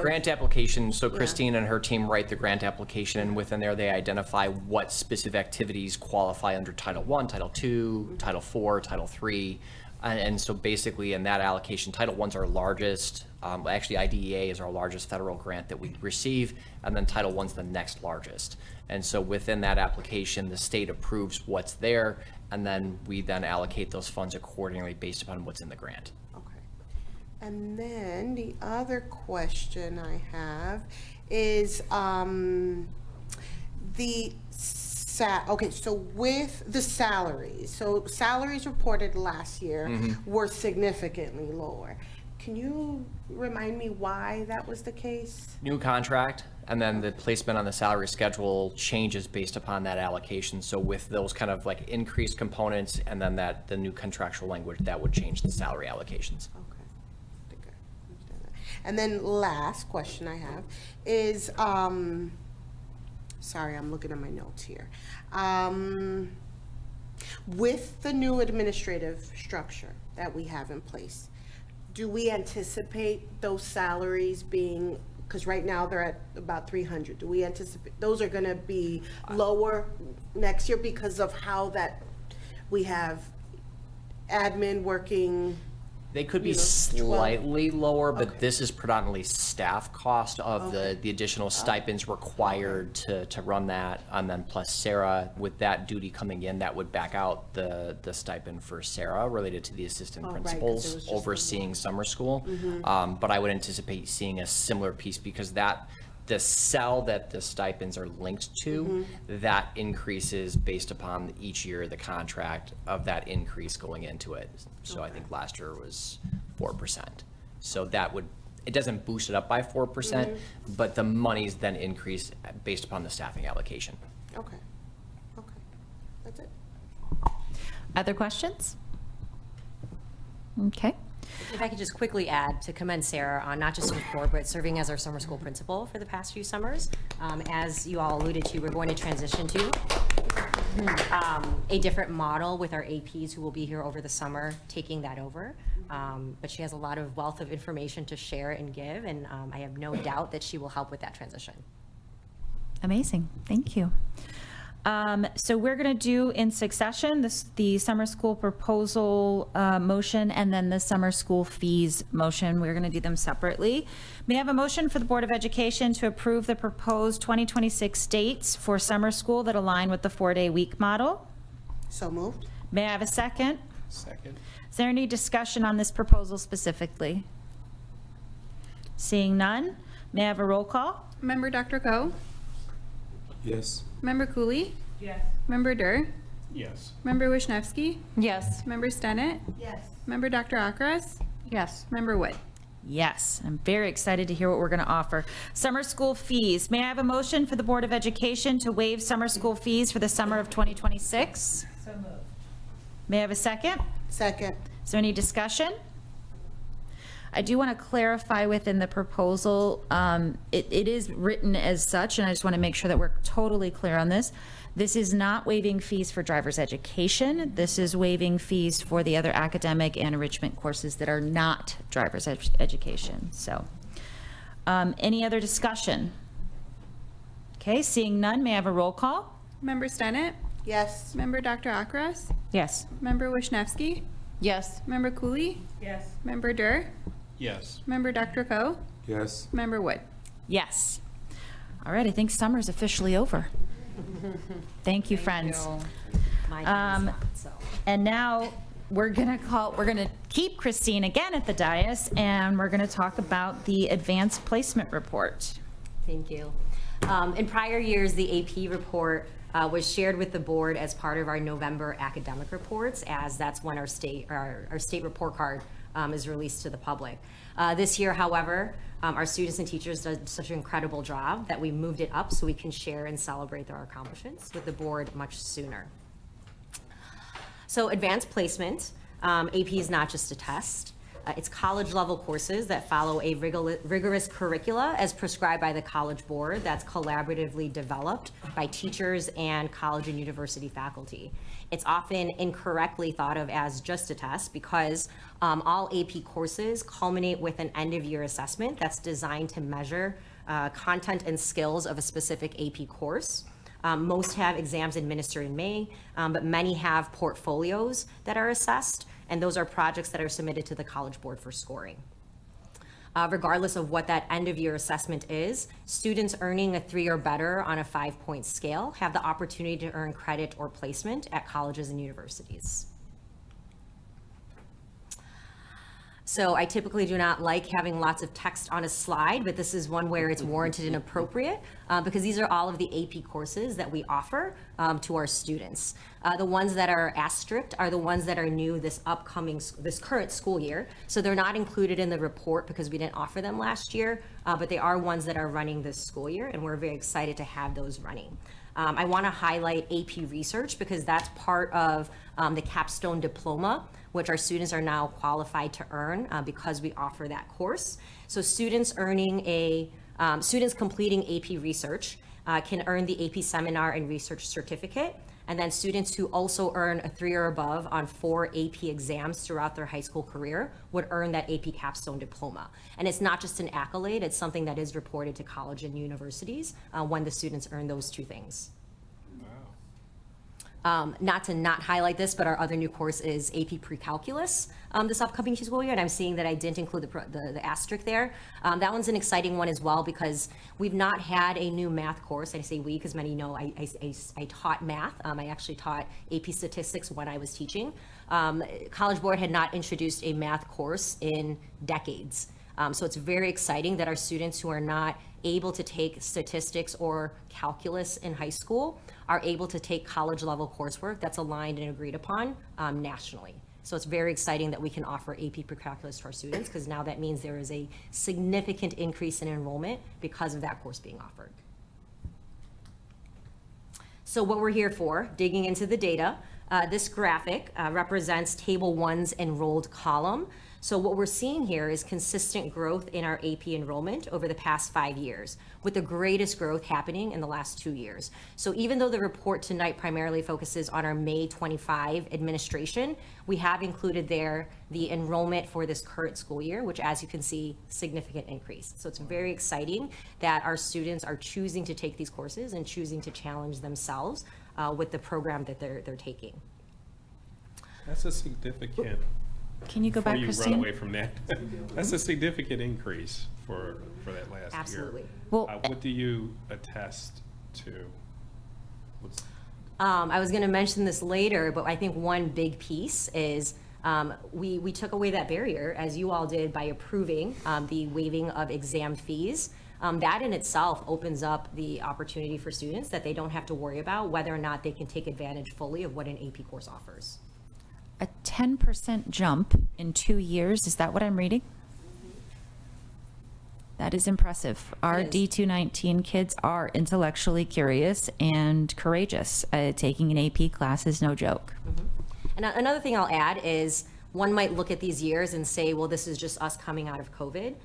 grant application. So Christine and her team write the grant application, and within there they identify what specific activities qualify under Title I, Title II, Title IV, Title III. And so basically in that allocation, Title I's our largest, actually IDEA is our largest federal grant that we receive, and then Title I's the next largest. And so within that application, the state approves what's there, and then we then allocate those funds accordingly based upon what's in the grant. And then the other question I have is okay, so with the salaries, so salaries reported last year were significantly lower. Can you remind me why that was the case? New contract, and then the placement on the salary schedule changes based upon that allocation. So with those kind of like increased components and then the new contractual language, that would change the salary allocations. And then last question I have is, sorry, I'm looking at my notes here. With the new administrative structure that we have in place, do we anticipate those salaries being, because right now they're at about 300, do we anticipate those are going to be lower next year because of how that we have admin working? They could be slightly lower, but this is predominantly staff cost of the additional stipends required to run that. And then plus Sarah, with that duty coming in, that would back out the stipend for Sarah related to the assistant principals overseeing summer school. But I would anticipate seeing a similar piece because the cell that the stipends are linked to, that increases based upon each year the contract of that increase going into it. So I think last year was 4%. So it doesn't boost it up by 4%, but the monies then increase based upon the staffing allocation. Okay, that's it. Other questions? Okay. If I could just quickly add to commend Sarah on not just with board, but serving as our summer school principal for the past few summers. As you all alluded to, we're going to transition to a different model with our APs who will be here over the summer taking that over. But she has a lot of wealth of information to share and give, and I have no doubt that she will help with that transition. Amazing. Thank you. So we're going to do in succession the summer school proposal motion and then the summer school fees motion. We're going to do them separately. May I have a motion for the Board of Education to approve the proposed 2026 dates for summer school that align with the 4-day week model? So moved. May I have a second? Second. Is there any discussion on this proposal specifically? Seeing none, may I have a roll call? Member Dr. Ko? Yes. Member Cooley? Yes. Member Durr? Yes. Member Wisniewski? Yes. Member Stennett? Yes. Member Dr. Akras? Yes. Member Wood? Yes, I'm very excited to hear what we're going to offer. Summer school fees. May I have a motion for the Board of Education to waive summer school fees for the summer of 2026? So moved. May I have a second? Second. Is there any discussion? I do want to clarify within the proposal, it is written as such, and I just want to make sure that we're totally clear on this. This is not waiving fees for driver's education. This is waiving fees for the other academic and enrichment courses that are not driver's education. So, any other discussion? Okay, seeing none, may I have a roll call? Member Stennett? Yes. Member Dr. Akras? Yes. Member Wisniewski? Yes. Member Cooley? Yes. Member Durr? Yes. Member Dr. Ko? Yes. Member Wood? Yes. All right, I think summer's officially over. Thank you, friends. My time is up, so. And now we're gonna keep Christine again at the dais, and we're gonna talk about the advanced placement report. Thank you. In prior years, the AP report was shared with the board as part of our November academic reports, as that's when our state report card is released to the public. This year, however, our students and teachers did such an incredible job that we moved it up so we can share and celebrate their accomplishments with the board much sooner. So advanced placement, AP is not just a test. It's college-level courses that follow a rigorous curricula as prescribed by the College Board that's collaboratively developed by teachers and college and university faculty. It's often incorrectly thought of as just a test because all AP courses culminate with an end-of-year assessment that's designed to measure content and skills of a specific AP course. Most have exams administered in May, but many have portfolios that are assessed. and those are projects that are submitted to the College Board for scoring. Regardless of what that end-of-year assessment is, students earning a 3 or better on a 5-point scale have the opportunity to earn credit or placement at colleges and universities. So I typically do not like having lots of text on a slide, but this is one where it's warranted and appropriate because these are all of the AP courses that we offer to our students. The ones that are asterisked are the ones that are new this current school year. So they're not included in the report because we didn't offer them last year, but they are ones that are running this school year, and we're very excited to have those running. I want to highlight AP Research because that's part of the capstone diploma, which our students are now qualified to earn because we offer that course. So students completing AP Research can earn the AP Seminar and Research Certificate. And then students who also earn a 3 or above on 4 AP exams throughout their high school career would earn that AP Capstone Diploma. And it's not just an accolade, it's something that is reported to college and universities when the students earn those 2 things. Not to not highlight this, but our other new course is AP Pre-Calculus this upcoming school year, and I'm seeing that I didn't include the asterisk there. That one's an exciting one as well because we've not had a new math course. I say we because many know I taught math. I actually taught AP Statistics when I was teaching. College Board had not introduced a math course in decades. So it's very exciting that our students who are not able to take statistics or calculus in high school are able to take college level coursework that's aligned and agreed upon nationally. So it's very exciting that we can offer AP Pre-Calculus to our students because now that means there is a significant increase in enrollment because of that course being offered. So what we're here for, digging into the data, this graphic represents Table 1's enrolled column. So what we're seeing here is consistent growth in our AP enrollment over the past 5 years, with the greatest growth happening in the last 2 years. So even though the report tonight primarily focuses on our May 25 administration, we have included there the enrollment for this current school year, which, as you can see, significant increase. So it's very exciting that our students are choosing to take these courses and choosing to challenge themselves with the program that they're taking. That's a significant. Can you go back, Christine? Run away from that. That's a significant increase for that last Absolutely. year. Well, what do you attest to? I was going to mention this later, but I think one big piece is we took away that barrier, as you all did, by approving the waiving of exam fees. That in itself opens up the opportunity for students that they don't have to worry about whether or not they can take advantage fully of what an AP course offers. A 10% jump in 2 years, is that what I'm reading? That is impressive. Our D219 kids are intellectually curious and courageous. Taking an AP class is no joke. And another thing I'll add is one might look at these years and say, well, this is just us coming out of COVID.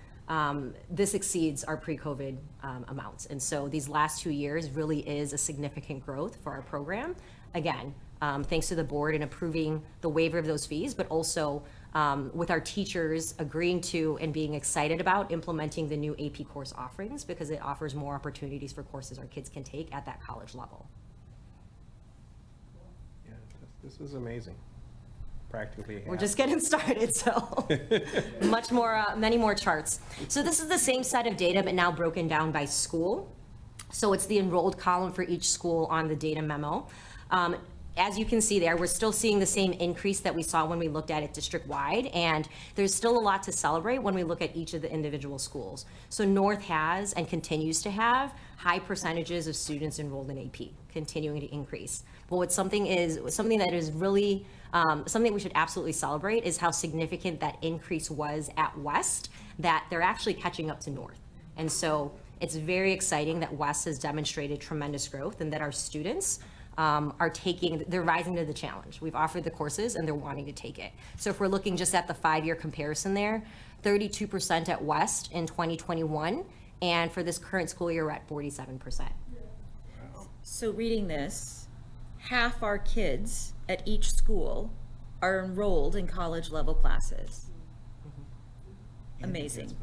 This exceeds our pre-COVID amounts. And so these last 2 years really is a significant growth for our program. Again, thanks to the board in approving the waiver of those fees, but also with our teachers agreeing to and being excited about implementing the new AP course offerings because it offers more opportunities for courses our kids can take at that college level. Yeah, this is amazing. Practically. We're just getting started, so much more, many more charts. So this is the same set of data, but now broken down by school. So it's the enrolled column for each school on the data memo. As you can see there, we're still seeing the same increase that we saw when we looked at it district-wide, and there's still a lot to celebrate when we look at each of the individual schools. So North has and continues to have high percentages of students enrolled in AP, continuing to increase. But what's something that is really something we should absolutely celebrate is how significant that increase was at West, that they're actually catching up to North. And so it's very exciting that West has demonstrated tremendous growth and that our students they're rising to the challenge. We've offered the courses and they're wanting to take it. So if we're looking just at the 5-year comparison there, 32% at West in 2021, and for this current school year, we're at 47%. So reading this, half our kids at each school are enrolled in college level classes. Amazing.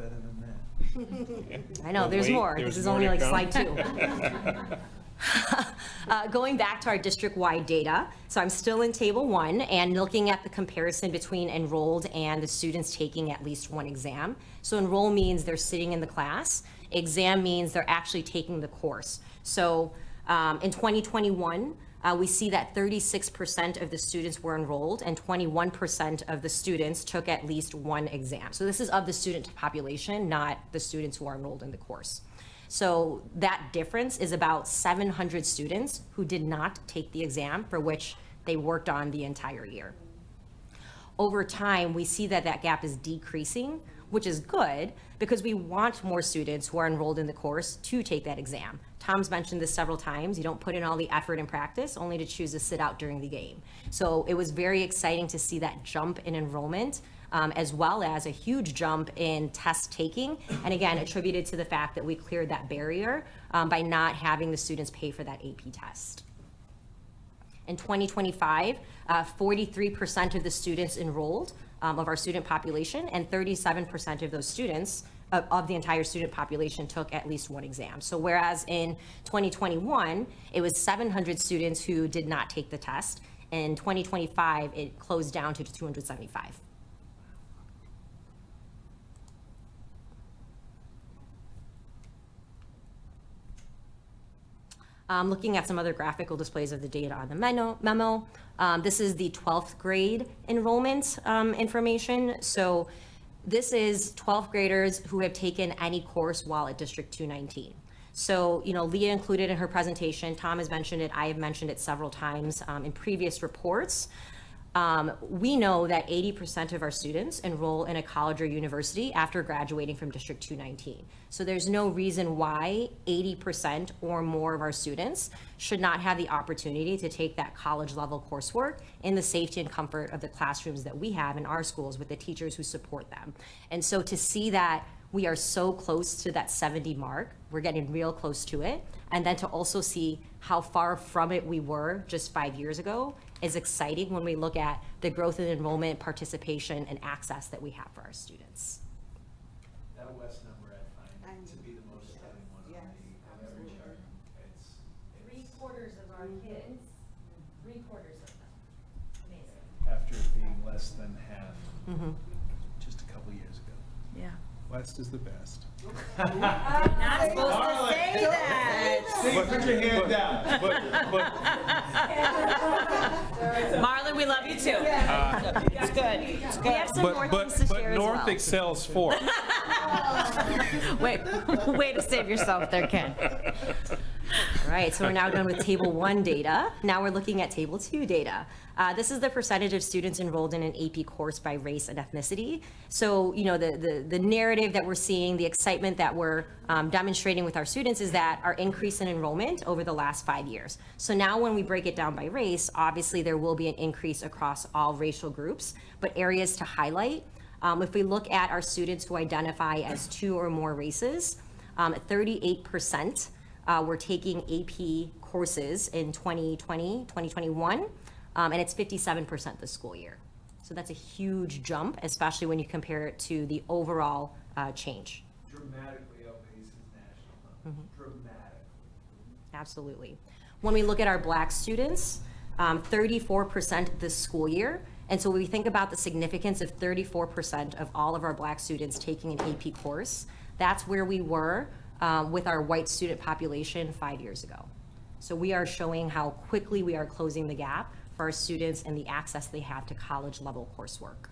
I know, there's more. This is only like slide 2. Going back to our district-wide data, so I'm still in Table 1 and looking at the comparison between enrolled and the students taking at least one exam. So enroll means they're sitting in the class. Exam means they're actually taking the course. So in 2021, we see that 36% of the students were enrolled and 21% of the students took at least one exam. So this is of the student population, not the students who are enrolled in the course. So that difference is about 700 students who did not take the exam for which they worked on the entire year. Over time, we see that that gap is decreasing, which is good because we want more students who are enrolled in the course to take that exam. Tom's mentioned this several times. You don't put in all the effort and practice only to choose to sit out during the game. So it was very exciting to see that jump in enrollment, as well as a huge jump in test taking, and again, attributed to the fact that we cleared that barrier by not having the students pay for that AP test. In 2025, 43% of the students enrolled of our student population, and 37% of those students of the entire student population took at least one exam. So whereas in 2021, it was 700 students who did not take the test, in 2025, it closed down to 275. Looking at some other graphical displays of the data on the memo. This is the 12th grade enrollment information. So this is 12th graders who have taken any course while at District 219. So, you know, Leah included in her presentation, Tom has mentioned it, I have mentioned it several times in previous reports. We know that 80% of our students enroll in a college or university after graduating from District 219. So there's no reason why 80% or more of our students should not have the opportunity to take that college level coursework in the safety and comfort of the classrooms that we have in our schools with the teachers who support them. And so to see that we are so close to that 70 mark, we're getting real close to it, and then to also see how far from it we were just 5 years ago is exciting when we look at the growth in enrollment, participation, and access that we have for our students. That West number I find to be the most stunning one on every chart. It's 3/4 of our kids, 3/4 of them. Amazing. after it being less than half just a couple years ago. Yeah. West is the best. Not supposed to say that. Put your hand down. Marlon, we love you too. It's good. It's good. We have some more things to share as well. North excels for. Wait, way to save yourself there, Ken. All right, so we're now done with Table 1 data. Now we're looking at Table 2 data. This is the percentage of students enrolled in an AP course by race and ethnicity. So, you know, the narrative that we're seeing, the excitement that we're demonstrating with our students is that our increase in enrollment over the last 5 years. So now when we break it down by race, obviously there will be an increase across all racial groups, but areas to highlight. If we look at our students who identify as 2 or more races, 38% were taking AP courses in 2020, 2021, and it's 57% this school year. So that's a huge jump, especially when you compare it to the overall change. Dramatically outpaces national. Dramatically. Absolutely. When we look at our Black students, 34% this school year. And so when we think about the significance of 34% of all of our Black students taking an AP course, that's where we were with our white student population 5 years ago. So we are showing how quickly we are closing the gap for our students and the access they have to college level coursework.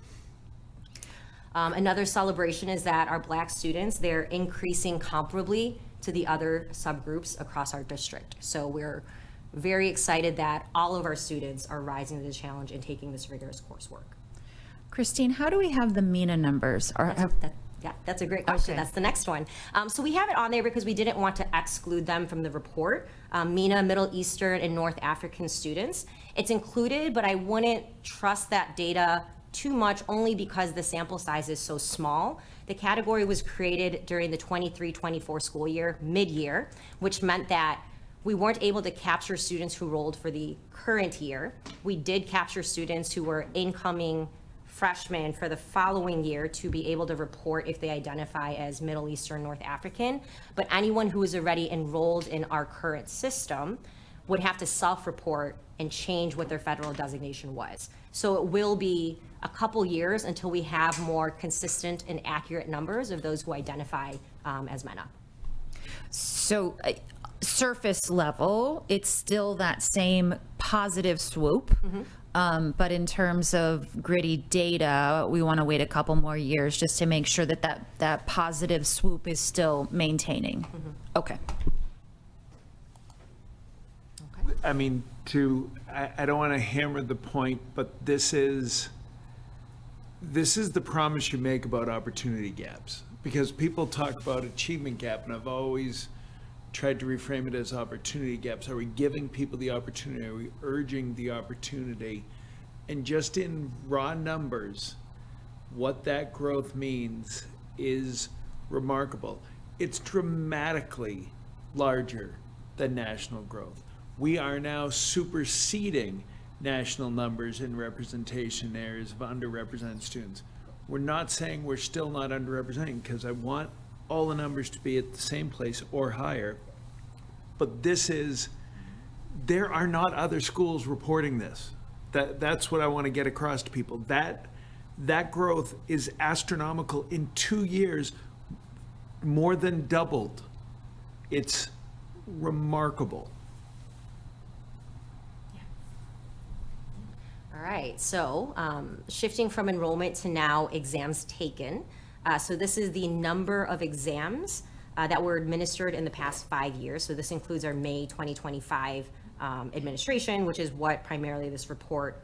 Another celebration is that our Black students, they're increasing comparably to the other subgroups across our district. So we're very excited that all of our students are rising to the challenge and taking this rigorous coursework. Christine, how do we have the MENA numbers? Yeah, that's a great question. Okay. That's the next one. So we have it on there because we didn't want to exclude them from the report. MENA, Middle Eastern, and North African students. It's included, but I wouldn't trust that data too much only because the sample size is so small. The category was created during the 23-24 school year, mid-year, which meant that we weren't able to capture students who rolled for the current year. We did capture students who were incoming freshmen for the following year to be able to report if they identify as Middle Eastern, North African, but anyone who is already enrolled in our current system would have to self-report and change what their federal designation was. So it will be a couple years until we have more consistent and accurate numbers of those who identify as MENA. So surface level, it's still that same positive swoop. But in terms of gritty data, we want to wait a couple more years just to make sure that that positive swoop is still maintaining. Okay. I mean, I don't want to hammer the point, but this is the promise you make about opportunity gaps. Because people talk about achievement gap, and I've always tried to reframe it as opportunity gaps. Are we giving people the opportunity? Are we urging the opportunity? And just in raw numbers, what that growth means is remarkable. It's dramatically larger than national growth. We are now superseding national numbers in representation areas of underrepresented students. We're not saying we're still not underrepresenting, because I want all the numbers to be at the same place or higher. But there are not other schools reporting this. That's what I want to get across to people. That growth is astronomical. In 2 years, more than doubled. It's remarkable. All right, so shifting from enrollment to now exams taken. So this is the number of exams that were administered in the past 5 years. So this includes our May 2025 administration, which is what primarily this report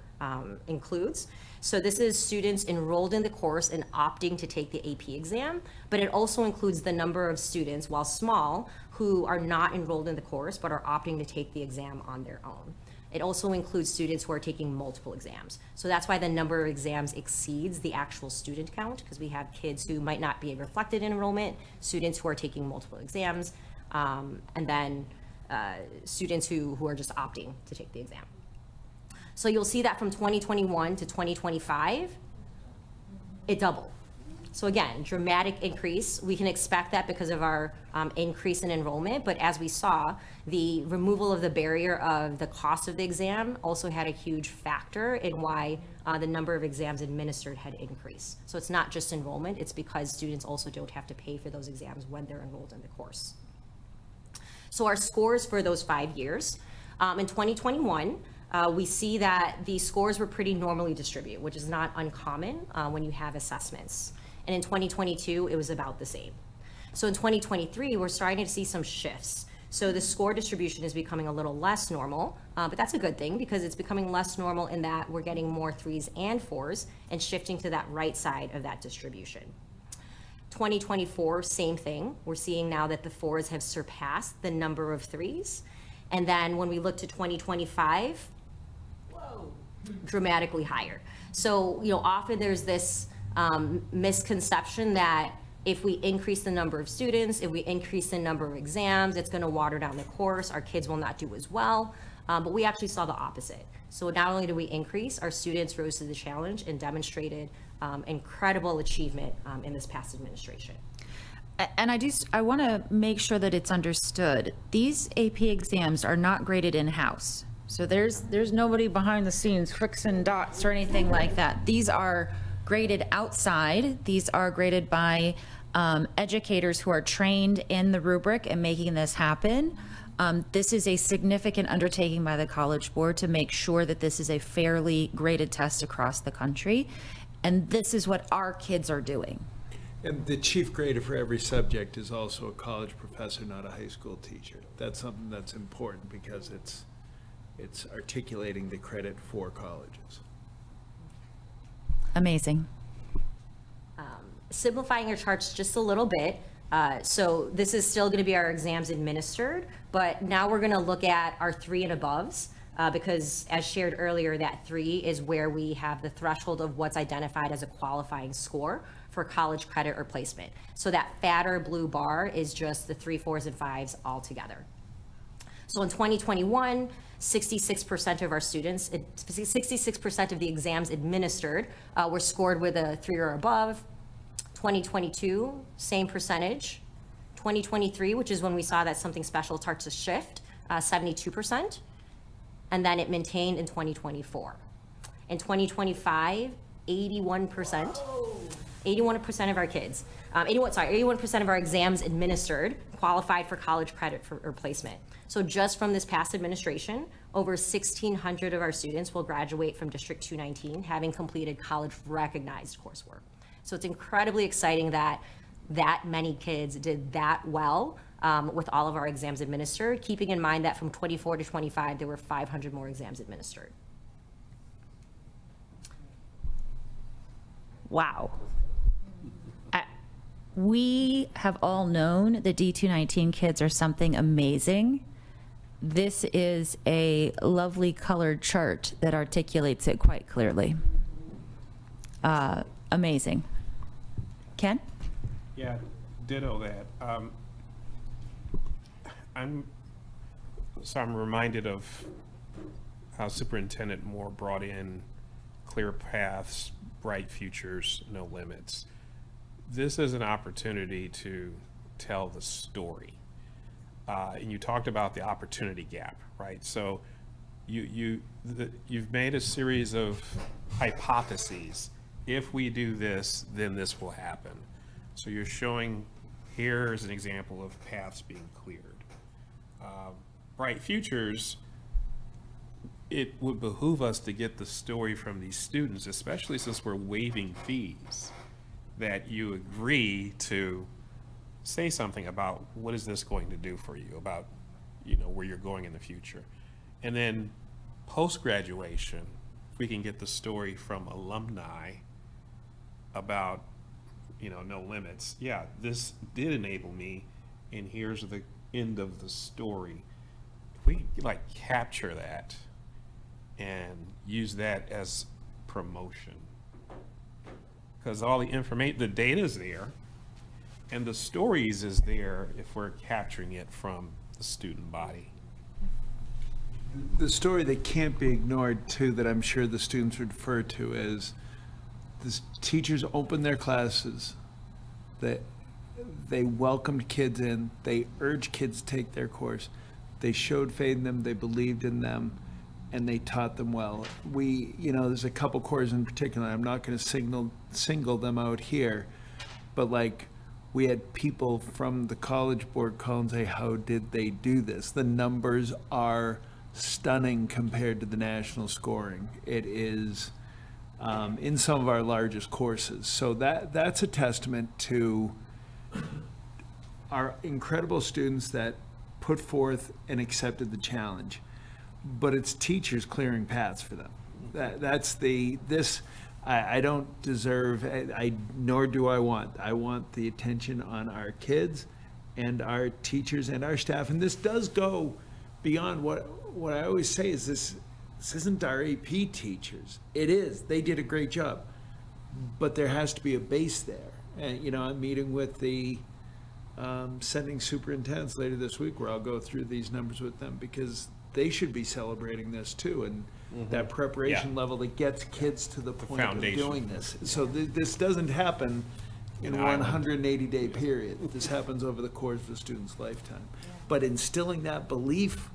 includes. So this is students enrolled in the course and opting to take the AP exam, but it also includes the number of students, while small, who are not enrolled in the course but are opting to take the exam on their own. It also includes students who are taking multiple exams. So that's why the number of exams exceeds the actual student count, because we have kids who might not be reflected in enrollment, students who are taking multiple exams, and then students who are just opting to take the exam. So you'll see that from 2021 to 2025, it doubled. So again, dramatic increase. We can expect that because of our increase in enrollment, but as we saw, the removal of the barrier of the cost of the exam also had a huge factor in why the number of exams administered had increased. So it's not just enrollment, it's because students also don't have to pay for those exams when they're enrolled in the course. So our scores for those 5 years, in 2021, we see that the scores were pretty normally distributed, which is not uncommon when you have assessments. And in 2022, it was about the same. So in 2023, we're starting to see some shifts. So the score distribution is becoming a little less normal, but that's a good thing because it's becoming less normal in that we're getting more 3s and 4s and shifting to that right side of that distribution. 2024, same thing. We're seeing now that the 4s have surpassed the number of 3s. And then when we look to 2025, dramatically higher. So, often there's this misconception that if we increase the number of students, if we increase the number of exams, it's going to water down the course, our kids will not do as well. But we actually saw the opposite. So not only did we increase, our students rose to the challenge and demonstrated incredible achievement in this past administration. And I want to make sure that it's understood. These AP exams are not graded in-house. So there's nobody behind the scenes fixing dots or anything like that. These are graded outside. These are graded by educators who are trained in the rubric and making this happen. This is a significant undertaking by the College Board to make sure that this is a fairly graded test across the country. And this is what our kids are doing. And the chief grader for every subject is also a college professor, not a high school teacher. That's something that's important because it's articulating the credit for colleges. Amazing. Simplifying your charts just a little bit. So this is still going to be our exams administered, but now we're going to look at our 3 and aboves because as shared earlier, that 3 is where we have the threshold of what's identified as a qualifying score for college credit or placement. So that fatter blue bar is just the 3, 4s, and 5s all together. So in 2021, 66% of our students, 66% of the exams administered were scored with a 3 or above. 2022, same percentage. 2023, which is when we saw that something special start to shift, 72%. And then it maintained in 2024. In 2025, 81% of our kids, 81% of our exams administered qualified for college credit or placement. So just from this past administration, over 1,600 of our students will graduate from District 219 having completed college recognized coursework. So it's incredibly exciting that many kids did that well with all of our exams administered, keeping in mind that from 24 to 25, there were 500 more exams administered. Wow. We have all known the D219 kids are something amazing. This is a lovely colored chart that articulates it quite clearly. Amazing. Ken? Yeah, ditto that. I'm reminded of how Superintendent Moore brought in clear paths, bright futures, no limits. This is an opportunity to tell the story. And you talked about the opportunity gap, right? So you've made a series of hypotheses. If we do this, then this will happen. So you're showing, here's an example of paths being cleared. Bright futures, it would behoove us to get the story from these students, especially since we're waiving fees, that you agree to say something about what is this going to do for you, about where you're going in the future. And then post-graduation, if we can get the story from alumni about no limits. Yeah, this did enable me, and here's the end of the story. If we capture that and use that as promotion, because all the information, the data is there, and the stories is there if we're capturing it from the student body. The story that can't be ignored too, that I'm sure the students would refer to, is the teachers opened their classes, that they welcomed kids in, they urged kids to take their course, they showed faith in them, they believed in them, and they taught them well. There's a couple courses in particular, I'm not going to single them out here, but we had people from the College Board call and say, how did they do this? The numbers are stunning compared to the national scoring. It is in some of our largest courses. So that's a testament to our incredible students that put forth and accepted the challenge. But it's teachers clearing paths for them. I don't deserve, nor do I want. I want the attention on our kids and our teachers and our staff. And this does go beyond what I always say is this isn't our AP teachers. It is. They did a great job. But there has to be a base there. And, I'm meeting with the sending superintendents later this week where I'll go through these numbers with them, because they should be celebrating this too. And that preparation level that gets kids to the point of doing this. So this doesn't happen in 180-day period. This happens over the course of a student's lifetime. But instilling that belief,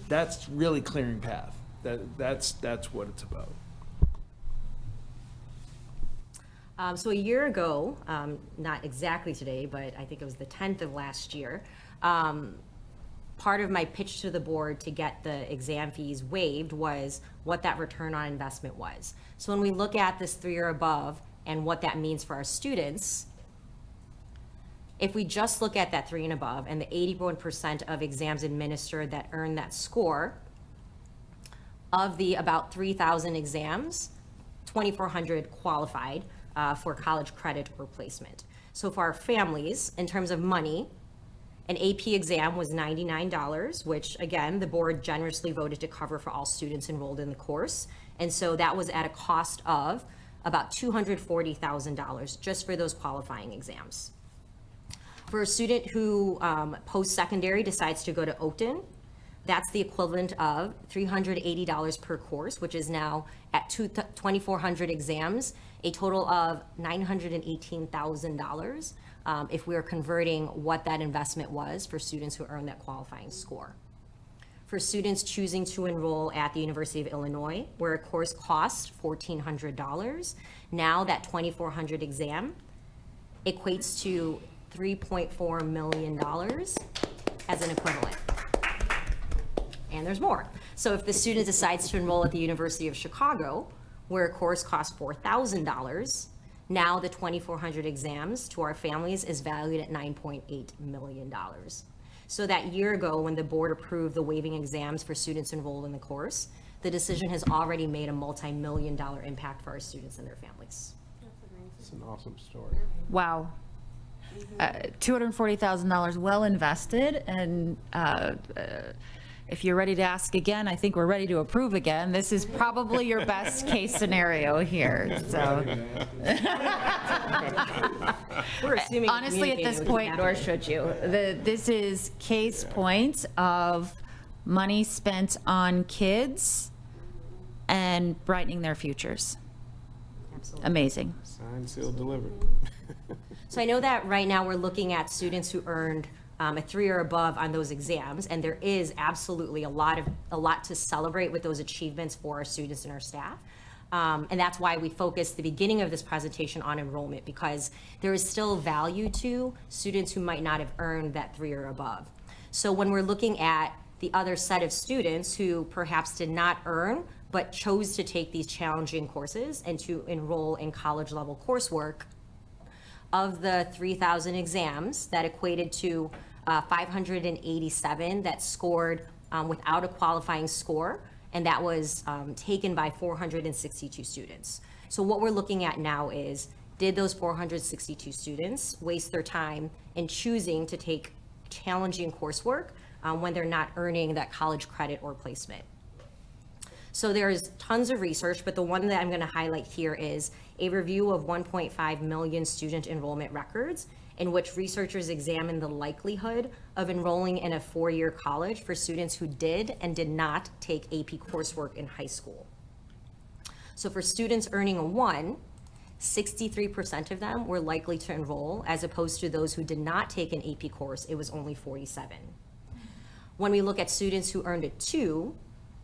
that's really clearing path. That's what it's about. So a year ago, not exactly today, but I think it was the 10th of last year, part of my pitch to the board to get the exam fees waived was what that return on investment was. So when we look at this 3 or above and what that means for our students, if we just look at that 3 and above and the 81% of exams administered that earn that score, of the about 3,000 exams, 2,400 qualified for college credit or placement. So for our families, in terms of money, an AP exam was $99, which again, the board generously voted to cover for all students enrolled in the course. And so that was at a cost of about $240,000 just for those qualifying exams. For a student who post-secondary decides to go to Oakton That's the equivalent of $380 per course, which is now at 2,400 exams, a total of $918,000 if we are converting what that investment was for students who earn that qualifying score. For students choosing to enroll at the University of Illinois, where a course costs $1,400, now that 2,400 exam equates to $3.4 million as an equivalent. And there's more. So if the student decides to enroll at the University of Chicago, where a course costs $4,000, now the 2,400 exams to our families is valued at $9.8 million. So that year ago, when the board approved the waiving exams for students enrolled in the course, the decision has already made a multi-million-dollar impact for our students and their families. It's an awesome story. Wow. $240,000 well invested, and if you're ready to ask again, I think we're ready to approve again. This is probably your best case scenario here, so. We're assuming Honestly, at this point, nor should you. This is case point of money spent on kids and brightening their futures. Absolutely. Amazing. Signed, sealed, delivered. So I know that right now we're looking at students who earned a 3 or above on those exams, and there is absolutely a lot to celebrate with those achievements for our students and our staff. And that's why we focused the beginning of this presentation on enrollment, because there is still value to students who might not have earned that 3 or above. So when we're looking at the other set of students who perhaps did not earn but chose to take these challenging courses and to enroll in college level coursework, of the 3,000 exams, that equated to 587 that scored without a qualifying score, and that was taken by 462 students. So what we're looking at now is, did those 462 students waste their time in choosing to take challenging coursework when they're not earning that college credit or placement? So there's tons of research, but the one that I'm going to highlight here is a review of 1.5 million student enrollment records, in which researchers examined the likelihood of enrolling in a 4-year college for students who did and did not take AP coursework in high school. So for students earning a 1, 63% of them were likely to enroll, as opposed to those who did not take an AP course, it was only 47. When we look at students who earned a 2,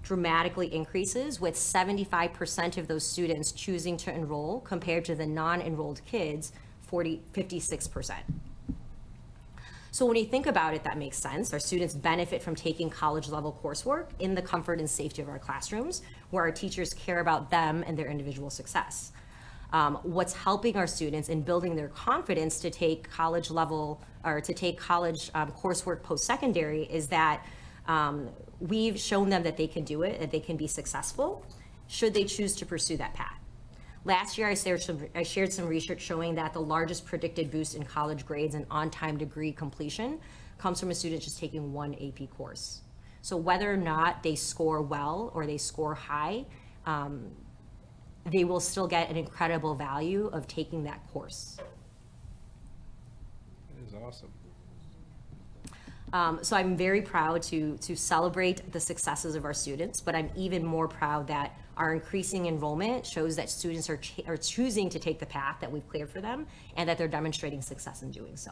dramatically increases, with 75% of those students choosing to enroll compared to the non-enrolled kids, 56%. So when you think about it, that makes sense. Our students benefit from taking college level coursework in the comfort and safety of our classrooms, where our teachers care about them and their individual success. What's helping our students in building their confidence to take college level, or to take college coursework post-secondary, is that we've shown them that they can do it, that they can be successful, should they choose to pursue that path. Last year, I shared some research showing that the largest predicted boost in college grades and on-time degree completion comes from a student just taking 1 AP course. So whether or not they score well or they score high, they will still get an incredible value of taking that course. That is awesome. So I'm very proud to celebrate the successes of our students, but I'm even more proud that our increasing enrollment shows that students are choosing to take the path that we've cleared for them, and that they're demonstrating success in doing so.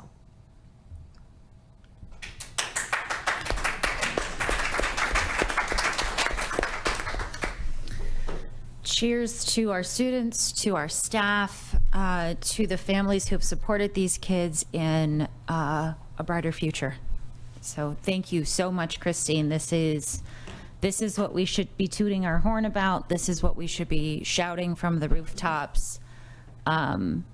Cheers to our students, to our staff, to the families who have supported these kids in a brighter future. So thank you so much, Christine. This is what we should be tooting our horn about. This is what we should be shouting from the rooftops. Like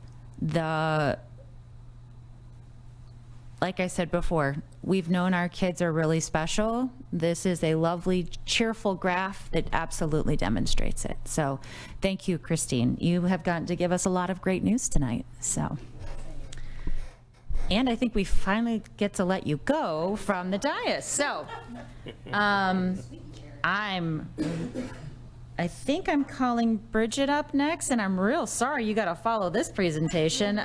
I said before, we've known our kids are really special. This is a lovely, cheerful graph that absolutely demonstrates it. So thank you, Christine. You have gotten to give us a lot of great news tonight. So. And I think we finally get to let you go from the dais. So, I think I'm calling Bridget up next, and I'm real sorry you got to follow this presentation.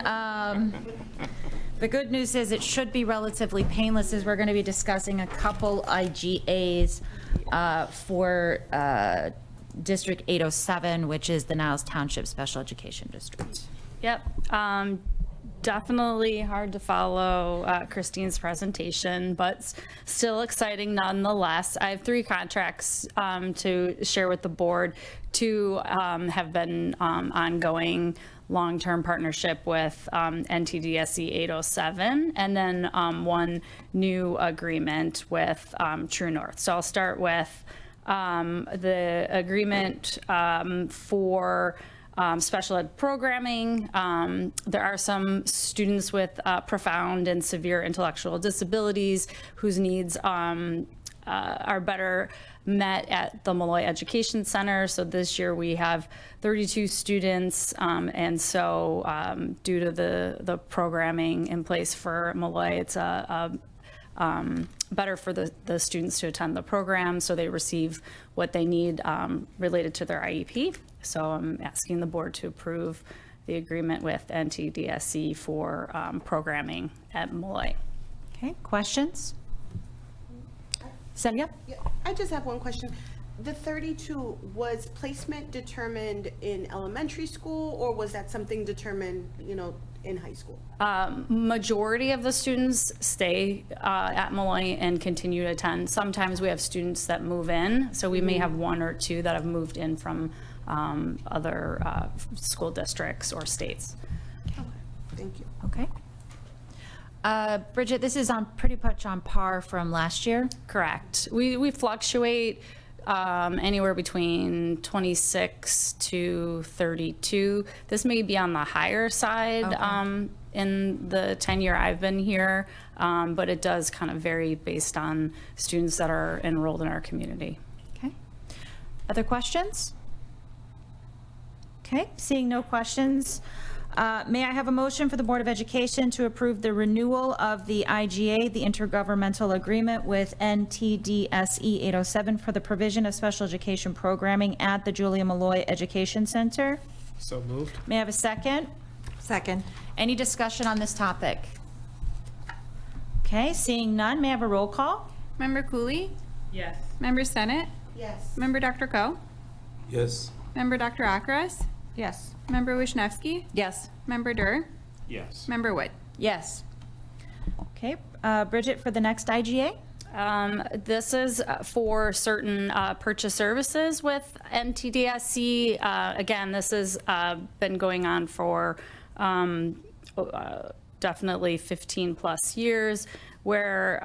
The good news is it should be relatively painless, as we're going to be discussing a couple IGAs for District 807, which is the Niles Township Special Education District. Yep. Definitely hard to follow Christine's presentation, but still exciting nonetheless. I have 3 contracts to share with the board. 2 have been ongoing long-term partnership with NTDSE 807, and then 1 new agreement with True North. So I'll start with the agreement for special ed programming. There are some students with profound and severe intellectual disabilities whose needs are better met at the Malloy Education Center. So this year we have 32 students, and so due to the programming in place for Malloy, it's better for the students to attend the program, so they receive what they need related to their IEP. So I'm asking the board to approve the agreement with NTDSE for programming at Malloy. Okay, questions? Celia? Yeah, I just have one question. The 32, was placement determined in elementary school, or was that something determined, in high school? Majority of the students stay at Malloy and continue to attend. Sometimes we have students that move in, so we may have 1 or 2 that have moved in from other school districts or states. Thank you. Okay. Bridget, this is pretty much on par from last year? Correct. We fluctuate anywhere between 26 to 32. This may be on the higher side in the tenure I've been here, but it does kind of vary based on students that are enrolled in our community. Okay. Other questions? Okay, seeing no questions, may I have a motion for the Board of Education to approve the renewal of the IGA, the intergovernmental agreement with NTDSE 807 for the provision of special education programming at the Julia Malloy Education Center? So moved. May I have a second? Second. Any discussion on this topic? Okay, seeing none, may I have a roll call? Member Cooley? Yes. Member Stennett? Yes. Member Dr. Ko? Yes. Member Dr. Akras? Yes. Member Wisniewski? Yes. Member Durr? Yes. Member Wood? Yes. Okay, Bridget, for the next IGA? This is for certain purchase services with NTDSE. Again, this has been going on for definitely 15 plus years, where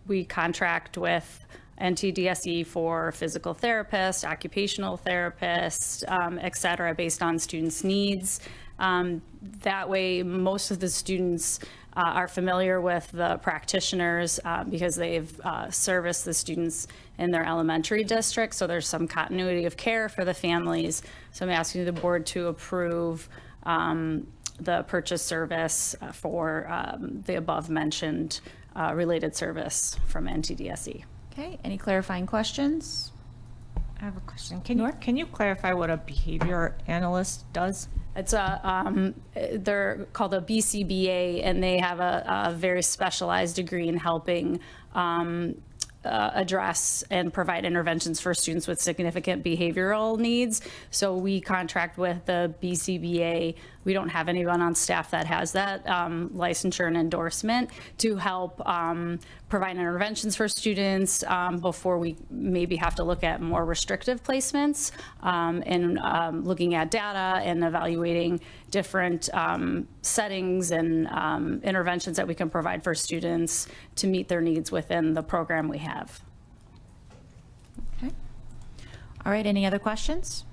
we contract with NTDSE for physical therapists, occupational therapists, et cetera, based on students' needs. That way, most of the students are familiar with the practitioners because they've serviced the students in their elementary district, so there's some continuity of care for the families. So I'm asking the board to approve the purchase service for the above-mentioned related service from NTDSE. Okay, any clarifying questions? I have a question. Can you clarify what a behavior analyst does? It's they're called a BCBA, and they have a very specialized degree in helping address and provide interventions for students with significant behavioral needs. So we contract with the BCBA. We don't have anyone on staff that has that licensure and endorsement to help provide interventions for students before we maybe have to look at more restrictive placements and looking at data and evaluating different settings and interventions that we can provide for students to meet their needs within the program we have. Okay. All right, any other questions?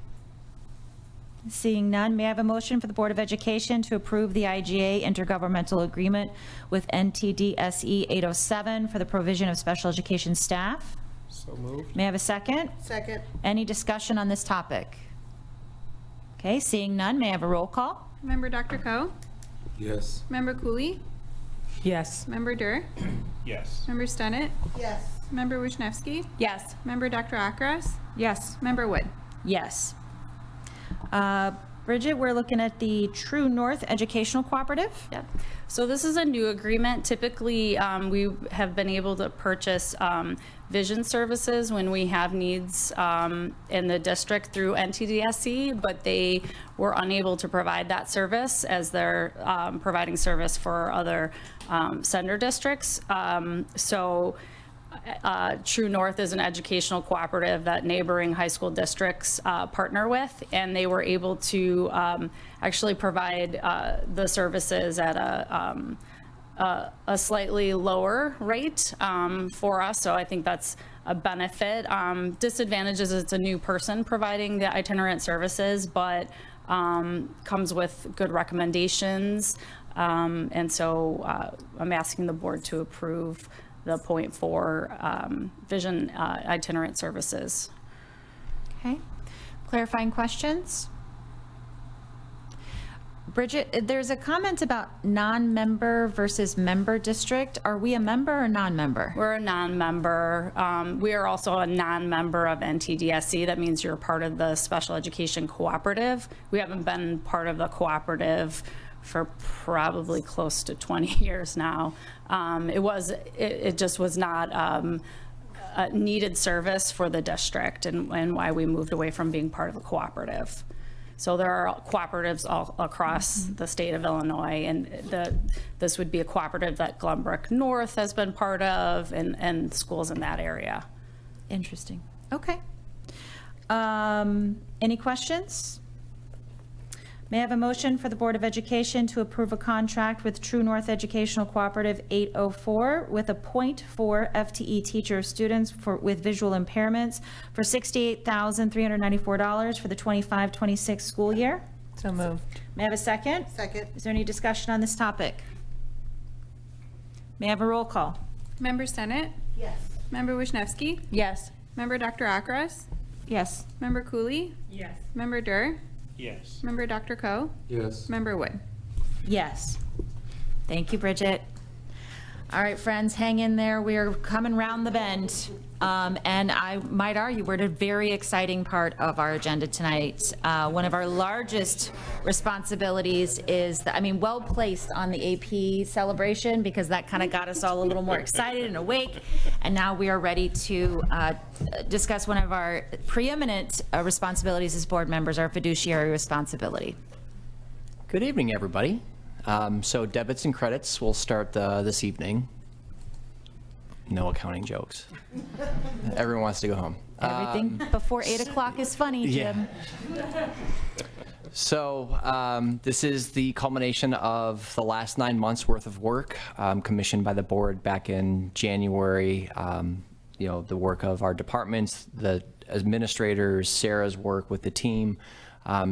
Seeing none, may I have a motion for the Board of Education to approve the IGA intergovernmental agreement with NTDSE 807 for the provision of special education staff? So moved. May I have a second? Second. Any discussion on this topic? Okay, seeing none, may I have a roll call? Member Dr. Ko? Yes. Member Cooley? Yes. Member Durr? Yes. Member Stennett? Yes. Member Wisniewski? Yes. Member Dr. Akras? Yes. Member Wood? Yes. Bridget, we're looking at the True North Educational Cooperative. Yep. So this is a new agreement. Typically, we have been able to purchase vision services when we have needs in the district through NTDSC, but they were unable to provide that service as they're providing service for other sender districts. True North is an educational cooperative that neighboring high school districts partner with, and they were able to actually provide the services at a slightly lower rate for us. So I think that's a benefit. Disadvantage is it's a new person providing the itinerant services, but comes with good recommendations. And so I'm asking the board to approve the .4 vision itinerant services. Okay. Clarifying questions? Bridget, there's a comment about non-member versus member district. Are we a member or non-member? We're a non-member. We are also a non-member of NTDSC. That means you're part of the special education cooperative. We haven't been part of the cooperative for probably close to 20 years now. It just was not a needed service for the district, and why we moved away from being part of a cooperative. So there are cooperatives all across the state of Illinois, and this would be a cooperative that Glenbrook North has been part of, and schools in that area. Interesting. Okay. Any questions? May I have a motion for the Board of Education to approve a contract with True North Educational Cooperative 804 with a .4 FTE teacher students with visual impairments for $68,394 for the 25-26 school year? So moved. May I have a second? Second. Is there any discussion on this topic? May I have a roll call? Member Senate? Yes. Member Wisniewski? Yes. Member Dr. Akras? Yes. Member Cooley? Yes. Member Durr? Yes. Member Dr. Koh? Yes. Member Wood? Yes. Thank you, Bridget. All right, friends, hang in there. We are coming round the bend. And I might argue we're at a very exciting part of our agenda tonight. One of our largest responsibilities is, well placed on the AP celebration, because that kind of got us all a little more excited and awake. And now we are ready to discuss one of our preeminent responsibilities as board members, our fiduciary responsibility. Good evening, everybody. So debits and credits will start this evening. No accounting jokes. Everyone wants to go home. Everything before 8 o'clock is funny, Jim. So this is the culmination of the last 9 months worth of work commissioned by the board back in January. The work of our departments, the administrators, Sarah's work with the team.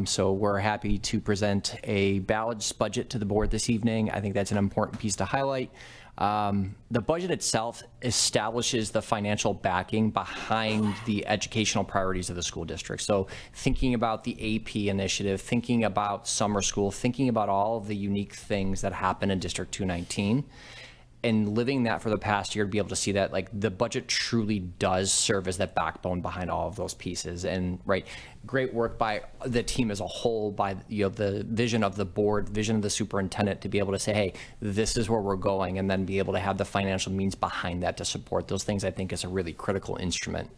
So we're happy to present a balanced budget to the board this evening. I think that's an important piece to highlight. The budget itself establishes the financial backing behind the educational priorities of the school district. So thinking about the AP initiative, thinking about summer school, thinking about all of the unique things that happen in District 219, and living that for the past year, to be able to see that the budget truly does serve as that backbone behind all of those pieces. And great work by the team as a whole, by the vision of the board, vision of the superintendent, to be able to say, hey, this is where we're going, and then be able to have the financial means behind that to support those things. I think is a really critical instrument.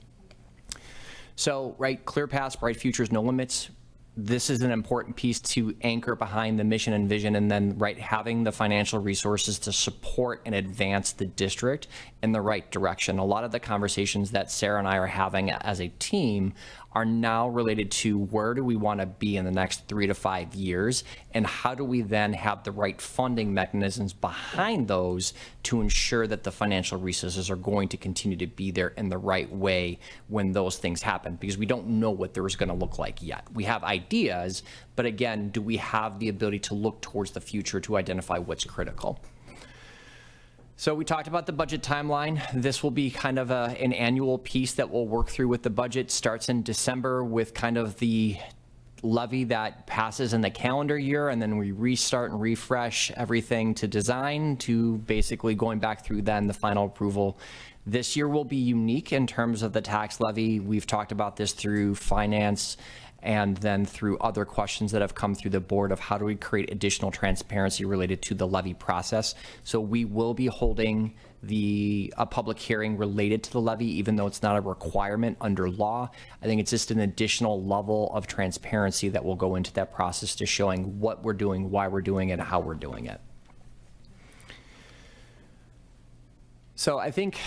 So clear paths, bright futures, no limits. This is an important piece to anchor behind the mission and vision, and then having the financial resources to support and advance the district in the right direction. A lot of the conversations that Sarah and I are having as a team are now related to where do we want to be in the next 3 to 5 years, and how do we then have the right funding mechanisms behind those to ensure that the financial resources are going to continue to be there in the right way when those things happen, because we don't know what there is going to look like yet. We have ideas, but again, do we have the ability to look towards the future to identify what's critical? So we talked about the budget timeline. This will be kind of an annual piece that we'll work through with the budget. Starts in December with kind of the levy that passes in the calendar year, and then we restart and refresh everything to design, to basically going back through then the final approval. This year will be unique in terms of the tax levy. We've talked about this through finance and then through other questions that have come through the board of how do we create additional transparency related to the levy process. So we will be holding a public hearing related to the levy, even though it's not a requirement under law. I think it's just an additional level of transparency that will go into that process to showing what we're doing, why we're doing it, and how we're doing it. So I think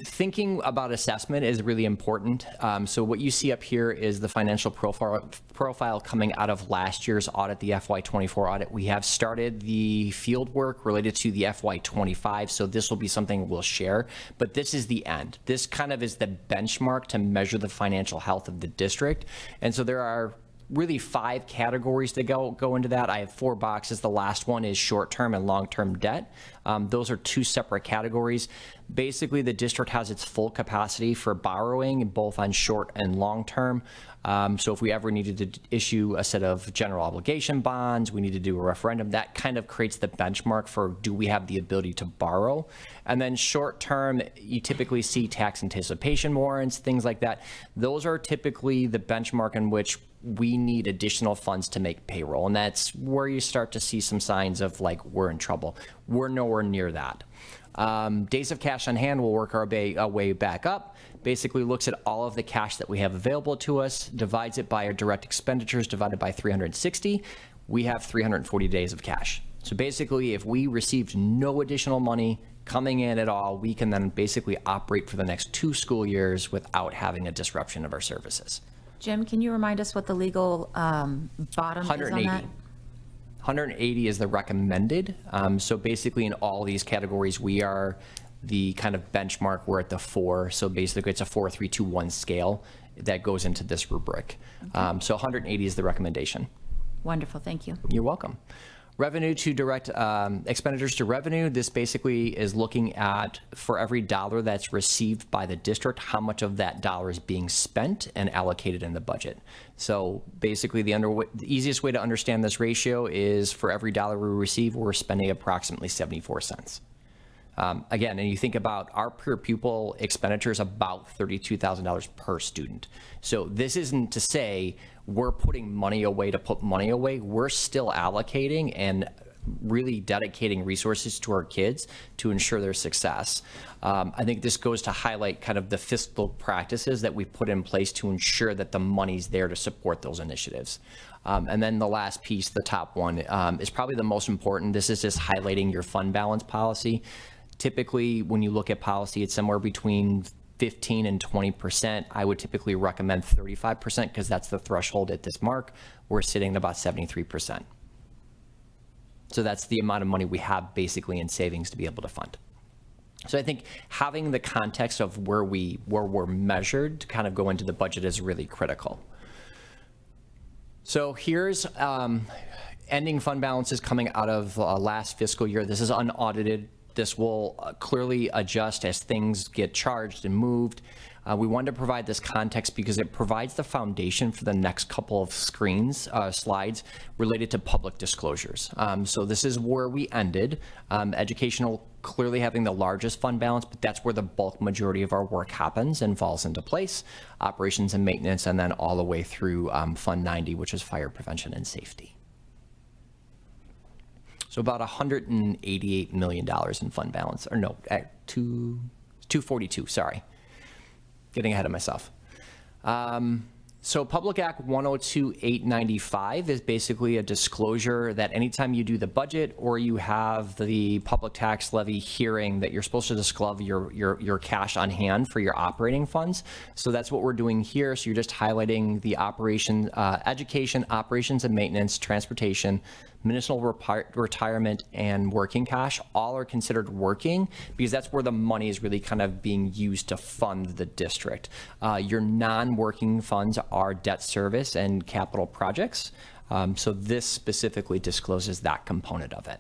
thinking about assessment is really important. So what you see up here is the financial profile coming out of last year's audit, the FY24 audit. We have started the field work related to the FY25, so this will be something we'll share, but this is the end. This kind of is the benchmark to measure the financial health of the district. And so there are really 5 categories that go into that. I have 4 boxes. The last one is short-term and long-term debt. Those are 2 separate categories. Basically, the district has its full capacity for borrowing, both on short and long-term. So if we ever needed to issue a set of general obligation bonds, we need to do a referendum, that kind of creates the benchmark for do we have the ability to borrow. And then short-term, you typically see tax anticipation warrants, things like that. Those are typically the benchmark in which we need additional funds to make payroll. And that's where you start to see some signs of like, we're in trouble. We're nowhere near that. Days of cash on hand will work our way back up. Basically looks at all of the cash that we have available to us, divides it by our direct expenditures divided by 360. We have 340 days of cash. So basically, if we received no additional money coming in at all, we can then basically operate for the next 2 school years without having a disruption of our services. Jim, can you remind us what the legal bottom is on 180. that? 180 is the recommended. So basically in all these categories, we are the kind of benchmark. We're at the 4. So basically it's a 4, 3, 2, 1 scale that goes into this rubric. Okay. So 180 is the recommendation. Wonderful, thank you. You're welcome. Revenue to direct expenditures to revenue. This basically is looking at, for every dollar that's received by the district, how much of that dollar is being spent and allocated in the budget. So basically the easiest way to understand this ratio is for every dollar we receive, we're spending approximately 74 cents. Again, and you think about our per pupil expenditures about $32,000 per student. So this isn't to say we're putting money away to put money away. We're still allocating and really dedicating resources to our kids to ensure their success. I think this goes to highlight kind of the fiscal practices that we've put in place to ensure that the money's there to support those initiatives. And then the last piece, the top one, is probably the most important. This is just highlighting your fund balance policy. Typically, when you look at policy, it's somewhere between 15 and 20%. I would typically recommend 35% because that's the threshold at this mark. We're sitting at about 73%. So that's the amount of money we have basically in savings to be able to fund. So I think having the context of where we're measured to kind of go into the budget is really critical. So here's ending fund balances coming out of last fiscal year. This is unaudited. This will clearly adjust as things get charged and moved. We wanted to provide this context because it provides the foundation for the next couple of slides related to public disclosures. So this is where we ended. Educational clearly having the largest fund balance, but that's where the bulk majority of our work happens and falls into place. Operations and maintenance, and then all the way through Fund 90, which is fire prevention and safety. So about $188 million in fund balance, or no, 242, sorry. Getting ahead of myself. So Public Act 102-895 is basically a disclosure that anytime you do the budget or you have the public tax levy hearing that you're supposed to disclose your cash on hand for your operating funds. So that's what we're doing here. So you're just highlighting the operation, education, operations and maintenance, transportation, municipal retirement, and working cash. All are considered working because that's where the money is really kind of being used to fund the district. Your non-working funds are debt service and capital projects. So this specifically discloses that component of it.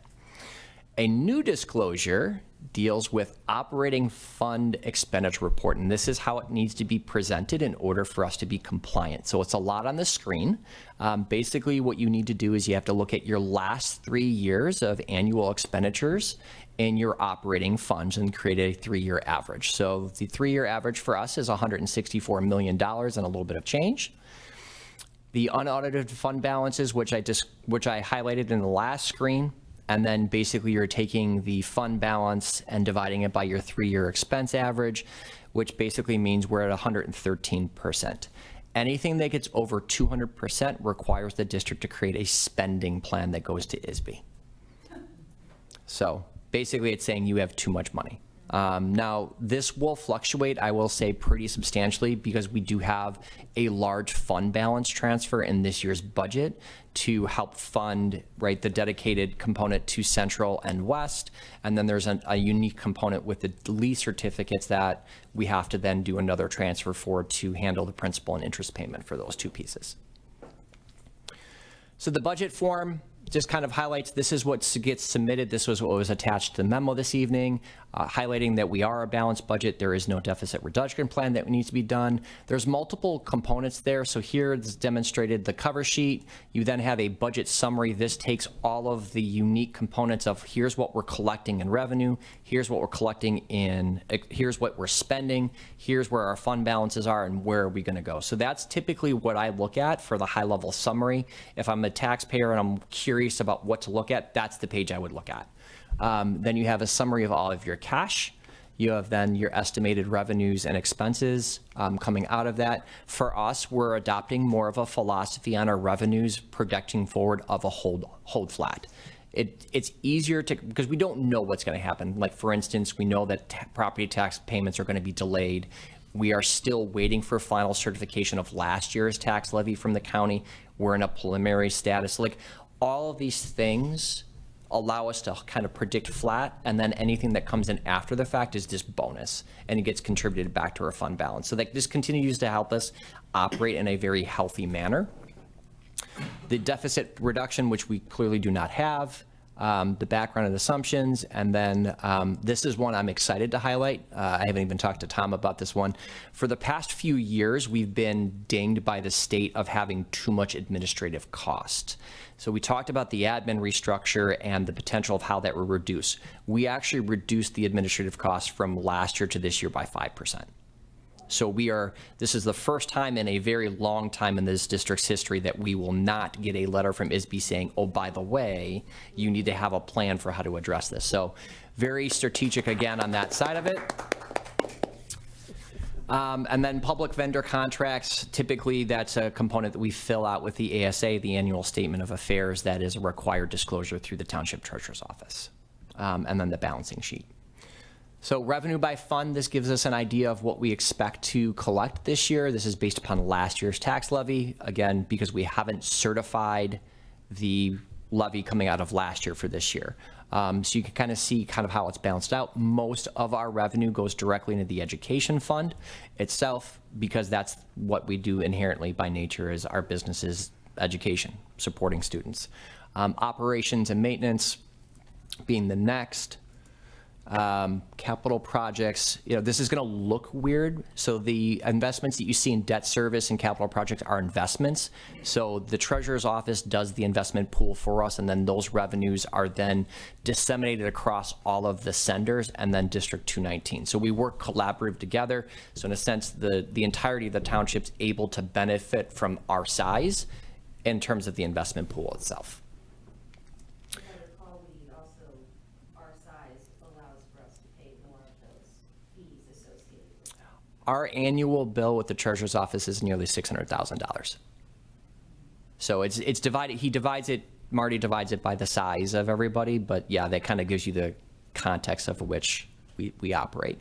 A new disclosure deals with operating fund expenditure report, and this is how it needs to be presented in order for us to be compliant. So it's a lot on the screen. Basically what you need to do is you have to look at your last 3 years of annual expenditures in your operating funds and create a 3-year average. So the 3-year average for us is $164 million and a little bit of change. the unaudited fund balances, which I highlighted in the last screen, and then basically you're taking the fund balance and dividing it by your 3-year expense average, which basically means we're at 113%. Anything that gets over 200% requires the district to create a spending plan that goes to ISB. So basically it's saying you have too much money. Now, this will fluctuate, I will say, pretty substantially because we do have a large fund balance transfer in this year's budget to help fund, right, the dedicated component to Central and West. And then there's a unique component with the lease certificates that we have to then do another transfer for to handle the principal and interest payment for those two pieces. So the budget form just kind of highlights this is what gets submitted. This was what was attached to the memo this evening, highlighting that we are a balanced budget. There is no deficit reduction plan that needs to be done. There's multiple components there. So here it's demonstrated the cover sheet. You then have a budget summary. This takes all of the unique components of here's what we're collecting in revenue, here's what we're collecting in, here's what we're spending, here's where our fund balances are, and where are we going to go. So that's typically what I look at for the high level summary. If I'm a taxpayer and I'm curious about what to look at, that's the page I would look at. Then you have a summary of all of your cash. You have then your estimated revenues and expenses coming out of that. For us, we're adopting more of a philosophy on our revenues, projecting forward of a hold flat. It's easier to, because we don't know what's going to happen. Like for instance, we know that property tax payments are going to be delayed. We are still waiting for final certification of last year's tax levy from the county. We're in a preliminary status. Like all of these things allow us to kind of predict flat, and then anything that comes in after the fact is just bonus, and it gets contributed back to our fund balance. So that this continues to help us operate in a very healthy manner. The deficit reduction, which we clearly do not have, the background and assumptions, and then this is one I'm excited to highlight. I haven't even talked to Tom about this one. For the past few years, we've been dinged by the state of having too much administrative cost. So we talked about the admin restructure and the potential of how that will reduce. We actually reduced the administrative costs from last year to this year by 5%. So this is the first time in a very long time in this district's history that we will not get a letter from ISB saying, oh, by the way, you need to have a plan for how to address this. So very strategic again on that side of it. And then public vendor contracts, typically that's a component that we fill out with the ASA, the annual statement of affairs, that is a required disclosure through the township treasurer's office. And then the balancing sheet. So revenue by fund, this gives us an idea of what we expect to collect this year. This is based upon last year's tax levy, again, because we haven't certified the levy coming out of last year for this year. So you can kind of see kind of how it's balanced out. Most of our revenue goes directly into the education fund itself, because that's what we do inherently by nature, is our business is education, supporting students. Operations and maintenance being the next. Capital projects, this is going to look weird. So the investments that you see in debt service and capital projects are investments. So the treasurer's office does the investment pool for us, and then those revenues are then disseminated across all of the senders and then District 219. So we work collaborative together. So in a sense, the entirety of the township's able to benefit from our size in terms of the investment pool itself. Our annual bill with the treasurer's office is nearly $600,000. So it's divided. Marty divides it by the size of everybody, but yeah, that kind of gives you the context of which we operate.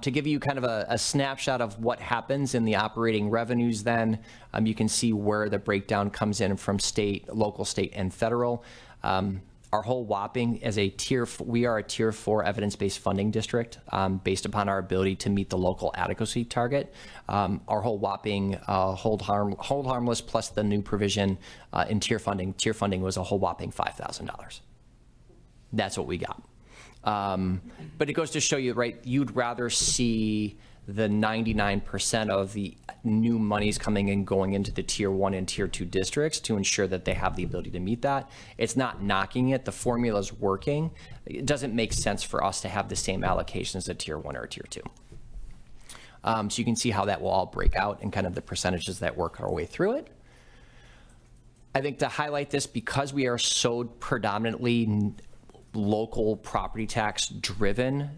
To give you kind of a snapshot of what happens in the operating revenues then, you can see where the breakdown comes in from local, state, and federal. Our whole whopping is we are a tier 4 evidence-based funding district based upon our ability to meet the local adequacy target. Our whole whopping hold harmless plus the new provision in tier funding was a whole whopping $5,000. That's what we got. But it goes to show you, right, you'd rather see the 99% of the new monies coming in going into the tier 1 and tier 2 districts to ensure that they have the ability to meet that. It's not knocking it. The formula's working. It doesn't make sense for us to have the same allocations as a tier 1 or a tier 2. So you can see how that will all break out and kind of the percentages that work our way through it. I think to highlight this, because we are so predominantly local property tax driven,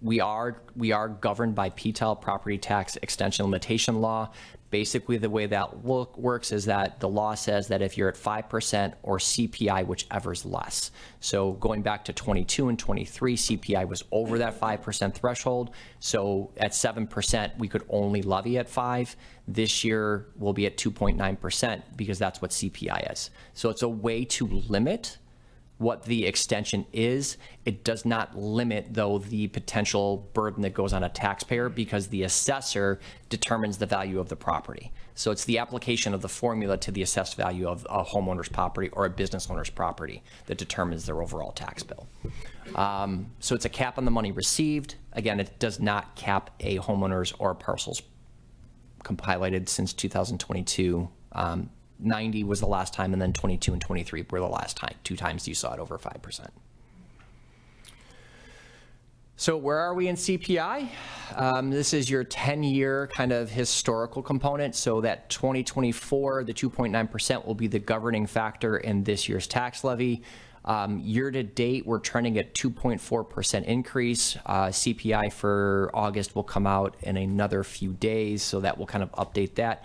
we are governed by PTEL, property tax extension limitation law. Basically, the way that works is that the law says that if you're at 5% or CPI, whichever's less. So going back to 22 and 23, CPI was over that 5% threshold. So at 7%, we could only levy at 5. This year, we'll be at 2.9% because that's what CPI is. So it's a way to limit what the extension is. It does not limit, though, the potential burden that goes on a taxpayer because the assessor determines the value of the property. So it's the application of the formula to the assessed value of a homeowner's property or a business owner's property that determines their overall tax bill. So it's a cap on the money received. Again, it does not cap a homeowner's or a parcel's compilated since 2022. 90 was the last time, and then 22 and 23 were the last time. 2 times you saw it over 5%. So where are we in CPI? This is your 10-year kind of historical component. So that 2024, the 2.9% will be the governing factor in this year's tax levy. Year to date, we're trending at 2.4% increase. CPI for August will come out in another few days, so that will kind of update that.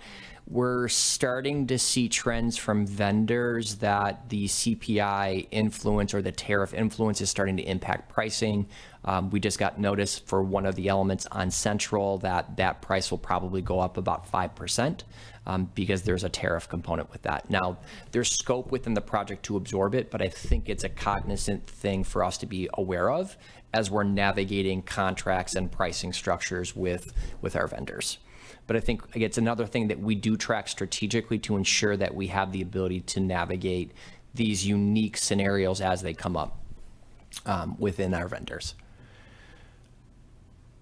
We're starting to see trends from vendors that the CPI influence or the tariff influence is starting to impact pricing. We just got notice for one of the elements on Central that price will probably go up about 5% because there's a tariff component with that. Now, there's scope within the project to absorb it, but I think it's a cognizant thing for us to be aware of as we're navigating contracts and pricing structures with our vendors. But I think it's another thing that we do track strategically to ensure that we have the ability to navigate these unique scenarios as they come up within our vendors.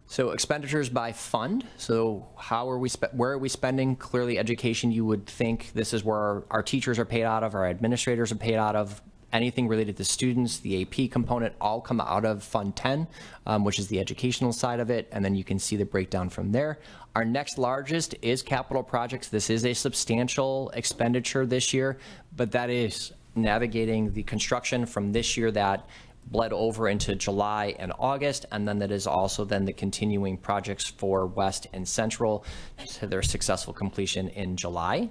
So expenditures by fund. So how are we where are we spending? Clearly education, you would think this is where our teachers are paid out of, our administrators are paid out of. Anything related to students, the AP component, all come out of Fund 10, which is the educational side of it, and then you can see the breakdown from there. Our next largest is capital projects. This is a substantial expenditure this year, but that is navigating the construction from this year that bled over into July and August, and then that is also then the continuing projects for West and Central to their successful completion in July.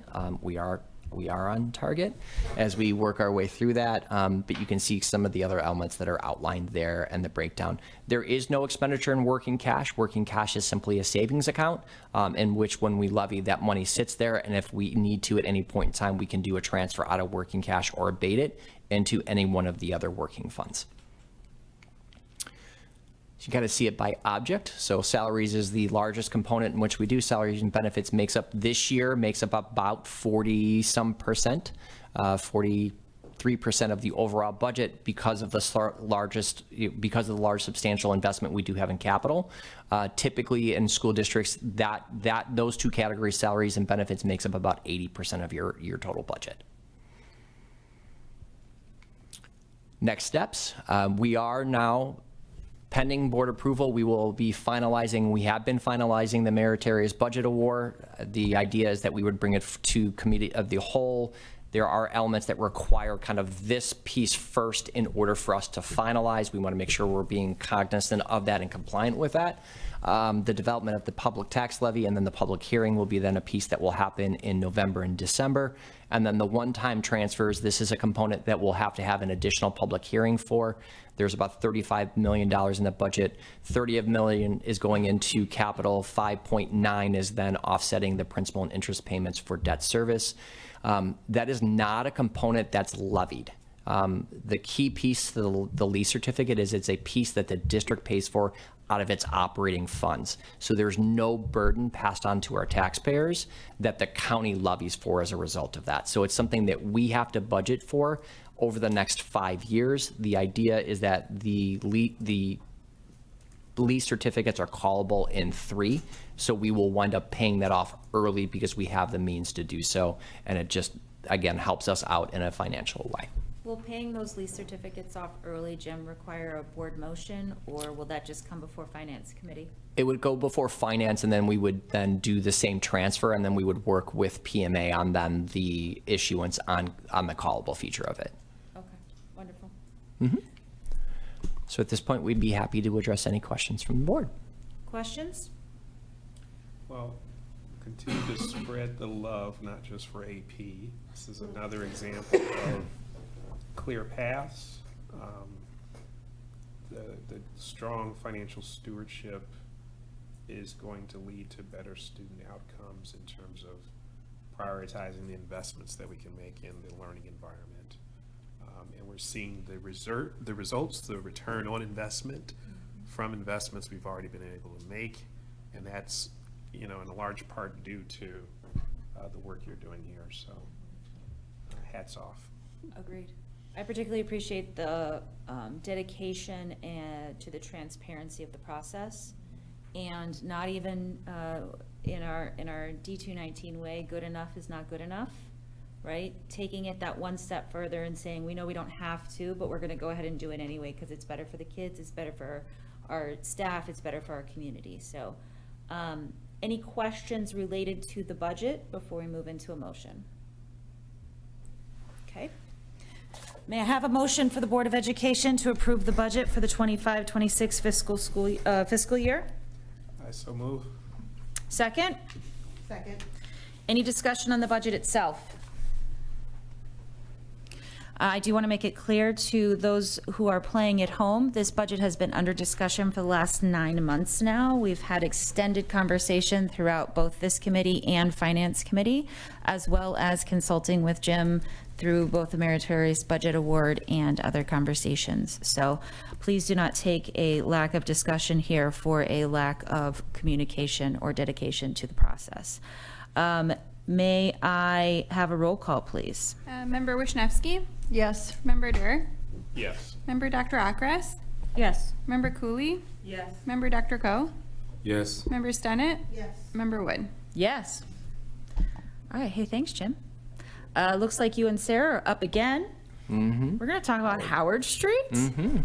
We are on target as we work our way through that, but you can see some of the other elements that are outlined there and the breakdown. There is no expenditure in working cash. Working cash is simply a savings account in which when we levy, that money sits there, and if we need to at any point in time, we can do a transfer out of working cash or abate it into any one of the other working funds. You got to see it by object. So salaries is the largest component in which we do. Salaries and benefits makes up about 40% 43% of the overall budget because of the large substantial investment we do have in capital. Typically in school districts, those two categories, salaries and benefits, makes up about 80% of your total budget. Next steps, we are now pending board approval. We will be finalizing, we have been finalizing the meritorious budget award. The idea is that we would bring it to committee of the whole. There are elements that require kind of this piece first in order for us to finalize. We want to make sure we're being cognizant of that and compliant with that. The development of the public tax levy and then the public hearing will be then a piece that will happen in November and December. And then the one-time transfers, this is a component that we'll have to have an additional public hearing for. There's about $35 million in the budget. $30 million is going into capital. 5.9 is then offsetting the principal and interest payments for debt service. That is not a component that's levied. The key piece to the lease certificate is it's a piece that the district pays for out of its operating funds. So there's no burden passed on to our taxpayers that the county levies for as a result of that. So it's something that we have to budget for over the next 5 years. The idea is that the lease certificates are callable in 3. So we will wind up paying that off early because we have the means to do so. And it just, again, helps us out in a financial way. Will paying those lease certificates off early, Jim, require a board motion, or will that just come before finance committee? It would go before finance, and then we would then do the same transfer, and then we would work with PMA on then the issuance on the callable feature of it. Okay, wonderful. So at this point, we'd be happy to address any questions from the board. Questions? Well, continue to spread the love, not just for AP. This is another example of clear paths. The strong financial stewardship is going to lead to better student outcomes in terms of prioritizing the investments that we can make in the learning environment. And we're seeing the results, the return on investment from investments we've already been able to make. And that's, in a large part due to the work you're doing here. So hats off. Agreed. I particularly appreciate the dedication and to the transparency of the process, and not even in our D219 way, good enough is not good enough, right? Taking it that one step further and saying, we know we don't have to, but we're going to go ahead and do it anyway because it's better for the kids, it's better for our staff, it's better for our community. So any questions related to the budget before we move into a motion? Okay. May I have a motion for the Board of Education to approve the budget for the 25-26 fiscal year? I so move. Second? Second. Any discussion on the budget itself? I do want to make it clear to those who are playing at home, this budget has been under discussion for the last 9 months now. We've had extended conversation throughout both this committee and Finance Committee, as well as consulting with Jim through both the Meritorious Budget Award and other conversations. So please do not take a lack of discussion here for a lack of communication or dedication to the process. May I have a roll call, please? Member Wisniewski? Yes. Member Durr? Yes. Member Dr. Akras? Yes. Member Cooley? Yes. Member Dr. Ko? Yes. Member Stennett? Yes. Member Wood? Yes. All right, hey, thanks, Jim. Looks like you and Sarah are up again. Mm-hmm. We're going to talk about Howard Street. Mm-hmm.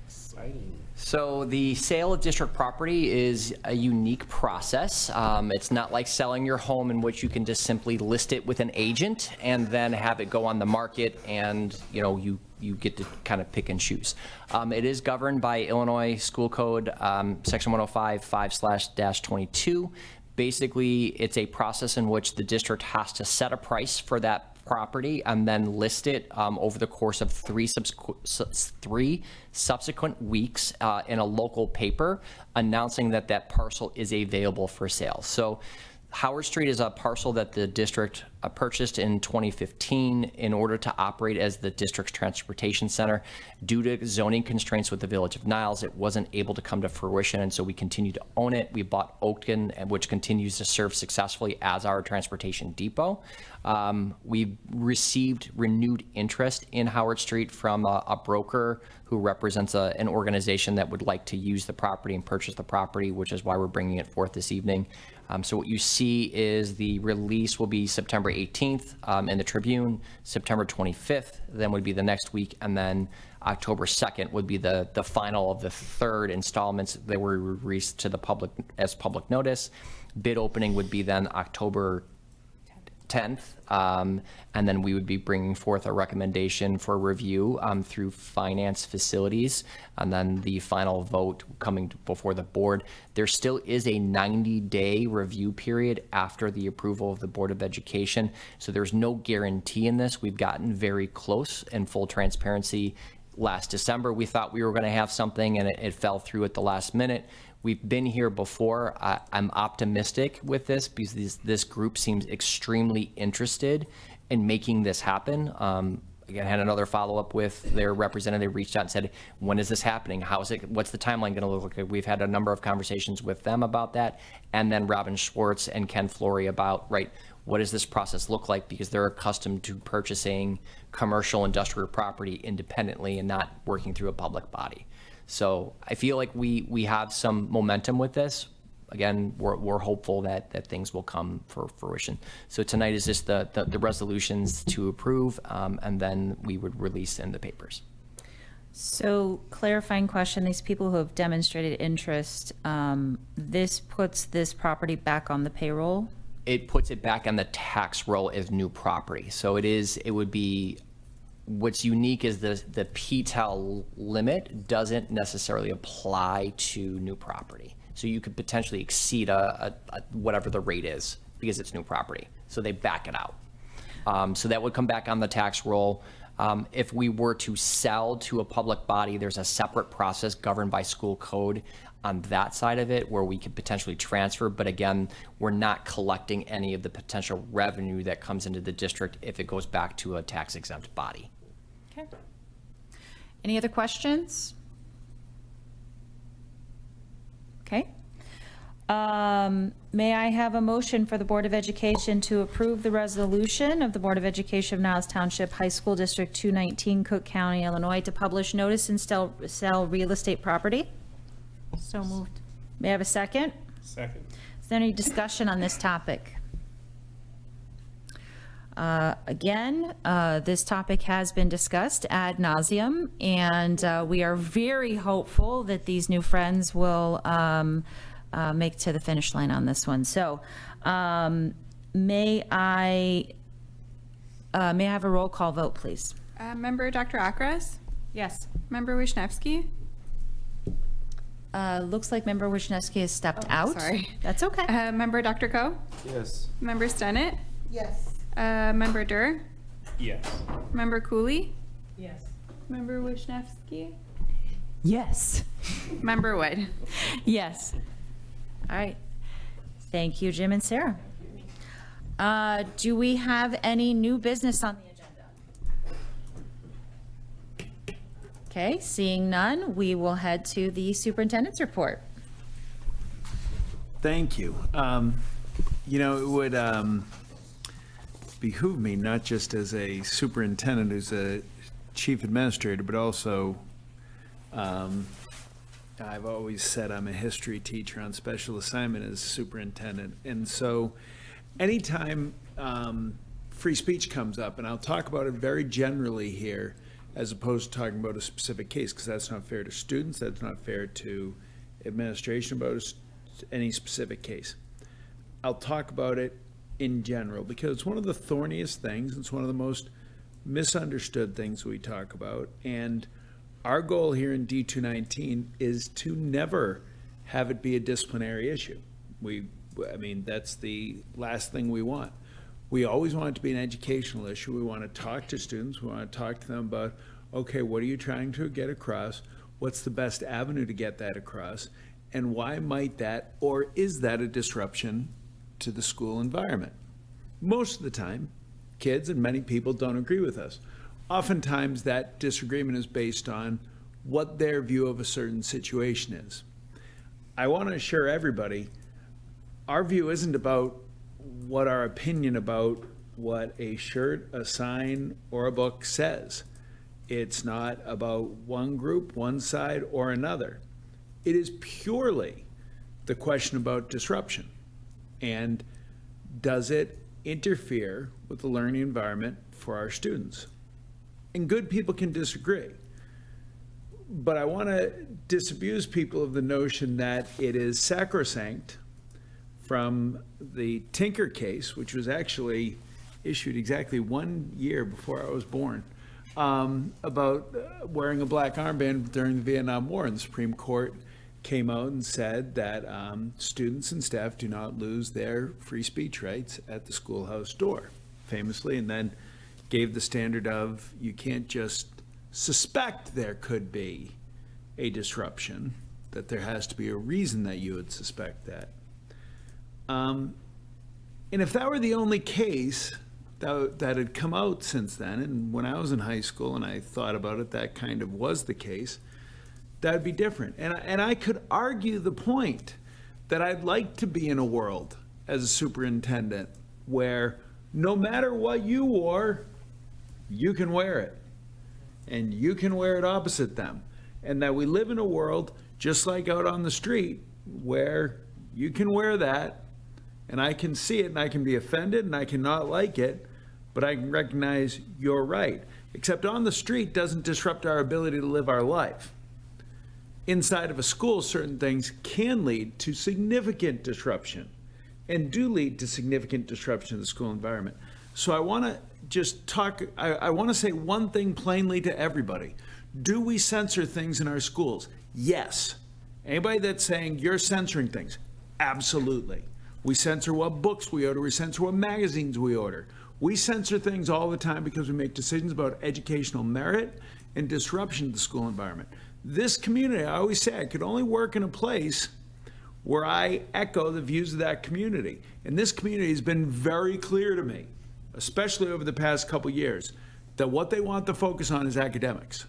Exciting. So the sale of district property is a unique process. It's not like selling your home in which you can just simply list it with an agent and then have it go on the market and, you get to kind of pick and choose. It is governed by Illinois School Code, Section 105-5/-22. Basically, it's a process in which the district has to set a price for that property and then list it over the course of three subsequent weeks in a local paper announcing that that parcel is available for sale. So Howard Street is a parcel that the district purchased in 2015 in order to operate as the district's transportation center. Due to zoning constraints with the Village of Niles, it wasn't able to come to fruition, and so we continue to own it. We bought Oakton, which continues to serve successfully as our transportation depot. We received renewed interest in Howard Street from a broker who represents an organization that would like to use the property and purchase the property, which is why we're bringing it forth this evening. So what you see is the release will be September 18th in the Tribune, September 25th, then would be the next week, and then October 2nd would be the final of the third installments that were released to the public as public notice. Bid opening would be then October 10th, and then we would be bringing forth a recommendation for review through finance facilities, and then the final vote coming before the board. There still is a 90-day review period after the approval of the Board of Education, so there's no guarantee in this. We've gotten very close in full transparency. Last December, we thought we were going to have something, and it fell through at the last minute. We've been here before. I'm optimistic with this because this group seems extremely interested in making this happen. Again, I had another follow-up with their representative, reached out and said, when is this happening? What's the timeline going to look like? We've had a number of conversations with them about that. And then Robin Schwartz and Ken Flory about, what does this process look like? Because they're accustomed to purchasing commercial industrial property independently and not working through a public body. So I feel like we have some momentum with this. again, we're hopeful that things will come for fruition. So tonight is just the resolutions to approve, and then we would release in the papers. So clarifying question, these people who have demonstrated interest, this puts this property back on the payroll? It puts it back on the tax roll as new property. So it would be, what's unique is the PTEL limit doesn't necessarily apply to new property. So you could potentially exceed whatever the rate is because it's new property. So they back it out. So that would come back on the tax roll. If we were to sell to a public body, there's a separate process governed by school code on that side of it where we could potentially transfer. But again, we're not collecting any of the potential revenue that comes into the district if it goes back to a tax exempt body. Okay. Any other questions? Okay. May I have a motion for the Board of Education to approve the resolution of the Board of Education of Niles Township High School District 219, Cook County, Illinois, to publish notice and sell real estate property? So moved. May I have a second? Second. Is there any discussion on this topic? Again, this topic has been discussed ad nauseum, and we are very hopeful that these new friends will make to the finish line on this one. So may I have a roll call vote, please? Member Dr. Akras? Yes. Member Wisniewski? Looks like Member Wisniewski has stepped out. Sorry. That's okay. Member Dr. Ko? Yes. Member Stennett? Yes. Member Durr? Yes. Member Cooley? Yes. Member Wisniewski? Yes. Member Wood? Yes. All right. Thank you, Jim and Sarah. Do we have any new business on the agenda? Okay, seeing none, we will head to the superintendent's report. Thank you. It would behoove me, not just as a superintendent who's a chief administrator, but also I've always said I'm a history teacher on special assignment as superintendent. And so anytime free speech comes up, and I'll talk about it very generally here, as opposed to talking about a specific case, because that's not fair to students, that's not fair to administration about any specific case. I'll talk about it in general, because it's one of the thorniest things, it's one of the most misunderstood things we talk about, and our goal here in D219 is to never have it be a disciplinary issue. That's the last thing we want. We always want it to be an educational issue. We want to talk to students. We want to talk to them about, okay, what are you trying to get across? What's the best avenue to get that across? And why might that, or is that a disruption to the school environment? Most of the time, kids and many people don't agree with us. Oftentimes, that disagreement is based on what their view of a certain situation is. I want to assure everybody, our view isn't about what our opinion about what a shirt, a sign, or a book says. It's not about one group, one side, or another. It is purely the question about disruption. And does it interfere with the learning environment for our students? And good people can disagree. But I want to disabuse people of the notion that it is sacrosanct from the Tinker case, which was actually issued exactly 1 year before I was born, about wearing a black armband during the Vietnam War. And the Supreme Court came out and said that students and staff do not lose their free speech rights at the schoolhouse door, famously, and then gave the standard of you can't just suspect there could be a disruption, that there has to be a reason that you would suspect that. And if that were the only case that had come out since then, and when I was in high school and I thought about it, that kind of was the case, that would be different. And I could argue the point that I'd like to be in a world as a superintendent where no matter what you wore, you can wear it. And you can wear it opposite them. And that we live in a world, just like out on the street, where You can wear that, and I can see it, and I can be offended, and I can not like it, but I can recognize you're right. Except on the street doesn't disrupt our ability to live our life. Inside of a school, certain things can lead to significant disruption and do lead to significant disruption of the school environment. So I want to just talk, I want to say one thing plainly to everybody. Do we censor things in our schools? Yes. Anybody that's saying you're censoring things? Absolutely. We censor what books we order. We censor what magazines we order. We censor things all the time because we make decisions about educational merit and disruption of the school environment. This community, I always say, I could only work in a place where I echo the views of that community. And this community has been very clear to me, especially over the past couple years, that what they want to focus on is academics.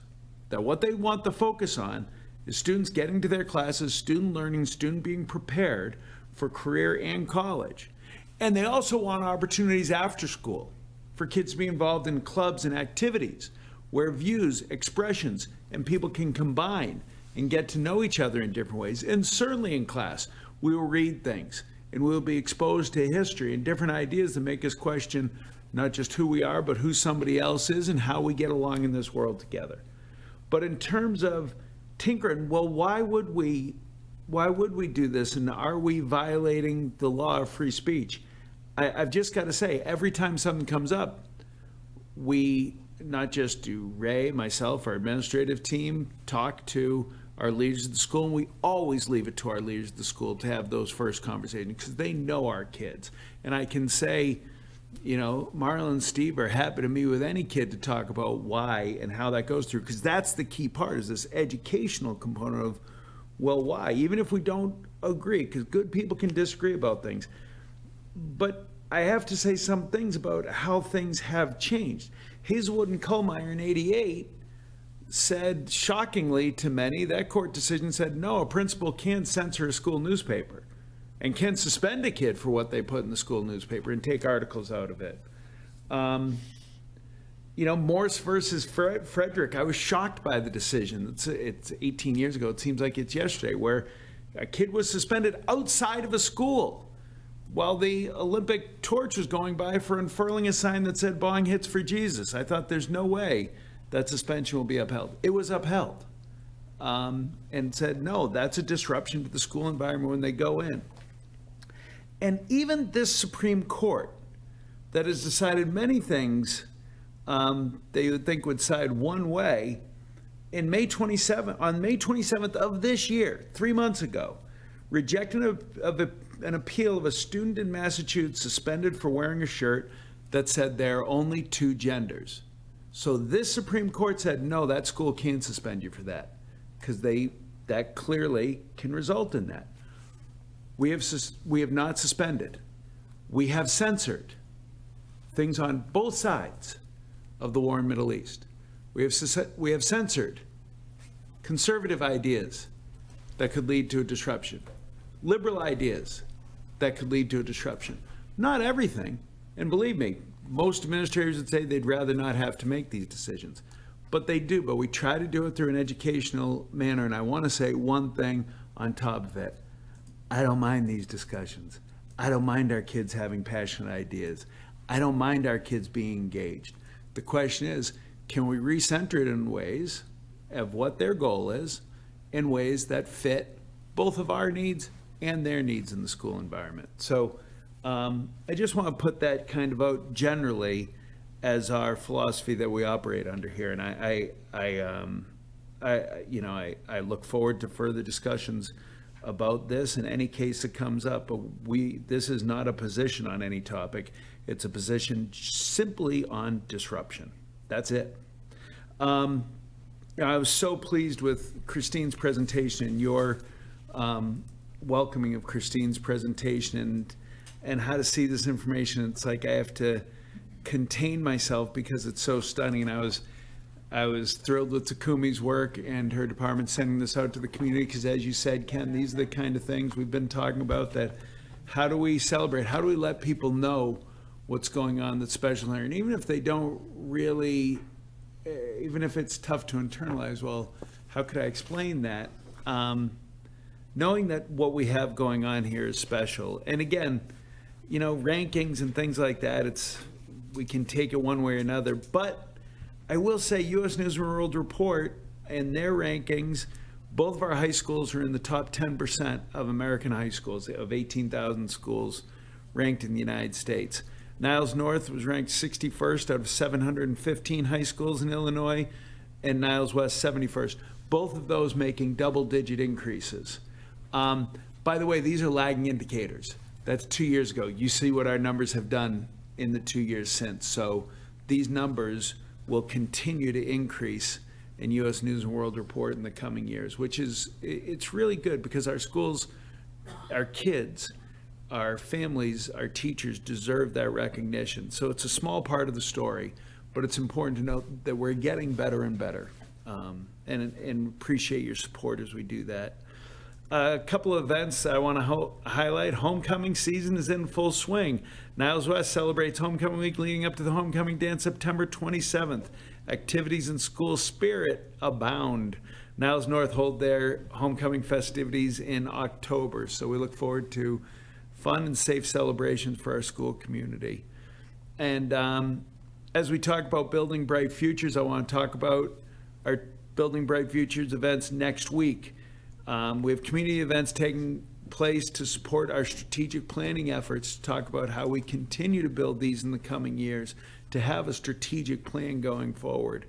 That what they want to focus on is students getting to their classes, student learning, student being prepared for career and college. And they also want opportunities after school for kids to be involved in clubs and activities where views, expressions, and people can combine and get to know each other in different ways. And certainly in class, we will read things and we will be exposed to history and different ideas that make us question not just who we are, but who somebody else is and how we get along in this world together. But in terms of tinkering, well, why would we do this? And are we violating the law of free speech? I've just got to say, every time something comes up, we not just do Ray, myself, our administrative team, talk to our leaders of the school, and we always leave it to our leaders of the school to have those first conversations because they know our kids. And I can say, you know, Marlon and Steve are happy to meet with any kid to talk about why and how that goes through, because that's the key part, is this educational component of, well, why? Even if we don't agree, because good people can disagree about things. But I have to say some things about how things have changed. Hazelwood and Kullmeyer in '88 said, shockingly to many, that court decision said, no, a principal can't censor a school newspaper and can suspend a kid for what they put in the school newspaper and take articles out of it. You know, Morse versus Frederick, I was shocked by the decision. It's 18 years ago, it seems like it's yesterday, where a kid was suspended outside of a school while the Olympic torch was going by for unfurling a sign that said "Bong hits for Jesus." I thought there's no way that suspension will be upheld. It was upheld, and said, no, that's a disruption to the school environment when they go in. And even this Supreme Court that has decided many things they would think would side one way, on May 27th of this year, 3 months ago, rejected an appeal of a student in Massachusetts suspended for wearing a shirt that said there are only two genders. So this Supreme Court said, no, that school can't suspend you for that, because that clearly can result in that. We have not suspended. We have censored things on both sides of the war in the Middle East. We have censored conservative ideas that could lead to a disruption, liberal ideas that could lead to a disruption. Not everything, and believe me, most administrators would say they'd rather not have to make these decisions, but they do. But we try to do it through an educational manner, and I want to say one thing on top of it. I don't mind these discussions. I don't mind our kids having passionate ideas. I don't mind our kids being engaged. The question is, can we recenter it in ways of what their goal is, in ways that fit both of our needs and their needs in the school environment? So I just want to put that kind of out generally as our philosophy that we operate under here. And I look forward to further discussions about this in any case that comes up. But this is not a position on any topic. It's a position simply on disruption. That's it. I was so pleased with Christine's presentation and your welcoming of Christine's presentation and how to see this information. It's like I have to contain myself because it's so stunning. And I was thrilled with Takumi's work and her department sending this out to the community, because as you said, Ken, these are the kind of things we've been talking about, that how do we celebrate? How do we let people know what's going on that's special here? And even if they don't really, even if it's tough to internalize, well, how could I explain that? knowing that what we have going on here is special. And again, you know, rankings and things like that, we can take it one way or another. But I will say U.S. News and World Report and their rankings, both of our high schools are in the top 10% of American high schools, of 18,000 schools ranked in the United States. Niles North was ranked 61st out of 715 high schools in Illinois, and Niles West 71st. Both of those making double-digit increases. By the way, these are lagging indicators. That's 2 years ago. You see what our numbers have done in the 2 years since. So these numbers will continue to increase in U.S. News and World Report in the coming years, which is, it's really good because our schools, our kids, our families, our teachers deserve that recognition. So it's a small part of the story, but it's important to note that we're getting better and better, and appreciate your support as we do that. A couple of events I want to highlight. Homecoming season is in full swing. Niles West celebrates Homecoming Week leading up to the Homecoming Dance September 27th. Activities and school spirit abound. Niles North hold their homecoming festivities in October, so we look forward to fun and safe celebrations for our school community. And as we talk about Building Bright Futures, I want to talk about our Building Bright Futures events next week. We have community events taking place to support our strategic planning efforts, to talk about how we continue to build these in the coming years, to have a strategic plan going forward.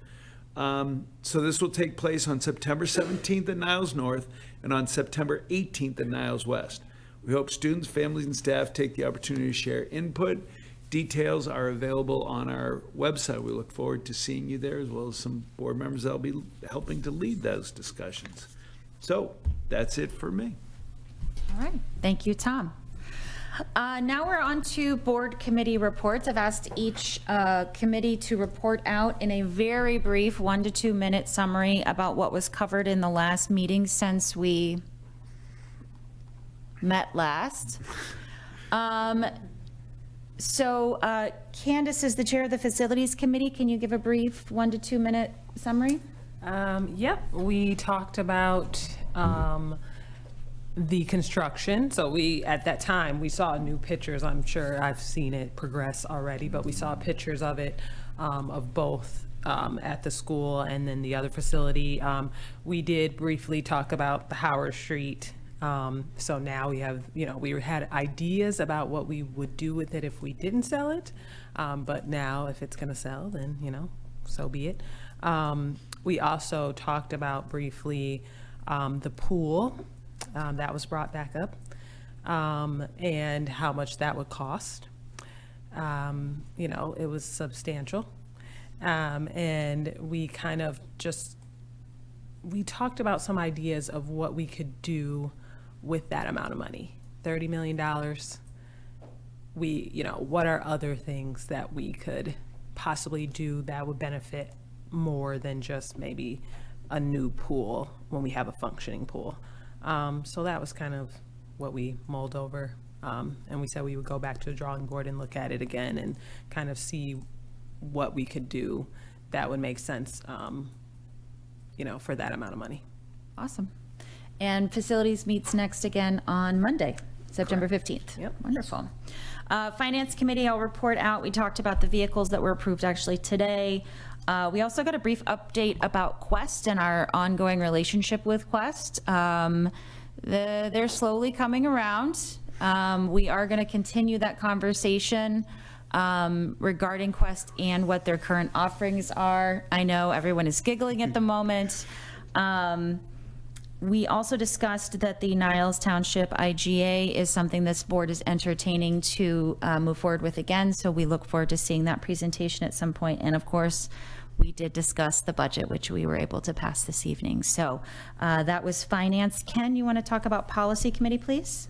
So this will take place on September 17th at Niles North and on September 18th at Niles West. We hope students, families, and staff take the opportunity to share input. Details are available on our website. We look forward to seeing you there, as well as some board members that will be helping to lead those discussions. So that's it for me. All right, thank you, Tom. Now we're on to board committee reports. I've asked each committee to report out in a very brief 1 to 2 minute summary about what was covered in the last meeting since we met last. So Candace is the chair of the facilities committee. Can you give a brief 1 to 2 minute summary? Yep, we talked about the construction. So at that time, we saw new pictures. I'm sure I've seen it progress already, but we saw pictures of it, of both at the school and then the other facility. We did briefly talk about the Howard Street. So now we have, we had ideas about what we would do with it if we didn't sell it. But now if it's gonna sell, then, so be it. We also talked about briefly the pool that was brought back up, and how much that would cost. It was substantial. And we kind of we talked about some ideas of what we could do with that amount of money, $30 million. What are other things that we could possibly do that would benefit more than just maybe a new pool when we have a functioning pool. So that was kind of what we mulled over. And we said we would go back to the drawing board and look at it again and kind of see what we could do that would make sense, for that amount of money. Awesome. And facilities meets next again on Monday, September 15th. Yep. Wonderful. Finance committee, I'll report out. We talked about the vehicles that were approved actually today. We also got a brief update about Quest and our ongoing relationship with Quest. They're slowly coming around. We are going to continue that conversation regarding Quest and what their current offerings are. I know everyone is giggling at the moment. We also discussed that the Niles Township IGA is something this board is entertaining to move forward with again, so we look forward to seeing that presentation at some point. And of course, we did discuss the budget, which we were able to pass this evening. So that was finance. Ken, you want to talk about policy committee, please?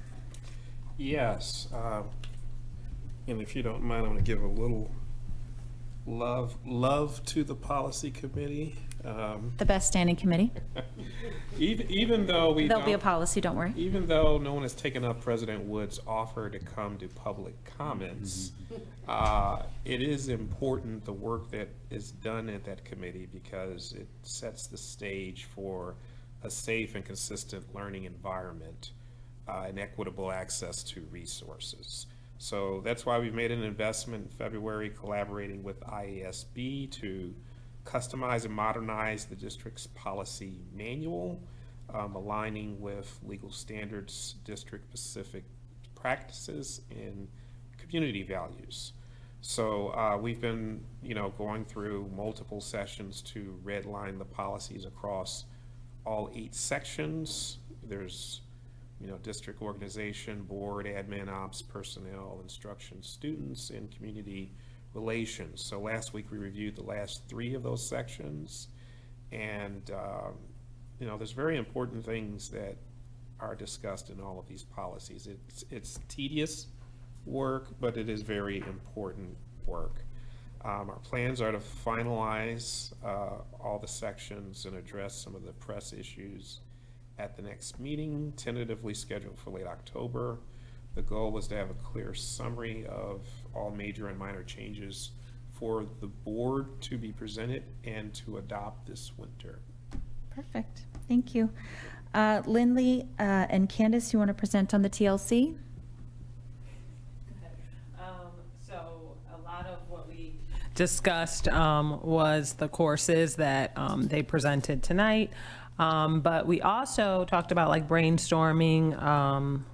Yes, and if you don't mind, I'm going to give a little love to the policy committee. The best standing committee. Even though there'll be a policy, don't worry. Even though no one has taken up President Wood's offer to come to public comments, it is important the work that is done at that committee because it sets the stage for a safe and consistent learning environment, and equitable access to resources. So that's why we've made an investment in February collaborating with IASB to customize and modernize the district's policy manual, aligning with legal standards, district-specific practices, and community values. So we've been, going through multiple sessions to redline the policies across all 8 sections. There's, district organization, board, admin, ops, personnel, instruction, students, and community relations. So last week we reviewed the last 3 of those sections, and there's very important things that are discussed in all of these policies. It's tedious work, but it is very important work. Our plans are to finalize all the sections and address some of the press issues at the next meeting, tentatively scheduled for late October. The goal was to have a clear summary of all major and minor changes for the board to be presented and to adopt this winter. Perfect. Thank you. Lindley and Candace, you want to present on the TLC? So a lot of what we discussed was the courses that they presented tonight. But we also talked about like brainstorming,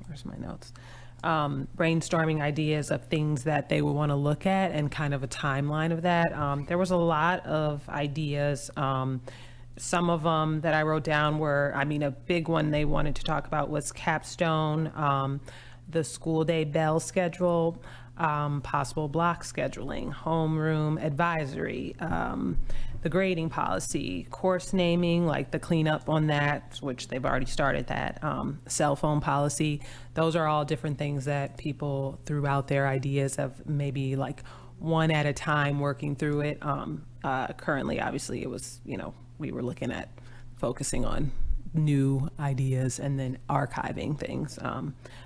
where's my notes? Brainstorming ideas of things that they would want to look at and kind of a timeline of that. There was a lot of ideas. Some of them that I wrote down were, a big one they wanted to talk about was capstone, the school day bell schedule, possible block scheduling, homeroom advisory, the grading policy, course naming, like the cleanup on that, which they've already started that, cell phone policy. Those are all different things that people threw out their ideas of, maybe like one at a time working through it. Currently, obviously, it was, we were looking at focusing on new ideas and then archiving things.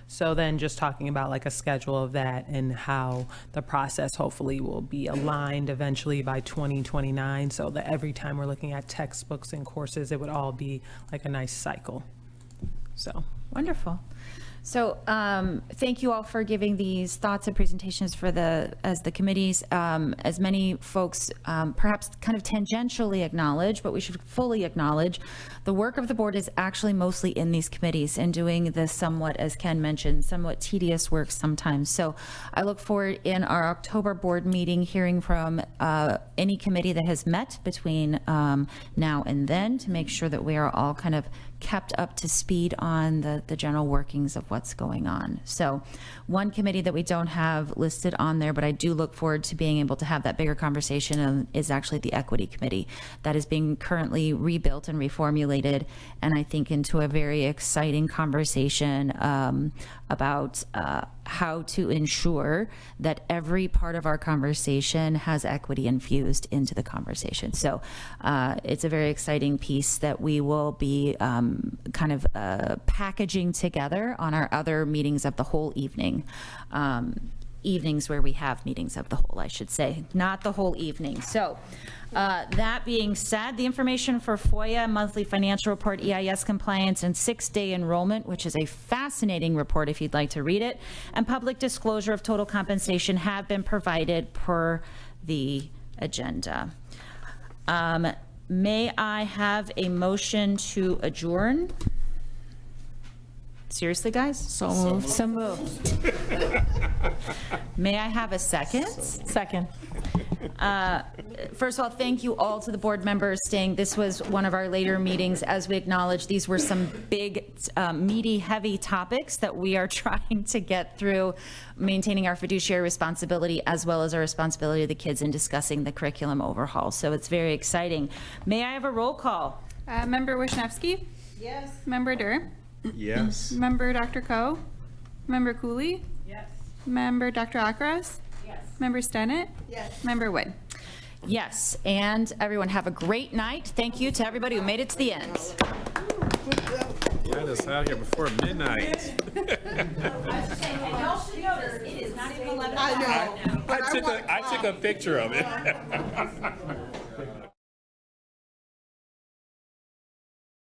So then just talking about like a schedule of that and how the process hopefully will be aligned eventually by 2029, so that every time we're looking at textbooks and courses, it would all be like a nice cycle. So wonderful. So thank you all for giving these thoughts and presentations for as the committees. As many folks perhaps kind of tangentially acknowledge, but we should fully acknowledge, the work of the board is actually mostly in these committees and doing this somewhat, as Ken mentioned, somewhat tedious work sometimes. So I look forward in our October board meeting hearing from any committee that has met between now and then to make sure that we are all kind of kept up to speed on the general workings of what's going on. So one committee that we don't have listed on there, but I do look forward to being able to have that bigger conversation is actually the equity committee that is being currently rebuilt and reformulated, and I think into a very exciting conversation about how to ensure that every part of our conversation has equity infused into the conversation. So it's a very exciting piece that we will be kind of packaging together on our other meetings of the whole evening. Evenings where we have meetings of the whole, I should say, not the whole evening. So that being said, the information for FOIA, monthly financial report, EIS compliance, and 6-day enrollment, which is a fascinating report if you'd like to read it, and public disclosure of total compensation have been provided per the agenda. May I have a motion to adjourn? Seriously, guys? So moved. So moved. May I have a second? Second. First of all, thank you all to the board members staying. This was one of our later meetings. As we acknowledge, these were some big, meaty, heavy topics that we are trying to get through, maintaining our fiduciary responsibility as well as our responsibility to the kids in discussing the curriculum overhaul. So it's very exciting. May I have a roll call? Member Wisniewski? Yes. Member Durr? Yes. Member Dr. Koh? Member Cooley? Yes. Member Dr. Akras? Yes. Member Stennett? Yes. Member Wood? Yes, and everyone have a great night. Thank you to everybody who made it to the end. Get us out here before midnight. And y'all should notice, it is not even 11 o'clock. I took a picture of it.